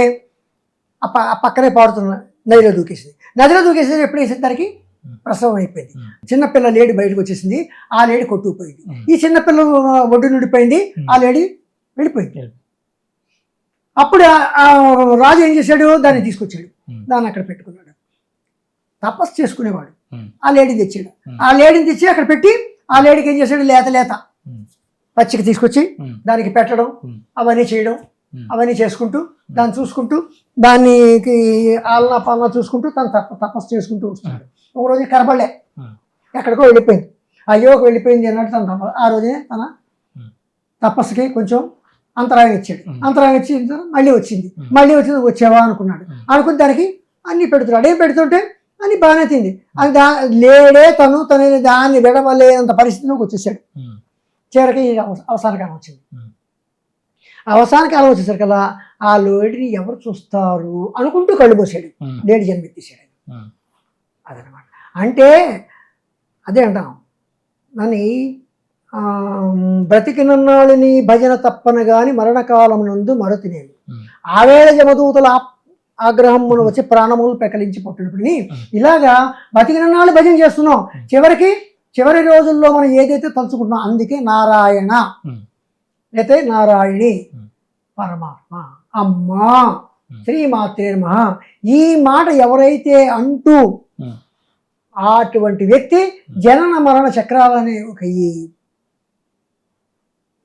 ఆ పక్కనే పాడుతున్న నదిలో దూకేసింది. ఎప్పుడు వేసిన దానికి ప్రసవం అయిపోయింది. ఉమ్, చిన్నపిల్ల లేడి బయటకు వచ్చేసింది, ఆ లేడి కొట్టుకుపోయింది. ఉమ్, ఈ చిన్నపిల్ల ఒడ్డు నుండిపోయింది, ఆ లేడి వెళ్ళిపోయింది. అప్పుడు ఆ రాజు ఏం చేశాడు, దాన్ని తీసుకొచ్చాడు, ఉమ్, దాన్ని అక్కడ పెట్టుకున్నాడు. తపస్సు చేసుకునేవాడు. ఉమ్, ఆ లేడీని తెచ్చాడు. ఆ లేడీని తెచ్చి అక్కడ పెట్టి ఆ లేడీకి ఏం చేశాడు, లేత ఉమ్, పచ్చిక తీసుకొచ్చి ఉమ్, దానికి పెట్టడం, ఉమ్, అవన్నీ చేయడం, ఉమ్, అవన్నీ చేసుకుంటూ దాన్ని చూసుకుంటూ దానికి ఆలనా పాలనా చూసుకుంటూ తను తపస్సు చేసుకుంటూ వస్తున్నాడు. ఒకరోజు కనపడలే, ఉమ్, ఎక్కడికో వెళ్ళిపోయింది. అయ్యోకి వెళ్ళిపోయింది అన్నట్టు తన ఆ రోజే తన ఉమ్, తపస్సుకి కొంచెం అంతరాయం ఇచ్చాడు. ఉమ్. అంతరాయం ఇచ్చిన తర్వాత మళ్ళీ వచ్చింది. ఉమ్. మళ్ళీ వచ్చింది, వచ్చావా అనుకున్నాడు. అనుకుని దానికి అన్ని పెడుతున్నాడు. ఏం పెడుతుంటే అన్ని బాగానే తింది. అది లేడే తను దాన్ని విడవలేనంత పరిస్థితిలోకి వచ్చేసాడు. ఉమ్, చివరికి అవసాన కాలం వచ్చింది. ఉమ్, అవసాన కాలం వచ్చేసరికల్లా ఆ లేడిని ఎవరు చూస్తారు అనుకుంటూ కళ్ళు పోసాడు. ఉమ్, లేడి జన్మెత్తేసాడు. ఉమ్, అదనమాట. అంటే అదే అంటాం నన్ను బ్రతికినన్నాళ్ళని భజన తప్పన గాని మరణకాలం నందు మరతినేను ఉమ్, ఆవేళ జమదూతల ఆగ్రహమును వచ్చి ప్రాణములు పెకలించి పుట్టినప్పుడు ఇలాగా బతికినన్నాళ్ళు భజన చేస్తున్నాం. చివరి రోజుల్లో మనం ఏదైతే తలుచుకుంటున్నాం అందుకే నారాయణ ఉమ్, లేతే నారాయణి ఉమ్, పరమాత్మ అమ్మా శ్రీమాత్రే నమః ఈ మాట ఎవరైతే అంటూ ఉమ్, అటువంటి వ్యక్తి జనన మరణ చక్రాలనే ఒక ఈ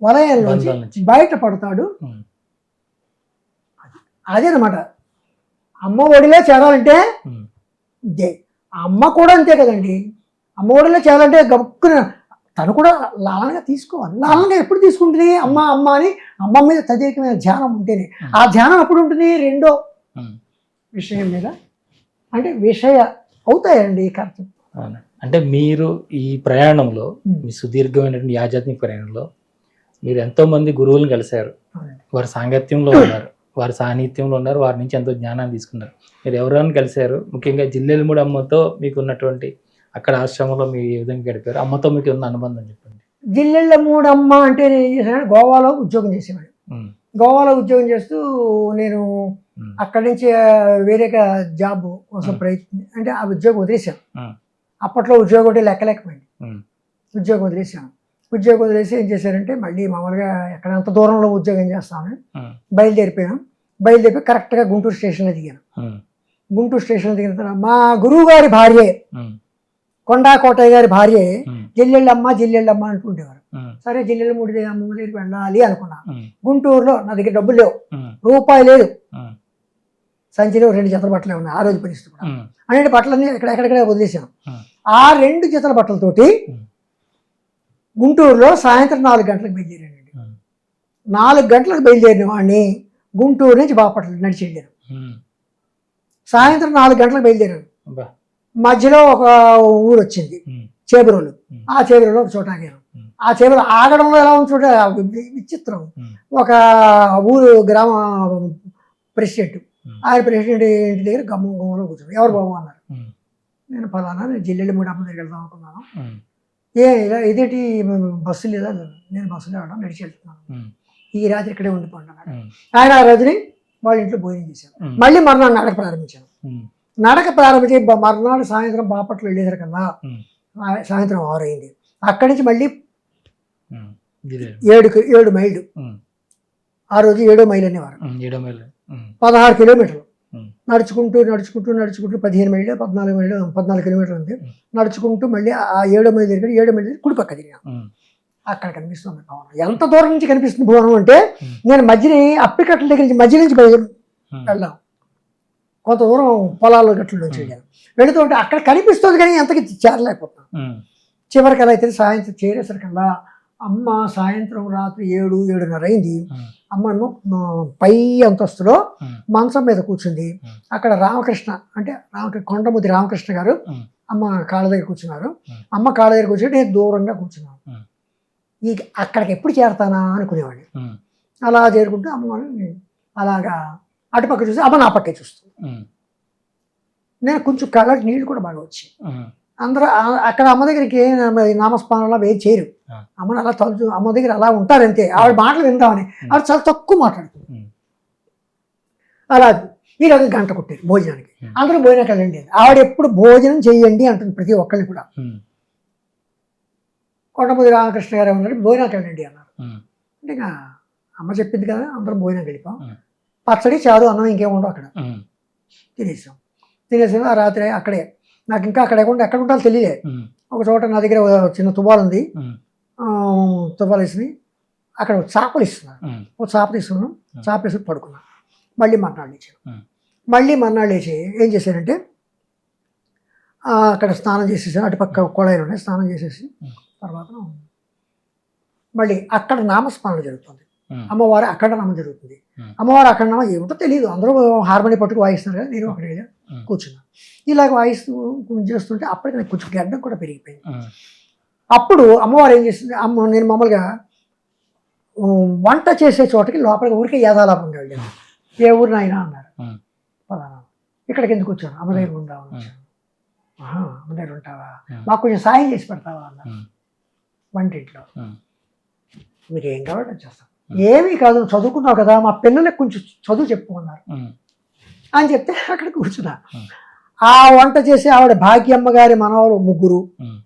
వలయంలోంచి బంధాల నుంచి. బయటపడతాడు. ఉమ్, అదేనమాట. అమ్మ ఒడిలో చేరాలంటే ఉమ్, ఇదే. అమ్మ కూడా అంతే కదండి. అమ్మ ఒడిలో చేరాలంటే గబుక్కున తను కూడా లాలనగా తీసుకోవాలి. లాలనగా ఎప్పుడు తీసుకుంటుంది అమ్మ అని అమ్మ మీద తదేకమైన ధ్యానం ఉంటేనే. ఆ ధ్యానం ఎప్పుడు ఉంటుంది, రెండో ఉమ్. విషయం మీద అంటే విషయ అవుతాయండి ఖర్చు. అవును. అంటే మీరు ఈ ప్రయాణంలో మీ సుదీర్ఘమైనటువంటి ఆధ్యాత్మిక ప్రయాణంలో మీరు ఎంతో మంది గురువులను కలిశారు. వారి సాంగత్యంలో ఉన్నారు, వారి సాన్నిధ్యంలో ఉన్నారు, వారి నుంచి ఎంతో జ్ఞానాన్ని తీసుకున్నారు. మీరు ఎవరైనా కలిశారు, ముఖ్యంగా జిల్లెలమూడి అమ్మతో మీకు ఉన్నటువంటి అక్కడ ఆశ్రమంలో మీరు ఏ విధంగా గడిపారు, అమ్మతో మీకు ఉన్న అనుబంధం చెప్పండి. జిల్లెళ్ళమూడి అమ్మ అంటే నేను ఏం చేశాను, గోవాలో ఉద్యోగం చేసేవాడు. గోవాలో ఉద్యోగం చేస్తూ నేను అక్కడి నుంచి వేరేగా జాబ్ కోసం అంటే ఆ ఉద్యోగం వదిలేశాను. అప్పట్లో ఉద్యోగం అంటే లెక్కలేకపోయింది. ఉద్యోగం వదిలేసి ఏం చేశారంటే మళ్ళీ మామూలుగా ఎక్కడ అంత దూరంలో ఉద్యోగం చేస్తామని బయలుదేరిపోయి కరెక్ట్గా గుంటూరు స్టేషన్లో దిగాను. గుంటూరు స్టేషన్లో దిగిన తర్వాత మా గురువు గారి భార్యే, కొండా కోటయ్య గారి భార్యే జిల్లెళ్ళమ్మ అంటుండేవారు. సరే జిల్లెళ్ళమూడి అమ్మ దగ్గరికి వెళ్ళాలి అనుకున్నాను. గుంటూరులో నా దగ్గర డబ్బులు లేవు, రూపాయి లేదు, సంచిలో 2 జతల బట్టలే ఉన్నాయి ఆ రోజు పరిస్థితి కూడా. అంటే బట్టలన్నీ ఎక్కడెక్కడ వదిలేసాను. ఆ 2 జతల బట్టలతోటి గుంటూరులో సాయంత్రం 4 గంటలకు బయలుదేరానండి. 4 గంటలకు బయలుదేరిన వాడిని గుంటూరు నుంచి బాపట్ల నడిచి వెళ్ళాను. సాయంత్రం 4 గంటలకు బయలుదేరాను. మధ్యలో ఒక ఊరు వచ్చింది చేబురోలు. ఆ చేబురోలో ఒక చోట ఆగాను. ఆ చేబురు ఆగడంలో ఎలా ఉంది చూడ విచిత్రం. ఒక ఊరు గ్రామ ప్రెసిడెంట్, ఆయన ప్రెసిడెంట్ ఇంటి దగ్గర గమ్మంలో కూర్చోడు. ఎవరు బాబు అన్నారు. నేను ఫలానా, నేను జిల్లెళ్ళమూడి అమ్మ దగ్గరికి వెళ్దాం అనుకున్నాను. ఇలా ఇదేంటి బస్సు లేదా? నేను బస్సులో వెళ్ళడం నడిచి వెళ్తున్నాను, ఈ రాత్రి ఇక్కడే ఉండిపోండి అన్నాడు. ఆయన ఆ రోజుని వాళ్ళ ఇంట్లో భోజనం చేశాను. మళ్ళీ మర్నాడు నడక ప్రారంభించాను. నడక ప్రారంభించి మర్నాడు సాయంత్రం బాపట్ల వెళ్ళేసరికల్లా సాయంత్రం 6 అయింది. అక్కడి నుంచి మళ్ళీ ఉమ్. ఇదే. 7 మైళ్ళు. ఉమ్. ఆ రోజు 7 మైలు అనేవారు. 7 మైళ్ళు. 16 కిలోమీటర్లు ఉమ్. నడుచుకుంటూ 15 మైళ్ళు 14 కిలోమీటర్లు ఉంది. నడుచుకుంటూ మళ్ళీ ఆ 7 మైలు దగ్గర 7 మైలు కుడి పక్క తిరిగాం. ఉమ్. అక్కడ కనిపిస్తుంది భవనం. ఎంత దూరం నుంచి కనిపిస్తుంది భవనం అంటే ఉమ్. నేను మధ్యని అప్పికట్ల దగ్గర నుంచి మధ్య నుంచి ఉమ్. వెళ్ళాం. కొంత దూరం పొలాల గట్ల నుంచి వెళ్ళాను. వెళుతూ ఉంటే అక్కడ కనిపిస్తుంది కానీ ఎంతకి చేరలేకపోతున్నాం. ఉమ్. చివరికి ఎలా అయితే సాయంత్రం చేరేసరికల్లా అమ్మ సాయంత్రం రాత్రి 7-7:30 అయింది. ఉమ్. అమ్మ ఏమో పై అంతస్తులో ఉమ్. మంచం మీద కూర్చుంది. అక్కడ రామకృష్ణ అంటే కొండముది రామకృష్ణ గారు ఉమ్. అమ్మ కాళ్ళ దగ్గర కూర్చున్నారు. ఉమ్. అమ్మ కాళ్ళ దగ్గర కూర్చుంటే నేను దూరంగా కూర్చున్నాను. ఉమ్. ఈ అక్కడికి ఎప్పుడు చేరతానా అనుకునేవాడిని. ఉమ్. అలా అలా చేరుకుంటూ అమ్మ అలాగా అటుపక్క చూసి అమ్మ నా పక్కే చూస్తుంది. ఉమ్. నేను కొంచెం కళ్ళకి నీళ్ళు కూడా బాగా వచ్చాయి. ఉమ్. అందరూ అక్కడ అమ్మ దగ్గరికి ఏ నామస్మరణలో వేరు చేయరు. ఆ. అమ్మని అలా తలుచు అమ్మ దగ్గర అలా ఉంటారంతే. ఆవిడ మాటలు విందామని ఆవిడ చాలా తక్కువ మాట్లాడుతుంది. ఉమ్. అలా ఈరోజు గంట కొట్టారు భోజనానికి. ఉమ్. అందరూ భోజనానికి వెళ్ళండి. ఆవిడ ఎప్పుడు భోజనం చెయ్యండి అంటుంది ప్రతి ఒక్కరిని కూడా. ఉమ్. కొండముది రామకృష్ణ గారు ఉన్నారు భోజనానికి వెళ్ళండి అన్నారు. ఉమ్. అంటే ఇంకా అమ్మ చెప్పింది కదా అందరం భోజనానికి వెళ్ళిపోం. ఉమ్. పచ్చడి చారు అన్నం ఇంకేముండవు అక్కడ. ఉమ్. తినేసాం. ఆ రాత్రి అక్కడే నాకు ఇంకా అక్కడ ఎక్కడ ఉంటాలో తెలియలే. ఉమ్. ఒక చోట నా దగ్గర చిన్న తువ్వాలు ఉంది. ఉమ్. తువ్వాలు వేసి అక్కడ చేపలు ఇస్తున్నారు. ఉమ్. ఒక చేప తీసుకున్నాను. చేప వేసి పడుకున్నాను. మళ్ళీ మర్నాడు లేచాను. ఉమ్. మళ్ళీ మర్నాడు లేచి ఏం చేశానంటే అక్కడ స్నానం చేసేసాను. అటుపక్క కొళాయిలు ఉన్నాయి. స్నానం చేసేసి తర్వాత మళ్ళీ అక్కడ నామస్మరణ జరుగుతుంది. ఉమ్. అమ్మవారు అక్కడ నామం జరుగుతుంది. ఉమ్. అమ్మవారు అక్కడ నామం ఏమిటో తెలియదు. అందరూ హార్మోని పట్టుకు వాయిస్తున్నారు కదా. నేను అక్కడ ఉమ్. కూర్చున్నాను. ఇలాగ వాయిస్తూ చేస్తుంటే అప్పటికి నాకు కొంచెం గడ్డం కూడా పెరిగిపోయింది. ఉమ్. అప్పుడు అమ్మవారు ఏం చేస్తుంది నేను మామూలుగా వంట చేసే చోటకి లోపలికి ఊరికే యాదాలాపంగా వెళ్ళాను. ఏ ఊరు నాయనా అన్నారు. ఉమ్. పలానా. ఇక్కడికి ఎందుకు వచ్చాను? అమ్మ దగ్గర ఉందామని వచ్చాను. అమ్మ దగ్గర ఉంటావా? ఉమ్. మాకు కొంచెం సాయం చేసి పెడతావా అన్నారు. ఉమ్. వంటింట్లో ఉమ్. మీకు ఏం కావాలో చేస్తాం. ఏమీ కాదు చదువుకున్నావు కదా మా పిల్లలకు కొంచెం చదువు చెప్పుకున్నారు ఉమ్. అని చెప్తే అక్కడ కూర్చున్నా. ఉమ్. ఆ వంట చేసి ఆవిడ భాగ్యమ్మ గారి మనవలు 3 ఉమ్.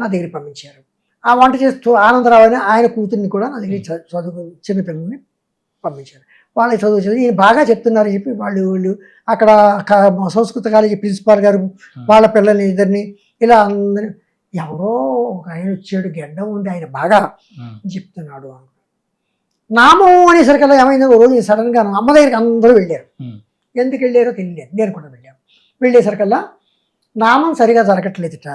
నా దగ్గర పంపించారు. ఆ వంట చేస్తూ ఆనందరావు అని ఆయన కూతుర్ని కూడా నా దగ్గర చదువు చిన్నపిల్లల్ని పంపించారు. వాళ్ళకి చదువు ఈయన బాగా చెప్తున్నారని చెప్పి వాళ్ళు అక్కడ సంస్కృత కాలేజీ ప్రిన్సిపాల్ గారు వాళ్ళ పిల్లల్ని ఇద్దరిని ఇలా అందరినీ ఎవరో ఒక ఆయన వచ్చాడు గెడ్డం ఉంది ఆయన బాగా చెప్తున్నాడు అని. నామం అనేసరికల్లా ఏమైందో ఓ రోజు సడన్గా అమ్మ దగ్గరికి అందరూ వెళ్ళారు. ఎందుకు వెళ్ళారో తెలియలేదు. నేను కూడా వెళ్ళాను. వెళ్ళేసరికల్లా నామం సరిగా జరగట్లేదుట.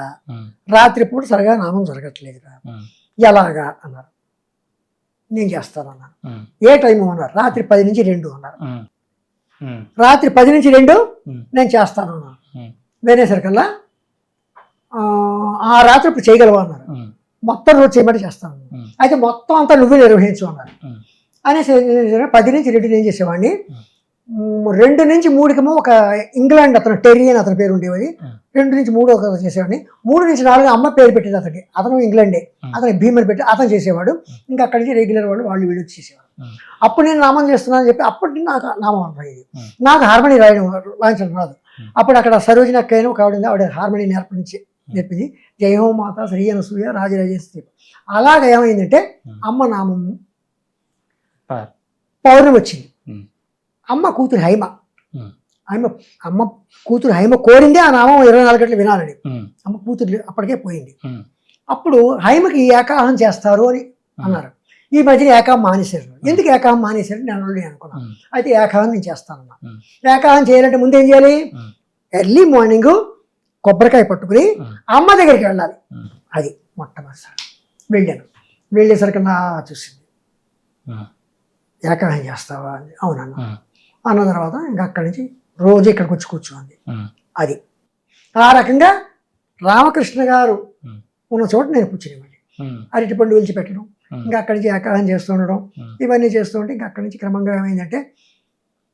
రాత్రిపూట సరిగా నామం జరగట్లేదుట. ఎలాగా అన్నారు. నేను చేస్తాను అన్నాను. ఏ టైము అన్నారు. రాత్రి 10 నుంచి 2 అన్నారు. రాత్రి 10 నుంచి 2 నేను చేస్తాను అన్నాను. వేరేసరికల్లా ఆ రాత్రి ఇప్పుడు చేయగలవా అన్నారు. మొత్తం రోజు చేయమని చేస్తాను. అయితే మొత్తం అంతా నువ్వే నిర్వహించు అన్నారు. అనేసి 10 నుంచి 2 నేను చేసేవాడిని. 2 నుంచి 3కేమో ఒక ఇంగ్లాండ్ అతను టెర్రీ అని అతని పేరు ఉండేది. 2 నుంచి 3 ఒక చేసేవాడిని. 3 నుంచి 4 అమ్మ పేరు పెట్టేది అతనికి. అతను ఇంగ్లాండే. అతనికి భీమని పెట్టి అతను చేసేవాడు. ఇంకా అక్కడి నుంచి రెగ్యులర్ వాళ్ళు వీళ్ళు చేసేవాడు. అప్పుడు నేను నామం చేస్తున్నాను చెప్పి అప్పటి నాకు నామం అయ్యేది. నాకు హార్మోని వాయించడం రాదు. అప్పుడు అక్కడ సరోజిని అక్కయ్యను ఒక ఆవిడ ఉంది. ఆవిడ హార్మోని నేర్పింది. జయహో మాత శ్రీ అనసూయ రాజరాజేశ్వరి. అలాగ ఏమైందంటే అమ్మ నామం పౌర్ణమి వచ్చింది. అమ్మ కూతురు హైమ అమ్మ కూతురు హైమ కోరింది ఆ నామం 24 గంటలు వినాలని. అమ్మ కూతురు అప్పటికే పోయింది. అప్పుడు హైమకి ఏకాహం చేస్తారు అని అన్నారు. ఈ మధ్యన ఏకాహం మానేశారు. ఎందుకు ఏకాహం మానేశారు నేను అనుకున్నాను. అయితే ఏకాహం నేను చేస్తానన్నా. ఏకాహం చేయాలంటే ముందు ఏం చేయాలి? ఎర్లీ మార్నింగ్ కొబ్బరికాయ పట్టుకుని అమ్మ దగ్గరికి వెళ్ళాలి. అది మొట్టమొదటిసారి వెళ్ళాను. వెళ్ళేసరికి నా చూసింది ఏకాహం చేస్తావా అని. అవునన్నా. అన్న తర్వాత ఇంకా అక్కడి నుంచి రోజు ఇక్కడికి వచ్చి కూర్చోండి. అది ఆ రకంగా రామకృష్ణ గారు ఉన్న చోట నేను కూర్చునేవాడిని. అరటిపండు విడిచిపెట్టడం, ఇంకా అక్కడి నుంచి ఏకాహం చేస్తూ ఉండడం, ఇవన్నీ చేస్తూ ఉంటే ఇంకా అక్కడి నుంచి క్రమంగా ఏమైందంటే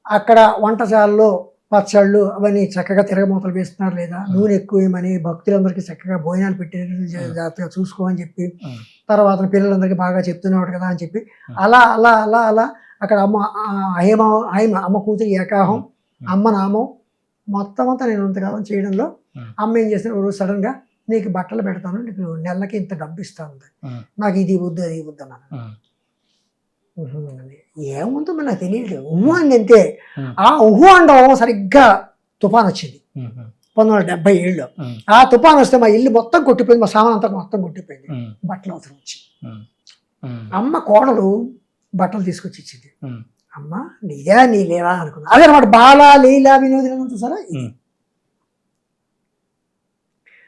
అక్కడ వంటశాలలో పచ్చళ్ళు అవన్నీ చక్కగా తిరగమూతలు వేస్తున్నారు లేదా, నూనె ఎక్కువ ఏమని భక్తులందరికీ చక్కగా భోజనాలు పెట్టేది జాగ్రత్తగా చూసుకోమని చెప్పి, తర్వాత పిల్లలందరికీ బాగా చెప్తున్నాడు కదా అని చెప్పి అలా అలా అలా అలా అక్కడ అమ్మ కూతురి ఏకాహం, అమ్మ నామం మొత్తం అంతా నేను ఇంతకాలం చేయడంలో అమ్మ ఏం చేసిన రోజు సడన్గా నీకు బట్టలు పెడతాను, నీకు నెలకి ఇంత డబ్బు ఇస్తాను, ఉమ్, నాకు ఇది వద్దు అది వద్దు అన్నాను. ఉమ్, ఏముందో మరి నాకు తెలియదు, ఉహు అంది అంతే. ఉమ్, ఆ ఉహు అండం సరిగ్గా తుఫాన్ వచ్చింది ఉమ్, 1977లో. ఉమ్, ఆ తుఫాన్ వస్తే మా ఇల్లు మొత్తం కొట్టిపోయింది, మా సామాన్ అంతా మొత్తం కొట్టిపోయింది. ఉమ్, బట్టలు అవసరం వచ్చి ఉమ్, ఉమ్, అమ్మ కోడలు బట్టలు తీసుకొచ్చి ఇచ్చింది. ఉమ్, అమ్మ నీదే నీ లేరా అనుకున్నా. అదే అనమాట బాల లీలా వినోదం చూసారా ఇది. ఉమ్,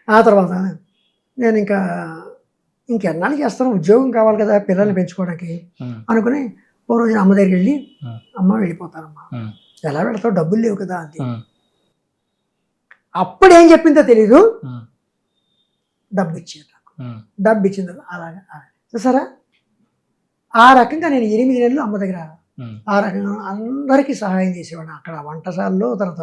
ఆ తర్వాత నేను ఇంకెన్నాళ్ళు చేస్తాను, ఉద్యోగం కావాలి కదా పిల్లల్ని పెంచుకోవడానికి ఉమ్, అనుకుని ఓ రోజు అమ్మ దగ్గరికి వెళ్ళి, ఉమ్, అమ్మ వెళ్ళిపోతానమ్మా, ఉమ్, ఎలా వెళ్తావు, డబ్బులు లేవు కదా అంతే. ఉమ్, అప్పుడు ఏం చెప్పిందో తెలీదు, ఉమ్, డబ్బు ఇచ్చేది నాకు. ఉమ్, డబ్బు ఇచ్చింది అలాగే చూసారా. ఆ రకంగా నేను 8 నెలలు అమ్మ దగ్గర ఉమ్, ఆ రకంగా అందరికీ సహాయం చేసేవాడు. అక్కడ వంటశాలలో, తర్వాత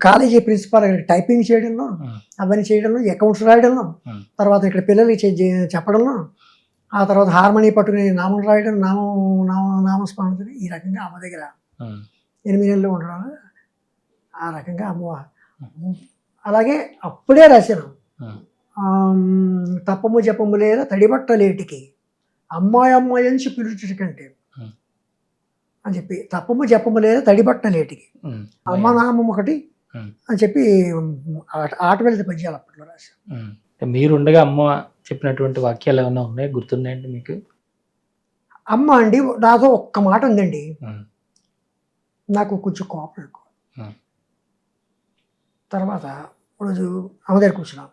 కాలేజీ ప్రిన్సిపాల్ టైపింగ్ చేయడంలో, ఉమ్, అవన్నీ చేయడంలో, అకౌంట్స్ రాయడంలో, ఉమ్, తర్వాత ఇక్కడ పిల్లలకి చెప్పడంలో, ఆ తర్వాత హార్మోని పట్టుకుని నామం రాయడం, నామస్మరణ, ఈ రకంగా అమ్మ దగ్గర ఉమ్, 8 నెలలు ఉండడం వల్ల ఆ రకంగా అమ్మ అలాగే అప్పుడే రాశాను. తప్పము జపము లేదా తడిబట్టలేటికి అమ్మాయి అమ్మాయి అని పిలుచుట కంటే ఉమ్, అని చెప్పి, తప్పము జపము లేదా తడిబట్టలేటికి ఉమ్, అమ్మ నామం ఒకటి ఉమ్, అని చెప్పి ఆట వెళ్తే పద్యాలు అప్పట్లో రాశాను. ఉమ్. మీరుండగా అమ్మ చెప్పినటువంటి వాక్యాలు ఏమైనా ఉన్నాయి, గుర్తున్నాయండి మీకు? అమ్మ అండి నాతో ఒక్క మాట ఉందండి, ఉమ్, నాకు కొంచెం కోపం ఎక్కువ. ఉమ్, తర్వాత రోజు అమ్మ దగ్గర కూర్చున్నాం,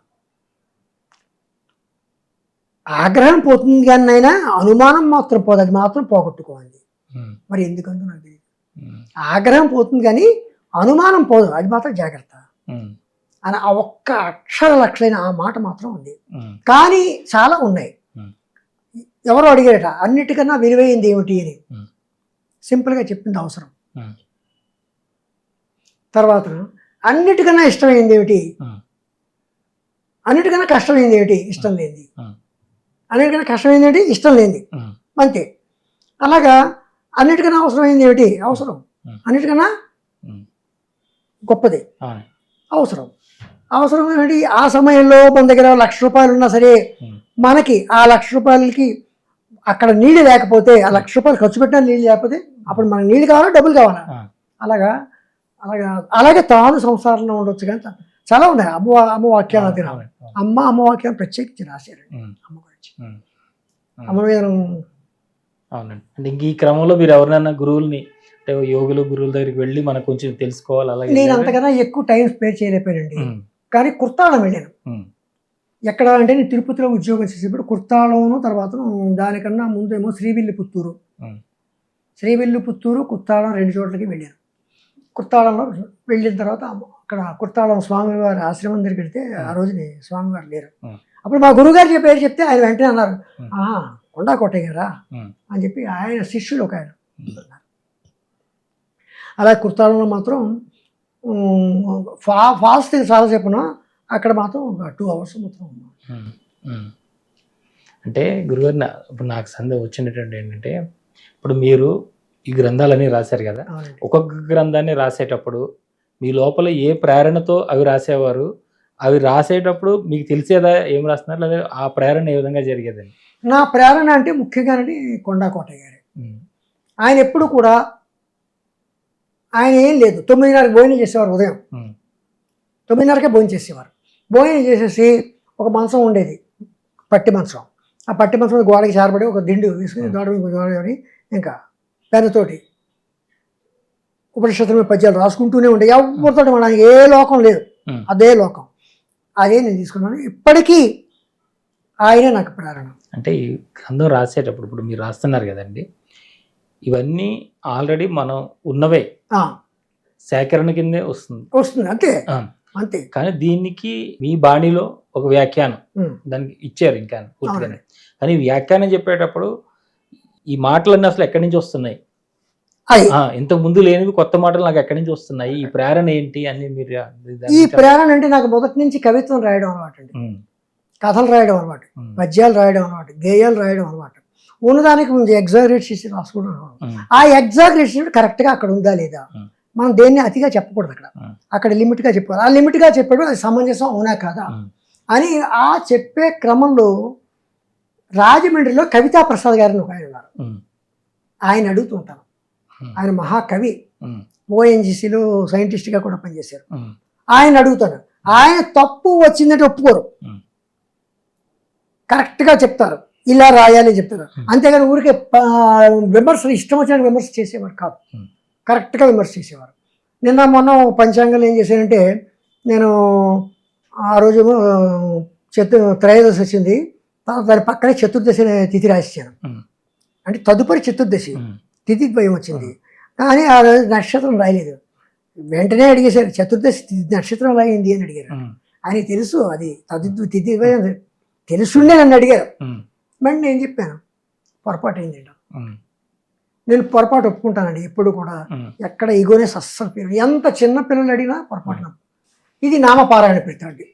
ఆగ్రహం పోతుంది కానీ అయినా అనుమానం మాత్రం పోదు, అది మాత్రం పోగొట్టుకోవాలి. ఉమ్, మరి ఎందుకంటే నాకు తెలియదు. ఉమ్, ఆగ్రహం పోతుంది కానీ అనుమానం పోదు, అది మాత్రం జాగ్రత్త ఉమ్, అని ఆ ఒక్క అక్షర లక్షలైన ఆ మాట మాత్రం ఉంది. ఉమ్, కానీ చాలా ఉన్నాయి. ఉమ్, ఎవరో అడిగారట అన్నిటికన్నా విలువైంది ఏమిటి అని, ఉమ్, సింపుల్గా చెప్పింది అవసరం. ఉమ్, తర్వాత అన్నిటికన్నా ఇష్టమైంది ఏమిటి, ఉమ్, అన్నిటికన్నా కష్టమైంది ఏమిటి, ఇష్టం లేనిది. ఉమ్, అన్నిటికన్నా కష్టమైంది ఏమిటి, ఇష్టం లేనిది, ఉమ్, అంతే. అలాగా అన్నిటికన్నా అవసరమైంది ఏమిటి, అవసరం. అన్నిటికన్నా ఉమ్, గొప్పది అవును. అవసరం. అవసరం ఏమిటి, ఆ సమయంలో మన దగ్గర 1,00,000 రూపాయలు ఉన్నా సరే ఉమ్, మనకి ఆ 1,00,000 రూపాయలకి అక్కడ నీళ్ళు లేకపోతే, ఆ 1,00,000 రూపాయలు ఖర్చు పెట్టినా నీళ్ళు లేకపోతే అప్పుడు మనకి నీళ్ళు కావాలా, డబ్బులు కావాలా. ఆ, అలాగా అలాగా అలాగే తాను సంసారంలో ఉండొచ్చు. కానీ చాలా ఉన్నాయి అమ్మ వాక్యాలు. అది అవును, అవును. అమ్మ వాక్యాలు ప్రత్యేకించి రాశారండి ఉమ్, అమ్మ గురించి. ఉమ్, ఉమ్. అమ్మ మీద అవునండి. అంటే ఇంక ఈ క్రమంలో మీరు ఎవరినైనా గురువుల్ని, అంటే యోగులు గురువుల దగ్గరికి వెళ్ళి మనకు కొంచెం తెలుసుకోవాలి అలాగే నేను అంతకన్నా ఎక్కువ టైం స్పెండ్ చేయలేకపోయానండి. ఉమ్, కానీ కుర్తాళం వెళ్ళాను. ఉమ్, ఎక్కడ అంటే నేను తిరుపతిలో ఉద్యోగం చేసేప్పుడు కుర్తాళంను, తర్వాత దానికన్నా ముందేమో శ్రీవిల్లిపుత్తూరు, ఉమ్, శ్రీవిల్లిపుత్తూరు, కుర్తాళం 2 చోట్లకి వెళ్ళాను. కుర్తాళంలో వెళ్ళిన తర్వాత అక్కడ కుర్తాళం స్వామివారి ఆశ్రమం దగ్గరికి వెళ్తే ఆ రోజుని స్వామివారు లేరు. ఉమ్, అప్పుడు మా గురువుగారు పేరు చెప్తే ఆయన వెంటనే అన్నారు, ఉమ్, ఆహా కొండా కోటయ్య గారా ఉమ్, అని చెప్పి ఆయన శిష్యులు ఒక ఆయన అన్నారు. అలా కుర్తాళంలో మాత్రం ఫాల్స్ చాలా చెప్పిన అక్కడ మాత్రం ఒక 2 hours మొత్తం ఉన్నాం. ఉమ్, ఉమ్. అంటే గురుగారు ఇప్పుడు నాకు సందేహం వచ్చినటువంటి ఏంటంటే, ఇప్పుడు మీరు ఈ గ్రంథాలన్నీ రాశారు కదా, అవునండి. ఒక్కొక్క గ్రంథాన్ని రాసేటప్పుడు మీ లోపల ఏ ప్రేరణతో అవి రాసేవారు, అవి రాసేటప్పుడు మీకు తెలిసేదా ఏం రాస్తున్నారు, లేదా ఆ ప్రేరణ ఏ విధంగా జరిగేదండి? నా ప్రేరణ అంటే ముఖ్యంగానండి కొండా కోటయ్య గారు. ఉమ్, ఆయన ఎప్పుడు కూడా ఆయన ఏం లేదు, 9:30కి భోజనం చేసేవారు. ఉదయం ఉమ్, 9:30కే భోజనం చేసేవారు. భోజనం చేసేసి ఒక మంచం ఉండేది, పట్టి మంచం. ఆ పట్టి మంచం గోడకి చారబడి ఒక దిండు వేసుకుని గోడని ఇంకా పెద్దతోటి ఉపనిషత్తుల మీద పద్యాలు రాసుకుంటూనే ఉండే. ఎవరితో మన ఏ లోకం లేదు, ఉమ్. అదే లోకం. అదే నేను తీసుకున్నాను. ఇప్పటికీ ఆయనే నాకు ప్రేరణ. అంటే ఈ గ్రంథం రాసేటప్పుడు ఇప్పుడు మీరు రాస్తున్నారు కదండి, ఇవన్నీ ఆల్రెడీ మనం ఉన్నవే, ఆ, సేకరణ కిందే వస్తుంది. వస్తుంది అంతే ఆ, అంతే. కానీ దీనికి మీ బాణీలో ఒక వ్యాఖ్యానం ఉమ్, దానికి ఇచ్చారు ఇంకా పూర్తిగానే. అవునండి. కానీ వ్యాఖ్యానం చెప్పేటప్పుడు ఈ మాటలన్నీ అసలు ఎక్కడి నుంచి వస్తున్నాయి, అయి ఇంతకు ముందు లేనివి కొత్త మాటలు నాకు ఎక్కడి నుంచి వస్తున్నాయి, ఈ ప్రేరణ ఏంటి అని మీరు ఈ ప్రేరణ అంటే నాకు మొదటి నుంచి కవిత్వం రాయడం అలవాటు అండి, ఉమ్, కథలు రాయడం అలవాటు, ఉమ్, పద్యాలు రాయడం అలవాటు, గేయాలు రాయడం అలవాటు. ఉన్నదానికి ముందు ఎగ్జాగరేట్ చేసి రాసుకోవడం అలవాటు. ఉమ్, ఆ ఎగ్జాగరేషన్ కరెక్ట్గా అక్కడ ఉందా లేదా, ఉమ్, మనం దేన్ని అతిగా చెప్పకూడదు. అక్కడ ఉమ్, అక్కడ లిమిట్గా చెప్పాలి. ఆ లిమిట్గా చెప్పాడు అది సమంజసం అవునా కాదా, ఉమ్, అని ఆ చెప్పే క్రమంలో రాజమండ్రిలో కవితా ప్రసాద్ గారిని ఒక ఆయన ఉన్నారు. ఆయన అడుగుతుంటాను. ఆయన మహాకవి, ఓఎన్జీసీలో సైంటిస్ట్గా కూడా పనిచేశారు. ఆయన అడుగుతాను. ఆయన తప్పు వచ్చిందంటే ఒప్పుకోరు, కరెక్ట్గా చెప్తారు, ఇలా రాయాలి చెప్తారు. అంతేగాని ఊరికే విమర్శలు ఇష్టం వచ్చిన విమర్శ చేసేవారు కాదు, కరెక్ట్గా విమర్శ చేసేవారు. నిన్న మొన్న పంచాంగంలో ఏం చేశానంటే, నేను ఆ రోజు త్రయోదశి వచ్చింది, దాని పక్కనే చతుర్దశి తిథి రాసిచ్చాను. అంటే తదుపరి చతుర్దశి తిథి ద్వయం వచ్చింది, కానీ ఆ రోజు నక్షత్రం రాయలేదు. వెంటనే అడిగేశారు, చతుర్దశి నక్షత్రం రాయింది అని అడిగారు. ఆయన తెలుసు అది తిథి ద్వయం తెలుసుండే నన్ను అడిగారు. మరి నేను చెప్పాను పొరపాటు అయింది. నేను పొరపాటు ఒప్పుకుంటానండి ఎప్పుడు కూడా, ఎక్కడ ఈగోనే అస్సలు పేరు. ఎంత చిన్న పిల్లలు అడిగినా పొరపాటున. ఇది నామపారాయణ ప్రతి.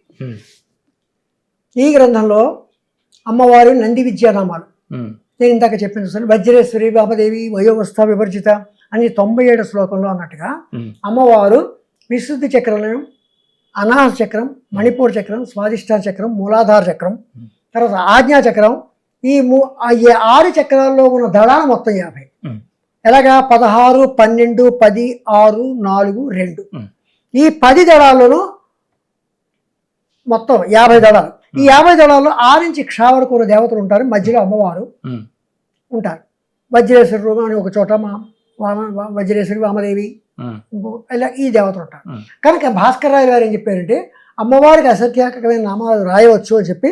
ఈ గ్రంథంలో అమ్మవారు నంది విద్యానామాలు నేను ఇందాక చెప్పిన సార్, వజ్రేశ్వరి వామదేవి వయోవస్థ వివర్జిత అని 97 శ్లోకంలో అన్నట్టుగా అమ్మవారు విశుద్ధి చక్రం, అనాహ చక్రం, మణిపూర్ చక్రం, స్వాదిష్టాన చక్రం, మూలాధార చక్రం, తర్వాత ఆజ్ఞా చక్రం, ఈ 6 చక్రాల్లో ఉన్న దళాలు మొత్తం 50. ఎలాగా 16, 12, 10, 6, 4, 2 ఈ 10 దళాల్లోనూ మొత్తం 50 దళాలు. ఈ 50 దళాల్లో 6 నుంచి క్షావరకూర దేవతలు ఉంటారు, మధ్యలో అమ్మవారు ఉంటారు. వజ్రేశ్వరుడు అని ఒక చోట వజ్రేశ్వరి వామదేవి ఇలా ఈ దేవతలు ఉంటారు. కనుక భాస్కర్ రాయలు గారు ఏం చెప్పారంటే, అమ్మవారికి అసత్యాకమైన నామాలు రాయవచ్చు అని చెప్పి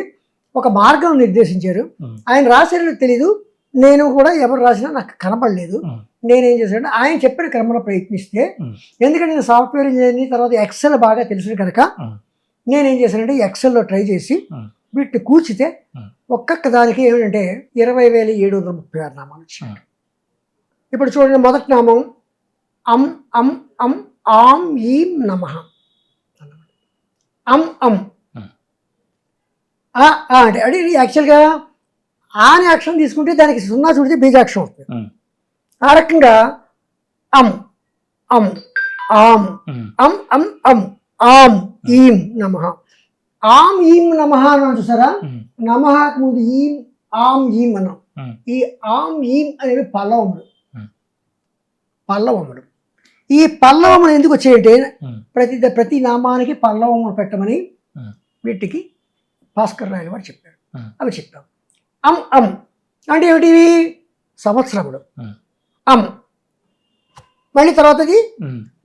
ఒక మార్గం నిర్దేశించారు. ఆయన రాసేది తెలీదు, నేను కూడా ఎవరు రాసినా నాకు కనపడలేదు. నేనేం చేశానంటే ఆయన చెప్పిన క్రమంలో ప్రయత్నిస్తే, ఎందుకంటే నేను సాఫ్ట్వేర్ ఇంజనీర్ని, తర్వాత ఎక్సెల్ బాగా తెలిసిన కనుక నేనేం చేశానంటే ఎక్సెల్లో ట్రై చేసి వీటిని కూర్చితే ఒక్కొక్క దానికి ఏమిటంటే 20,736 నామాలు వచ్చాయి. ఇప్పుడు చూడండి, మొదటి నామం అం అం అం ఆం ఈం నమః. అం అం అంటే అది యాక్చువల్గా ఆని అక్షరం తీసుకుంటే దానికి 0 చూడితే బీజాక్షరం వస్తుంది. ఆ రకంగా అం అం ఆం అం అం అం ఆం ఈం నమః. ఆం ఈం నమః అని చూసారా, నమః ముందు ఈం ఆం ఈం అన్నాం. ఈ ఆం ఈం అనేవి పల్లవములు. ఈ పల్లవములు ఎందుకు వచ్చాయంటే, ప్రతి నామానికి పల్లవములు పెట్టమని వీటికి భాస్కర్ రాయలు వారు చెప్పారు. అవి చెప్పాం. అం అం అంటే ఏమిటివి? సంవత్సరములు. అం మళ్ళీ తర్వాతది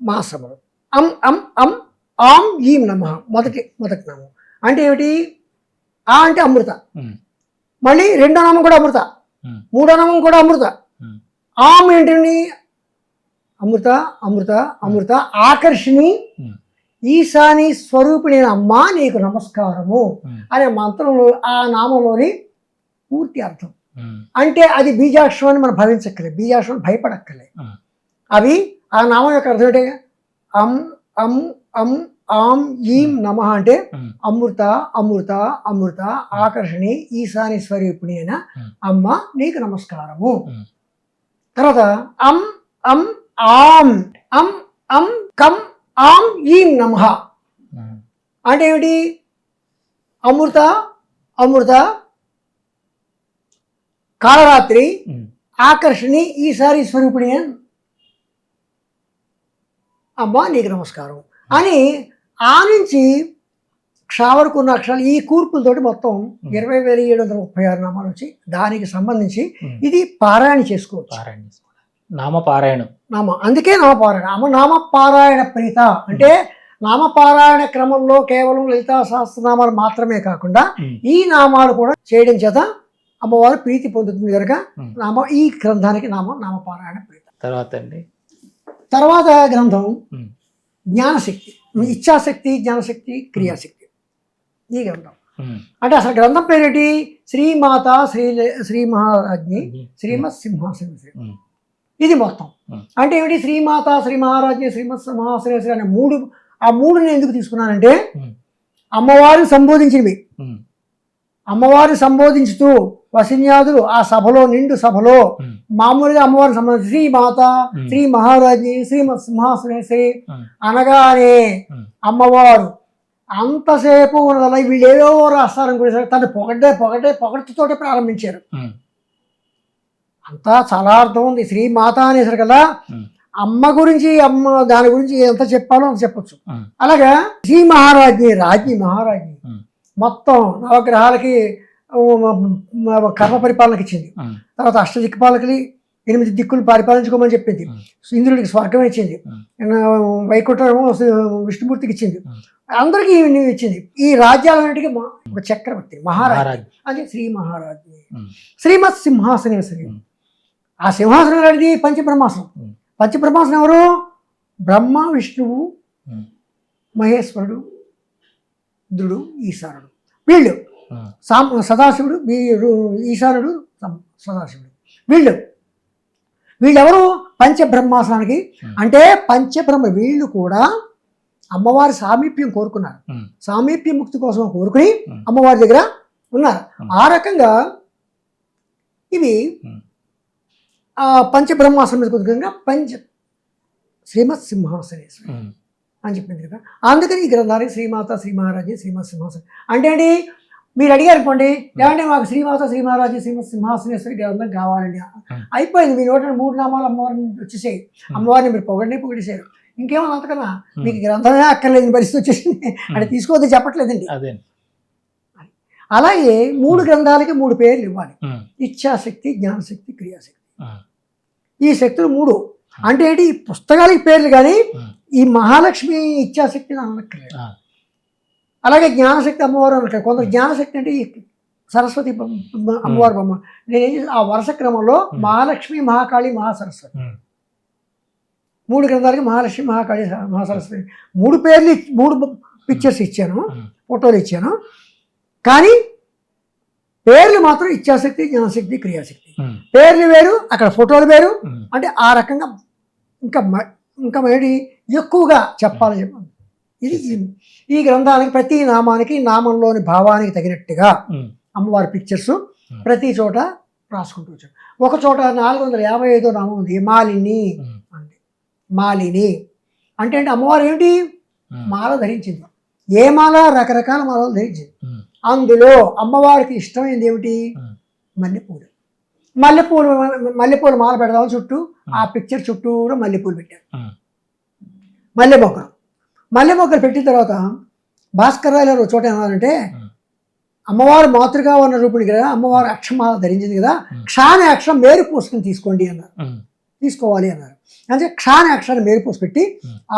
మాసములు. అం అం అం ఆం ఈం నమః మొదటి నామం అంటే ఏమిటి? ఆ అంటే అమృత, మళ్ళీ రెండో నామం కూడా అమృత, మూడో నామం కూడా అమృత. ఆం ఏంటండి? అమృత అమృత అమృత ఆకర్షిణి ఈశాని స్వరూపిణి అమ్మా నీకు నమస్కారము అనే మంత్రంలో ఆ నామంలోని పూర్తి అర్థం. అంటే అది బీజాక్షరం అని మనం భావించక్కర్లేదు, బీజాక్షరం భయపడక్కర్లేదు. అవి ఆ నామం యొక్క అర్థం అంటే అం అం అం ఆం ఈం నమః అంటే అమృత అమృత అమృత ఆకర్షణి ఈశాని స్వరూపిణి అయిన అమ్మ నీకు నమస్కారము. తర్వాత అం అం ఆం అం అం కం ఆం ఈం నమః అంటే ఏమిటి? అమృత అమృత కాళరాత్రి ఆకర్షణి ఈసారి స్వరూపిణి అమ్మా నీకు నమస్కారం అని ఆ నుంచి క్షావరకు ఉన్న అక్షరాలు ఈ కూర్పులతోటి మొత్తం 20,736 నామాలు వచ్చి దానికి సంబంధించి ఇది పారాయణ చేసుకోవచ్చు. నామపారాయణం అందుకే నామపారాయణ. నామపారాయణ ప్రీత అంటే నామపారాయణ క్రమంలో కేవలం లలితా సహస్రనామాలు మాత్రమే కాకుండా ఈ నామాలు కూడా చేయడం చేత అమ్మవారు ప్రీతి పొందుతుంది కనుక ఈ గ్రంథానికి నామపారాయణ ప్రీత. తర్వాత గ్రంథం జ్ఞానశక్తి, ఇచ్ఛాశక్తి, జ్ఞానశక్తి, క్రియాశక్తి. ఈ గ్రంథం అంటే అసలు గ్రంథం పేరేటి? శ్రీమాత శ్రీ మహారాజ్ఞి శ్రీమత్ సింహాసనేశ్వరి. ఇది మొత్తం అంటే ఏమిటి? శ్రీమాత శ్రీ మహారాజ్ఞి శ్రీమత్ సింహాసనేశ్వరి అనే ఆ మూడుని ఎందుకు తీసుకున్నానంటే, అమ్మవారిని సంబోధించినవి. అమ్మవారిని సంబోధించుతూ వసిన్యాదులు ఆ సభలో, నిండు సభలో మామూలుగా అమ్మవారిని సంబంధించి శ్రీమాత శ్రీ మహారాజ్ఞి శ్రీమత్ సింహాసనేశ్వరి అనగానే అమ్మవారు అంతసేపు ఉన్నదల్లా వీళ్ళు ఏవో రాస్తారనుకునేసరికి తను పొగడ్తతోటే ప్రారంభించారు. అంతా చాలా అర్థం ఉంది. శ్రీమాత అనేసరి కదా అమ్మ గురించి దాని గురించి ఎంత చెప్పాలో అంత చెప్పచ్చు. అలాగా శ్రీ మహారాజ్ని మహారాజ్ని మొత్తం నవగ్రహాలకి కర్మ పరిపాలనకి ఇచ్చింది. తర్వాత అష్టదిక్పాలకులు 8 దిక్కులు పరిపాలించుకోమని చెప్పింది. ఇంద్రుడికి స్వర్గం ఇచ్చింది, వైకుంఠం విష్ణుమూర్తికి ఇచ్చింది, అందరికీ ఇచ్చింది. ఈ రాజ్యాలన్నిటికీ ఒక చక్రవర్తి మహారాజ్, అదే శ్రీ మహారాజ్ని. శ్రీమత్ సింహాసనేశ్వరి. ఆ సింహాసనం అనేది పంచబ్రహ్మాసనం. పంచబ్రహ్మాసనం ఎవరు? బ్రహ్మ, విష్ణువు, మహేశ్వరుడు, రుద్రుడు, ఈశానుడు. వీళ్ళు సదాశివుడు, ఈశానుడు, సదాశివుడు. వీళ్ళెవరు? పంచబ్రహ్మాసనానికి. అంటే వీళ్ళు కూడా అమ్మవారి సామీప్యం కోరుకున్నారు. సామీప్య ముక్తి కోసం కోరుకుని అమ్మవారి దగ్గర ఉన్నారు. ఆ రకంగా ఇవి పంచబ్రహ్మాసనం మీద కుదురుగా శ్రీమత్ సింహాసనేశ్వరి అని చెప్పింది కదా. అందుకని ఈ గ్రంథానికి శ్రీమాత, శ్రీ మహారాజు, శ్రీమత్ సింహాసనం అంటే అండి. మీరు అడిగారు అనుకోండి, ఏమంటే మాకు శ్రీమాత, శ్రీ మహారాజు, శ్రీమత్ సింహాసనేశ్వరి గ్రంథం కావాలండి. అయిపోయింది, మీ నోట 3 నామాలు అమ్మవారిని వచ్చేసాయి. అమ్మవారిని మీరు పొగిడేశారు. ఇంకేమో అంతకన్నా మీకు గ్రంథమే అక్కర్లేని పరిస్థితి వచ్చేసింది. అంటే తీసుకోవద్దు చెప్పట్లేదండి. అలాగే 3 గ్రంథాలకి 3 పేర్లు ఇవ్వాలి. ఇచ్ఛాశక్తి, జ్ఞానశక్తి, క్రియాశక్తి. ఈ శక్తులు 3 అంటే ఏంటి? ఈ పుస్తకాలకి పేర్లు, కానీ ఈ మహాలక్ష్మి ఇచ్ఛాశక్తిని అనక్కర్లేదు. అలాగే జ్ఞానశక్తి అమ్మవారు అనక్కర్లేదు. కొందరు జ్ఞానశక్తి అంటే ఈ సరస్వతి అమ్మవారి బొమ్మ. నేనేం చేసి ఆ వరుస క్రమంలో మహాలక్ష్మి, మహాకాళి, మహాసరస్వతి 3 గ్రంథాలకి మహాలక్ష్మి, మహాకాళి, మహాసరస్వతి 3 పేర్లు 3 పిక్చర్స్ ఇచ్చాను, ఫోటోలు ఇచ్చాను. కానీ పేర్లు మాత్రం ఇచ్ఛాశక్తి, జ్ఞానశక్తి, క్రియాశక్తి. పేర్లు వేరు, అక్కడ ఫోటోలు వేరు. అంటే ఆ రకంగా ఇంకా ఏంటి ఎక్కువగా చెప్పాలని చెప్పాను. ఇది ఈ గ్రంథానికి ప్రతి నామానికి నామంలోని భావానికి తగినట్టుగా అమ్మవారి పిక్చర్స్ ప్రతి చోట రాసుకుంటూ వచ్చాడు. ఒక చోట 455వ నామం ఉంది, మాలిని. మాలిని అంటే అమ్మవారు ఏమిటి? మాల ధరించింది. ఏ మాల? రకరకాల మాలలు ధరించింది. అందులో అమ్మవారికి ఇష్టమైంది ఏమిటి? మల్లెపూలు మాల పెడదాం చుట్టూ. ఆ పిక్చర్ చుట్టూరు మల్లెపూలు పెట్టారు. మల్లె మొక్కలు పెట్టిన తర్వాత భాస్కర్ రాయలు ఒక చోట ఏమన్నారంటే, అమ్మవారు మాతృగా ఉన్న రూపుడి కదా, అమ్మవారు అక్షమాల ధరించింది కదా, క్షాని అక్షరం మేరు పూసుకుని తీసుకోవాలి అన్నారు. అంటే క్షాని అక్షరాన్ని మేరు పూసి పెట్టి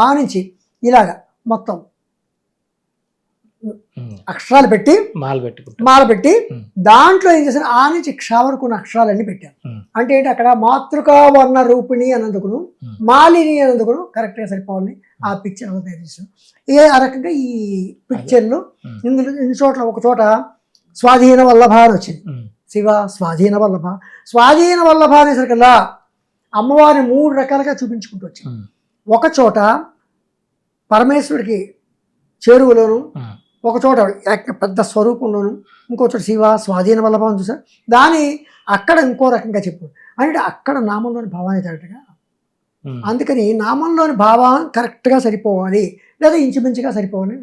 ఆ నుంచి ఇలాగా మొత్తం అక్షరాలు పెట్టి మాల పెట్టి దాంట్లో ఏం చేశారు? ఆ నుంచి క్ష వరకు ఉన్న అక్షరాలన్నీ పెట్టారు. అంటే ఏంటి? అక్కడ మాతృకా వర్ణ రూపిణి అన్నందుకును, మాలిని అన్నందుకును కరెక్ట్గా సరిపోవాలని ఆ పిక్చర్ తయారు చేశారు. ఆ రకంగా ఈ పిక్చర్లు ఇందులో ఇన్ని చోట్ల ఒక చోట స్వాధీన వల్లభ అని వచ్చింది. శివ స్వాధీన వల్లభ అనేసరికల్లా అమ్మవారిని 3 రకాలుగా చూపించుకుంటూ వచ్చింది. ఒక చోట పరమేశ్వరుడికి చేరువలోను, ఒక చోట పెద్ద స్వరూపంలోను, ఇంకో చోట శివ స్వాధీన వల్లభ అని చూసారు. దాని అక్కడ ఇంకో రకంగా చెప్పు అంటే అక్కడ నామంలోని భావాన్ని కరెక్ట్గా. అందుకని నామంలోని భావం కరెక్ట్గా సరిపోవాలి, లేదా ఇంచుమించుగా సరిపోవాలి.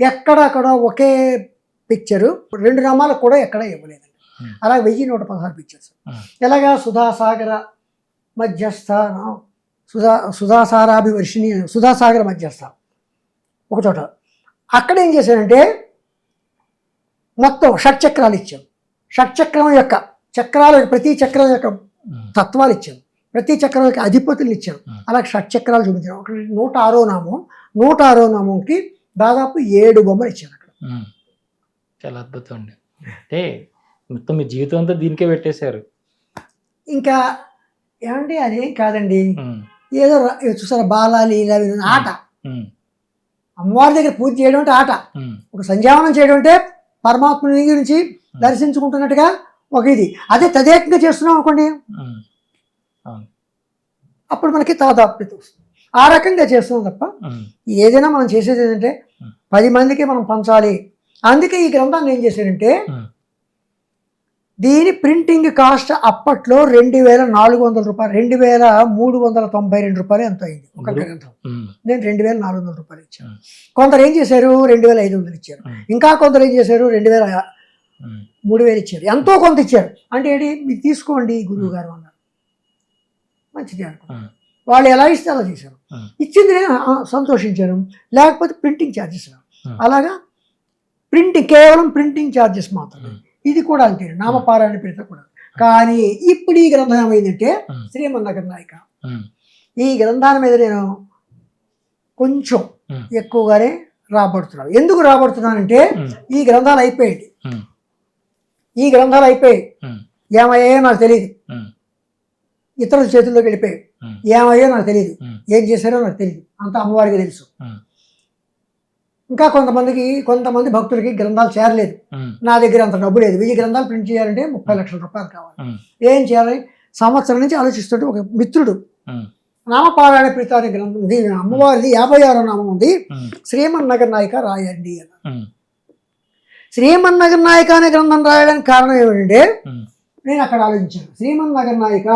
ఎక్కడక్కడ ఒకే పిక్చరు 2 నామాలకు కూడా ఎక్కడ ఇవ్వలేదండి. అలా 1116 పిక్చర్స్. ఎలాగా? సుధాసాగర మధ్యస్థ, సుధాసారాభివర్షిణి, సుధాసాగర మధ్యస్థ ఒక చోట. అక్కడ ఏం చేశారంటే మొత్తం షట్చక్రాలు ఇచ్చాం. షట్చక్రం యొక్క చక్రాలు, ప్రతి చక్రం యొక్క తత్వాలు ఇచ్చాం, ప్రతి చక్రం యొక్క అధిపతులు ఇచ్చాం. అలాగే షట్చక్రాలు చూపించాం. అక్కడ 106వ నామం, 106వ నామంకి దాదాపు 7 బొమ్మలు ఇచ్చాను అక్కడ. చాలా అద్భుతం అండి. అంటే మొత్తం మీ జీవితం అంతా దీనికే పెట్టేశారు. ఇంకా ఏమండి అదేం కాదండి, ఏదో చూసారా బాలాలీల ఆట. అమ్మవారి దగ్గర పూజ చేయడం అంటే ఆట, ఒక సంధ్యావనం చేయడం అంటే పరమాత్ముని గురించి దర్శించుకుంటున్నట్టుగా ఒక ఇది. అదే తదేకంగా చేస్తున్నాం అనుకోండి, అప్పుడు మనకి తాదాప్యత వస్తుంది. ఆ రకంగా చేస్తున్నాం తప్ప ఏదైనా మనం చేసేది ఏంటంటే 10 మందికి మనం పంచాలి. అందుకే ఈ గ్రంథాన్ని ఏం చేశారంటే దీని ప్రింటింగ్ కాస్ట్ అప్పట్లో 2,400 రూపాయలు, 2,392 రూపాయలు ఎంతో అయింది ఒక గ్రంథం. నేను 2,400 రూపాయలు ఇచ్చాను. కొందరు ఏం చేశారు 2,500 ఇచ్చారు. ఇంకా కొందరు ఏం చేశారు 3,000 ఇచ్చారు. ఎంతో కొంత ఇచ్చారు. అంటే ఏంటి, మీరు తీసుకోండి గురువు గారు అన్నారు. మంచిది అనుకున్నాను. వాళ్ళు ఎలా ఇస్తే అలా చేశారు. ఇచ్చింది నేను సంతోషించాను. లేకపోతే ప్రింటింగ్ ఛార్జెస్ అలాగా, కేవలం ప్రింటింగ్ ఛార్జెస్ మాత్రమే. ఇది కూడా అంతే, నామపారాయణ ప్రీత కూడా. కానీ ఇప్పుడు ఈ గ్రంథం ఏమైందంటే శ్రీమన్నగర్ నాయిక, ఈ గ్రంథాల మీద నేను కొంచెం ఎక్కువగానే రాబడుతున్నాను. ఎందుకు రాబడుతున్నానంటే ఈ గ్రంథాలు అయిపోయాయి, ఏమయ్యాయో నాకు తెలియదు, ఇతరుల చేతుల్లోకి వెళ్ళిపోయాయి, ఏమయ్యో నాకు తెలియదు, ఏం చేశారో నాకు తెలియదు, అంత అమ్మవారికి తెలుసు. ఇంకా కొంతమంది భక్తులకి గ్రంథాలు చేరలేదు. నా దగ్గర అంత డబ్బు లేదు, 1000 గ్రంథాలు ప్రింట్ చేయాలంటే 30 లక్షల రూపాయలు కావాలి. ఏం చేయాలి, సంవత్సరం నుంచి ఆలోచిస్తుంటే ఒక మిత్రుడు నామపారాయణ ప్రీత అనే గ్రంథం ఉంది, అమ్మవారిది 56వ నామం ఉంది, శ్రీమన్నగర్ నాయిక రాయండి అన్నారు. శ్రీమన్నగర్ నాయిక అనే గ్రంథం రాయడానికి కారణం ఏమిటంటే నేను అక్కడ ఆలోచించాను. శ్రీమన్నగర్ నాయిక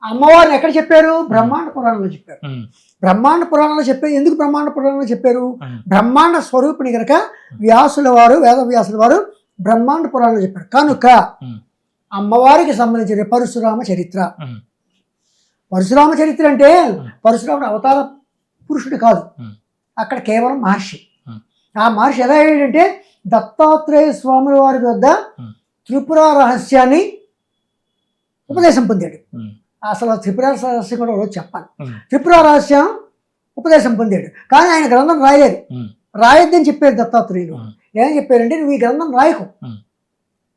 అమ్మవారిని ఎక్కడ చెప్పారు, బ్రహ్మాండ పురాణంలో చెప్పారు. బ్రహ్మాండ పురాణంలో చెప్పారు. ఎందుకు బ్రహ్మాండ పురాణంలో చెప్పారు, బ్రహ్మాండ స్వరూపిణి కనుక వ్యాసుల వారు, వేదవ్యాసుల వారు బ్రహ్మాండ పురాణంలో చెప్పారు. కనుక అమ్మవారికి సంబంధించిన పరశురామ చరిత్ర. పరశురామ చరిత్ర అంటే పరశురాముడు అవతార పురుషుడు కాదు, అక్కడ కేవలం మహర్షి. ఆ మహర్షి ఎలా అయ్యాడంటే దత్తాత్రేయ స్వాముల వారి వద్ద త్రిపుర రహస్యాన్ని ఉపదేశం పొందాడు. అసలు త్రిపుర రహస్యం కూడా రోజు చెప్పాలి. త్రిపుర రహస్యం ఉపదేశం పొందాడు, కానీ ఆయన గ్రంథం రాయొద్దని చెప్పారు దత్తాత్రేయులు. ఏం చెప్పారంటే నువ్వు ఈ గ్రంథం రాయకు,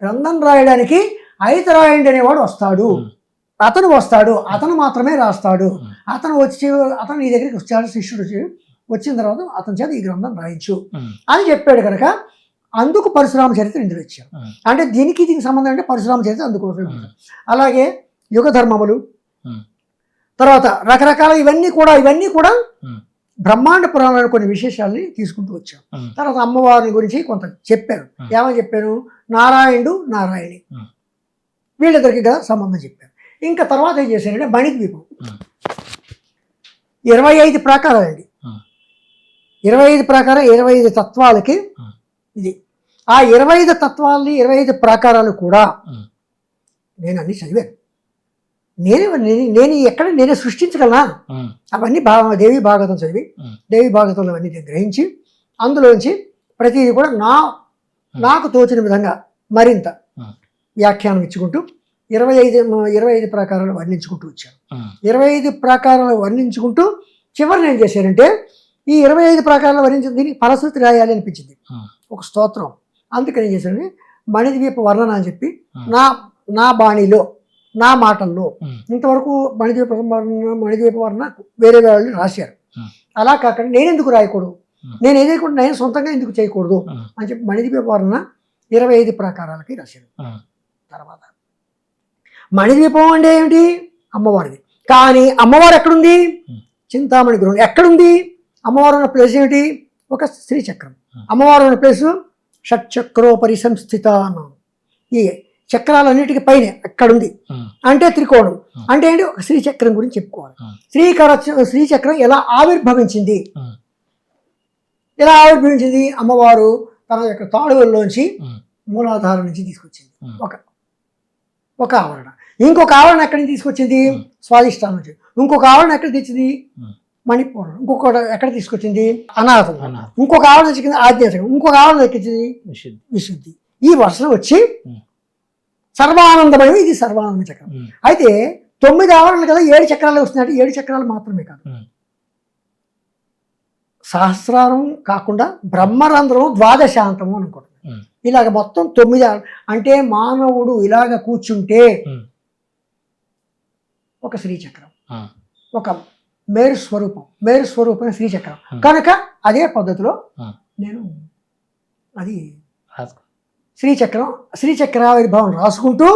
గ్రంథం రాయడానికి ఐతరాయండి అనేవాడు వస్తాడు, అతను మాత్రమే రాస్తాడు, అతను నీ దగ్గరికి వచ్చాడు, శిష్యుడు వచ్చిన తర్వాత అతని చేత ఈ గ్రంథం రాయించు అని చెప్పాడు. కనుక అందుకు పరశురామ చరిత్ర ఇందులో ఇచ్చారు. అంటే దీనికి సంబంధం అంటే పరశురామ చరిత్ర అందుకోసం. అలాగే యుగ ధర్మములు, తర్వాత రకరకాల ఇవన్నీ కూడా బ్రహ్మాండ పురాణాలు కొన్ని విశేషాలని తీసుకుంటూ వచ్చాం. తర్వాత అమ్మవారిని గురించి కొంత చెప్పాను. ఏమని చెప్పాను, నారాయణి వీళ్ళిద్దరికి కదా సంబంధం చెప్పాను. ఇంకా తర్వాత ఏం చేశానంటే మణిద్వీపం 25 ప్రాకారాలండి. 25 ప్రాకారం 25 తత్వాలకి ఇది. ఆ 25 తత్వాలని 25 ప్రాకారాలు కూడా నేను అన్ని చదివాను. నేనే సృష్టించగలనా? అవన్నీ దేవి భాగవతం చదివి, దేవి భాగవతంలో అవన్నీ గ్రహించి అందులోంచి ప్రతిదీ కూడా నాకు తోచిన విధంగా మరింత వ్యాఖ్యానం ఇచ్చుకుంటూ 25 ప్రాకారాలు వర్ణించుకుంటూ వచ్చాను. 25 ప్రాకారాలు వర్ణించుకుంటూ చివరిని ఏం చేశానంటే ఈ 25 ప్రాకారాలు వర్ణించిన దీనికి ఫలశ్రుతి రాయాలి అనిపించింది, ఒక స్తోత్రం. అందుకని ఏం చేశాను, మణిద్వీప వర్ణన అని చెప్పి నా బాణిలో, నా మాటల్లో ఇంతవరకు మణిద్వీప వర్ణన వేరే వాళ్ళు రాశారు. అలా కాకుండా నేనెందుకు రాయకూడదు, నేను సొంతంగా ఎందుకు చేయకూడదు అని చెప్పి మణిద్వీప వర్ణన 25 ప్రాకారాలకి రాశాను. తర్వాత మణిద్వీపం అంటే ఏమిటి, అమ్మవారిది. కానీ అమ్మవారు ఎక్కడుంది, చింతామణి గృహం. ఎక్కడుంది అమ్మవారు ఉన్న ప్లేస్ ఏమిటి, ఒక శ్రీచక్రం. అమ్మవారు ఉన్న ప్లేసు షట్చక్రోపరి సంస్థిత అన్నాను. ఈ చక్రాలన్నిటికీ పైన ఎక్కడుంది అంటే త్రికోణం. అంటే ఏంటి, ఒక శ్రీచక్రం గురించి చెప్పుకోవాలి. శ్రీచక్రం ఎలా ఆవిర్భవించింది, అమ్మవారు తన యొక్క తాడువుల్లోంచి మూలాధారం నుంచి తీసుకొచ్చింది ఒక ఆవరణ. ఇంకొక ఆవరణ ఎక్కడి నుంచి తీసుకొచ్చింది, స్వాదిష్టానం నుంచి. ఇంకొక ఆవరణ ఎక్కడ తెచ్చింది, మణిపూర్. ఇంకొక ఎక్కడ తీసుకొచ్చింది, అనాథం. ఇంకొక ఆవరణ తెచ్చింది ఆధ్యాత్మికం. ఇంకొక ఆవరణ ఎక్కించింది విశుద్ధి. ఈ వర్షం వచ్చి సర్వానందమయం, ఇది సర్వానంద చక్రం. అయితే 9 ఆవరణలు కదా, 7 చక్రాలు వస్తున్నాయి. 7 చక్రాలు మాత్రమే కాదు, సహస్రారం కాకుండా బ్రహ్మరంధ్రం, ద్వాదశాంతము అనుకుంటున్నాను. ఇలాగ మొత్తం 9 అంటే మానవుడు ఇలాగ కూర్చుంటే ఒక శ్రీచక్రం, ఒక మేరు స్వరూపం శ్రీచక్రం. కనుక అదే పద్ధతిలో నేను అది శ్రీచక్రావిర్భావం రాసుకుంటూ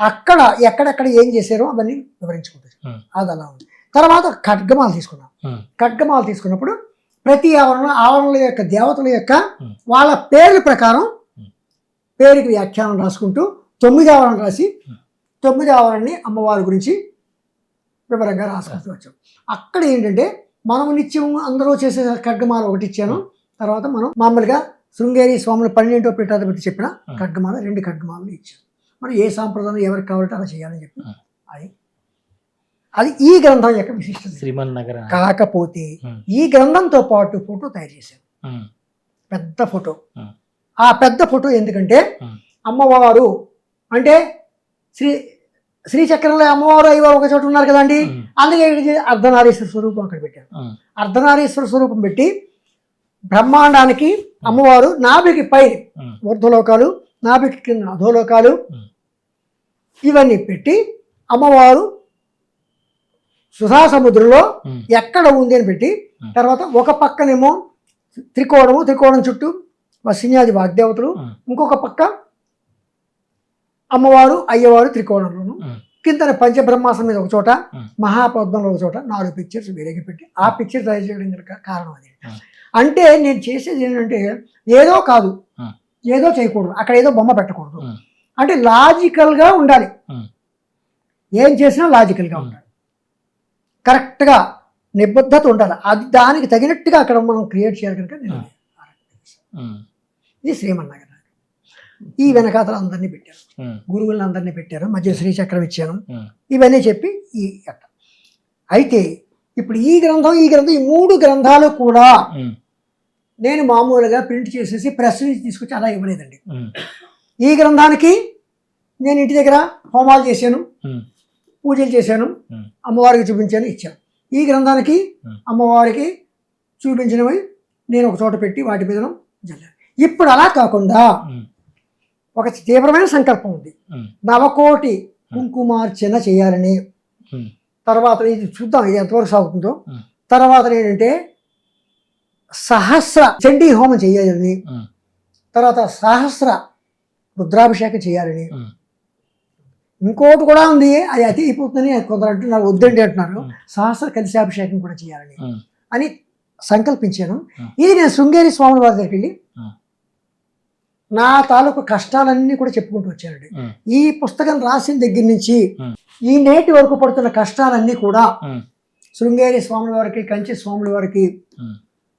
అక్కడ ఎక్కడెక్కడ ఏం చేశారో అవన్నీ వివరించుకుంటారు. అది అలా ఉంది. తర్వాత ఖడ్గమాలు తీసుకున్నప్పుడు ప్రతి ఆవరణల యొక్క దేవతల యొక్క వాళ్ళ పేర్ల ప్రకారం పేరుకి వ్యాఖ్యానం రాసుకుంటూ 9వ ఆవరణ రాసి 9వ ఆవరణని అమ్మవారి గురించి వివరంగా రాసుకుంటూ వచ్చాం. అక్కడ ఏంటంటే మనం నిత్యం అందరూ చేసే ఖడ్గమాల ఒకటి ఇచ్చాను. తర్వాత మనం మామూలుగా శృంగేరి స్వాములు 12వ పీఠాధిపతి చెప్పిన ఖడ్గమాల 2 ఖడ్గమాలను ఇచ్చాను. మనం ఏ సాంప్రదాయం ఎవరికి కావాలంటే అలా చేయాలని చెప్పి అది ఈ గ్రంథం యొక్క విశిష్టత. శ్రీమన్నగర కాకపోతే ఈ గ్రంథంతో పాటు ఫోటో తయారు చేశాను, పెద్ద ఫోటో. ఆ పెద్ద ఫోటో ఎందుకంటే అమ్మవారు అంటే శ్రీచక్రంలో అమ్మవారు అయ్యవారు ఒక చోట ఉన్నారు కదండి, అందుకే అర్ధనారీశ్వర స్వరూపం అక్కడ పెట్టారు. అర్ధనారీశ్వర స్వరూపం పెట్టి బ్రహ్మాండానికి అమ్మవారు నాభికి పై ఊర్ధ్వలోకాలు, నాభికి కింద అధోలోకాలు ఇవన్నీ పెట్టి అమ్మవారు సుధా సముద్రంలో ఎక్కడ ఉంది అని పెట్టి, తర్వాత ఒక పక్కనేమో త్రికోణం చుట్టూ వసిన్యాది వాగ్దేవతలు, ఇంకొక పక్క అమ్మవారు అయ్యవారు త్రికోణంలోను, కింద పంచబ్రహ్మాసం మీద ఒక చోట, మహాపద్మంలో ఒక చోట 4 పిక్చర్స్ వేరేగా పెట్టి ఆ పిక్చర్ తయారు చేయడానికి కారణం అది. అంటే నేను చేసేది ఏంటంటే ఏదో కాదు, ఏదో చేయకూడదు, అక్కడ ఏదో బొమ్మ పెట్టకూడదు, అంటే లాజికల్గా ఉండాలి. ఏం చేసినా లాజికల్గా ఉండాలి, కరెక్ట్గా నిబద్ధత ఉండాలి. అది దానికి తగినట్టుగా అక్కడ మనం క్రియేట్ చేయాలి కనుక నేను ఇది శ్రీమన్నగర. ఈ వెనకాతలు అందరినీ పెట్టారు, గురువులను అందరినీ పెట్టారు, మధ్య శ్రీచక్రం ఇచ్చాను, ఇవన్నీ చెప్పి ఈ అయితే ఇప్పుడు ఈ గ్రంథం ఈ 3 గ్రంథాలు కూడా నేను మామూలుగా ప్రింట్ చేసేసి ప్రెస్ నుంచి తీసుకొచ్చి అలా ఇవ్వలేదండి. ఈ గ్రంథానికి నేను ఇంటి దగ్గర హోమాలు చేశాను, పూజలు చేశాను, అమ్మవారికి చూపించాను, ఇచ్చాను. ఈ గ్రంథానికి అమ్మవారికి చూపించినవి నేను ఒక చోట పెట్టి వాటి మీద జల్లాను. ఇప్పుడు అలా కాకుండా ఒక తీవ్రమైన సంకల్పం ఉంది, 9 కోటి కుంకుమార్చన చేయాలని. తర్వాత ఇది చూద్దాం ఇది ఎంతవరకు సాగుతుందో. తర్వాత ఏంటంటే సహస్ర చండీ హోమం చేయాలని, తర్వాత సహస్ర రుద్రాభిషేకం చేయాలని, ఇంకోటి కూడా ఉంది, అది అతి అయిపోతుందని కొందరు అంటున్నారు, వద్దండి అంటున్నారు, సహస్ర కలిశాభిషేకం కూడా చేయాలని అని సంకల్పించాను. ఇది నేను శృంగేరి స్వాముల వారి దగ్గరికి వెళ్ళి నా తాలూకు కష్టాలన్నీ కూడా చెప్పుకుంటూ వచ్చానండి. ఈ పుస్తకం రాసిన దగ్గర నుంచి ఈ నేటి వరకు పడుతున్న కష్టాలన్నీ కూడా శృంగేరి స్వాముల వారికి, కంచి స్వాముల వారికి,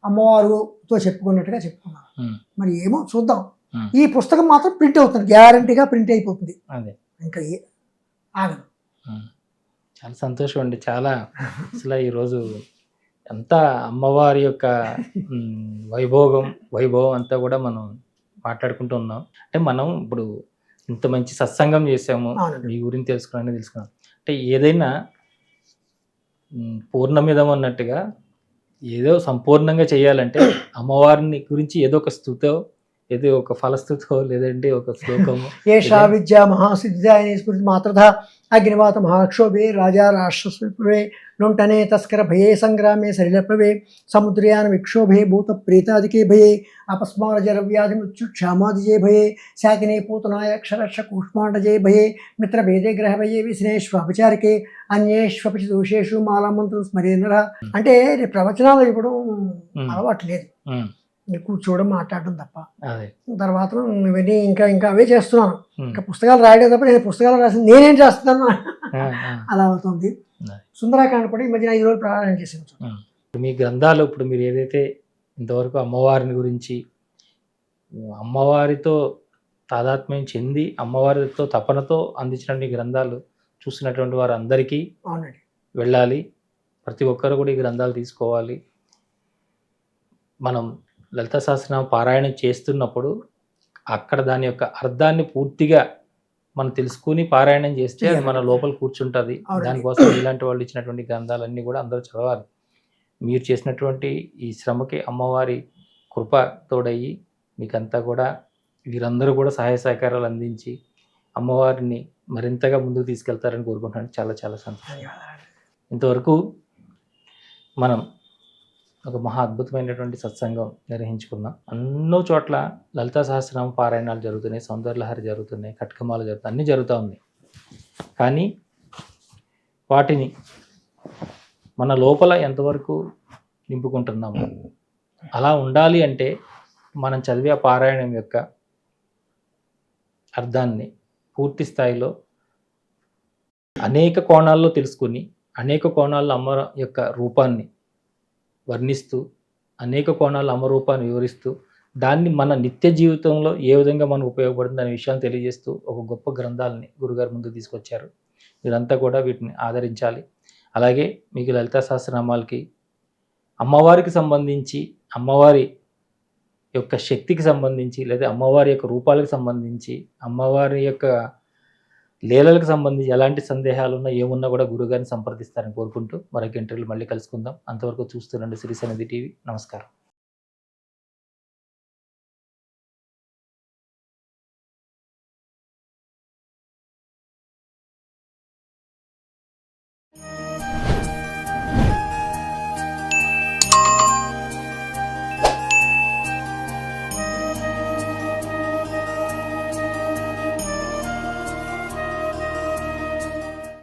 అమ్మవారుతో చెప్పుకున్నట్టుగా చెప్పుకున్నాను. మరి ఏమో చూద్దాం. ఈ పుస్తకం మాత్రం ప్రింట్ అవుతుంది, గ్యారంటీగా ప్రింట్ అయిపోతుంది, ఇంకా ఆగదు. చాలా సంతోషం అండి. చాలా అసలు ఈరోజు అంతా అమ్మవారి యొక్క వైభవం అంతా కూడా మనం మాట్లాడుకుంటూ ఉన్నాం. అంటే మనం ఇప్పుడు ఇంత మంచి సత్సంగం చేసాము, మీ గురించి తెలుసుకున్నాం. అంటే ఏదైనా పూర్ణమిదం అన్నట్టుగా ఏదో సంపూర్ణంగా చేయాలంటే అమ్మవారిని గురించి ఏదో ఒక స్థుతో, ఏదో ఒక ఫలస్థుతో, లేదంటే ఒక శ్లోకము. ఏషా విద్యా మహాసిద్ధి స్మృతి మాత్రధ అగ్నివాత మహాక్షోభే రాజా రాష్ట్రస్వే లుంటనే తస్కర భయే సంగ్రామే సలిలప్రవే సముద్రయాన విక్షోభే భూత ప్రేతాదికే భయే అపస్మార జరవ్యాధి మృత్యు క్షామాదిజే భయే శాకినే పూతనాయ క్షరక్ష కూష్మాండజే భయే మిత్రభేదే గ్రహ భయే విశ్నేష్వపచారికే అన్యేష్వపచి దోషేషు మాలామంత్రం స్మరేంద్ర. అంటే ప్రవచనాలు ఇవ్వడం అలవాటు లేదు, కూర్చోవడం మాట్లాడడం తప్ప. తర్వాత ఇవన్నీ ఇంకా అవే చేస్తున్నాను. ఇంకా పుస్తకాలు రాయడం తప్ప నేను పుస్తకాలు రాసి నేనేం చేస్తున్నాను అలా అవుతుంది. సుందరాకాండ కూడా ఈ మధ్యన 5 రోజులు ప్రారంభం చేసాను. మీ గ్రంథాలు ఇప్పుడు మీరు ఏదైతే ఇంతవరకు అమ్మవారిని గురించి, అమ్మవారితో తాదాత్మ్యం చెంది అమ్మవారితో తపనతో అందించిన ఈ గ్రంథాలు చూస్తున్నటువంటి వారు అందరికీ వెళ్ళాలి. ప్రతి ఒక్కరు కూడా ఈ గ్రంథాలు తీసుకోవాలి. మనం లలితా సహస్రనామ పారాయణం చేస్తున్నప్పుడు అక్కడ దాని యొక్క అర్థాన్ని పూర్తిగా మనం తెలుసుకుని పారాయణం చేస్తే అది మన లోపల కూర్చుంటుంది. దానికోసం ఇలాంటి వాళ్ళు ఇచ్చినటువంటి గ్రంథాలన్నీ కూడా అందరూ చదవాలి. మీరు చేసినటువంటి ఈ శ్రమకి అమ్మవారి కృప తోడయ్యి మీకంతా కూడా వీరందరూ కూడా సహాయ సహకారాలు అందించి అమ్మవారిని మరింతగా ముందుకు తీసుకెళ్తారని కోరుకుంటున్నాను. చాలా చాలా సంతోషం. ఇంతవరకు మనం ఒక మహా అద్భుతమైనటువంటి సత్సంగం నిర్వహించుకున్నాం. ఎన్నో చోట్ల లలితా సహస్రనామ పారాయణాలు జరుగుతున్నాయి, సౌందర్యలహరి జరుగుతున్నాయి, కట్కమాలు జరుగుతాయి, అన్నీ జరుగుతూ ఉన్నాయి. కానీ వాటిని మన లోపల ఎంతవరకు నింపుకుంటున్నాము, అలా ఉండాలి అంటే మనం చదివే పారాయణం యొక్క అర్థాన్ని పూర్తి స్థాయిలో అనేక కోణాల్లో తెలుసుకుని, అనేక కోణాల్లో అమ్మ యొక్క రూపాన్ని వర్ణిస్తూ, అనేక కోణాల్లో అమ్మ రూపాన్ని వివరిస్తూ, దాన్ని మన నిత్య జీవితంలో ఏ విధంగా మనకు ఉపయోగపడుతుంది అనే విషయాన్ని తెలియజేస్తూ ఒక గొప్ప గ్రంథాలని గురుగారు ముందుకు తీసుకొచ్చారు. మీరంతా కూడా వీటిని ఆదరించాలి. అలాగే మీకు లలితా సహస్రనామాలకి అమ్మవారికి సంబంధించి, అమ్మవారి యొక్క శక్తికి సంబంధించి, లేదా అమ్మవారి యొక్క రూపాలకు సంబంధించి, అమ్మవారి యొక్క లీలలకు సంబంధించి ఎలాంటి సందేహాలున్నా ఏమున్నా కూడా గురుగారిని సంప్రదిస్తారని కోరుకుంటూ మరొక ఇంటర్వ్యూలో మళ్ళీ కలుసుకుందాం. అంతవరకు చూస్తుండండి శ్రీ సన్నిధి టీవీ. నమస్కారం.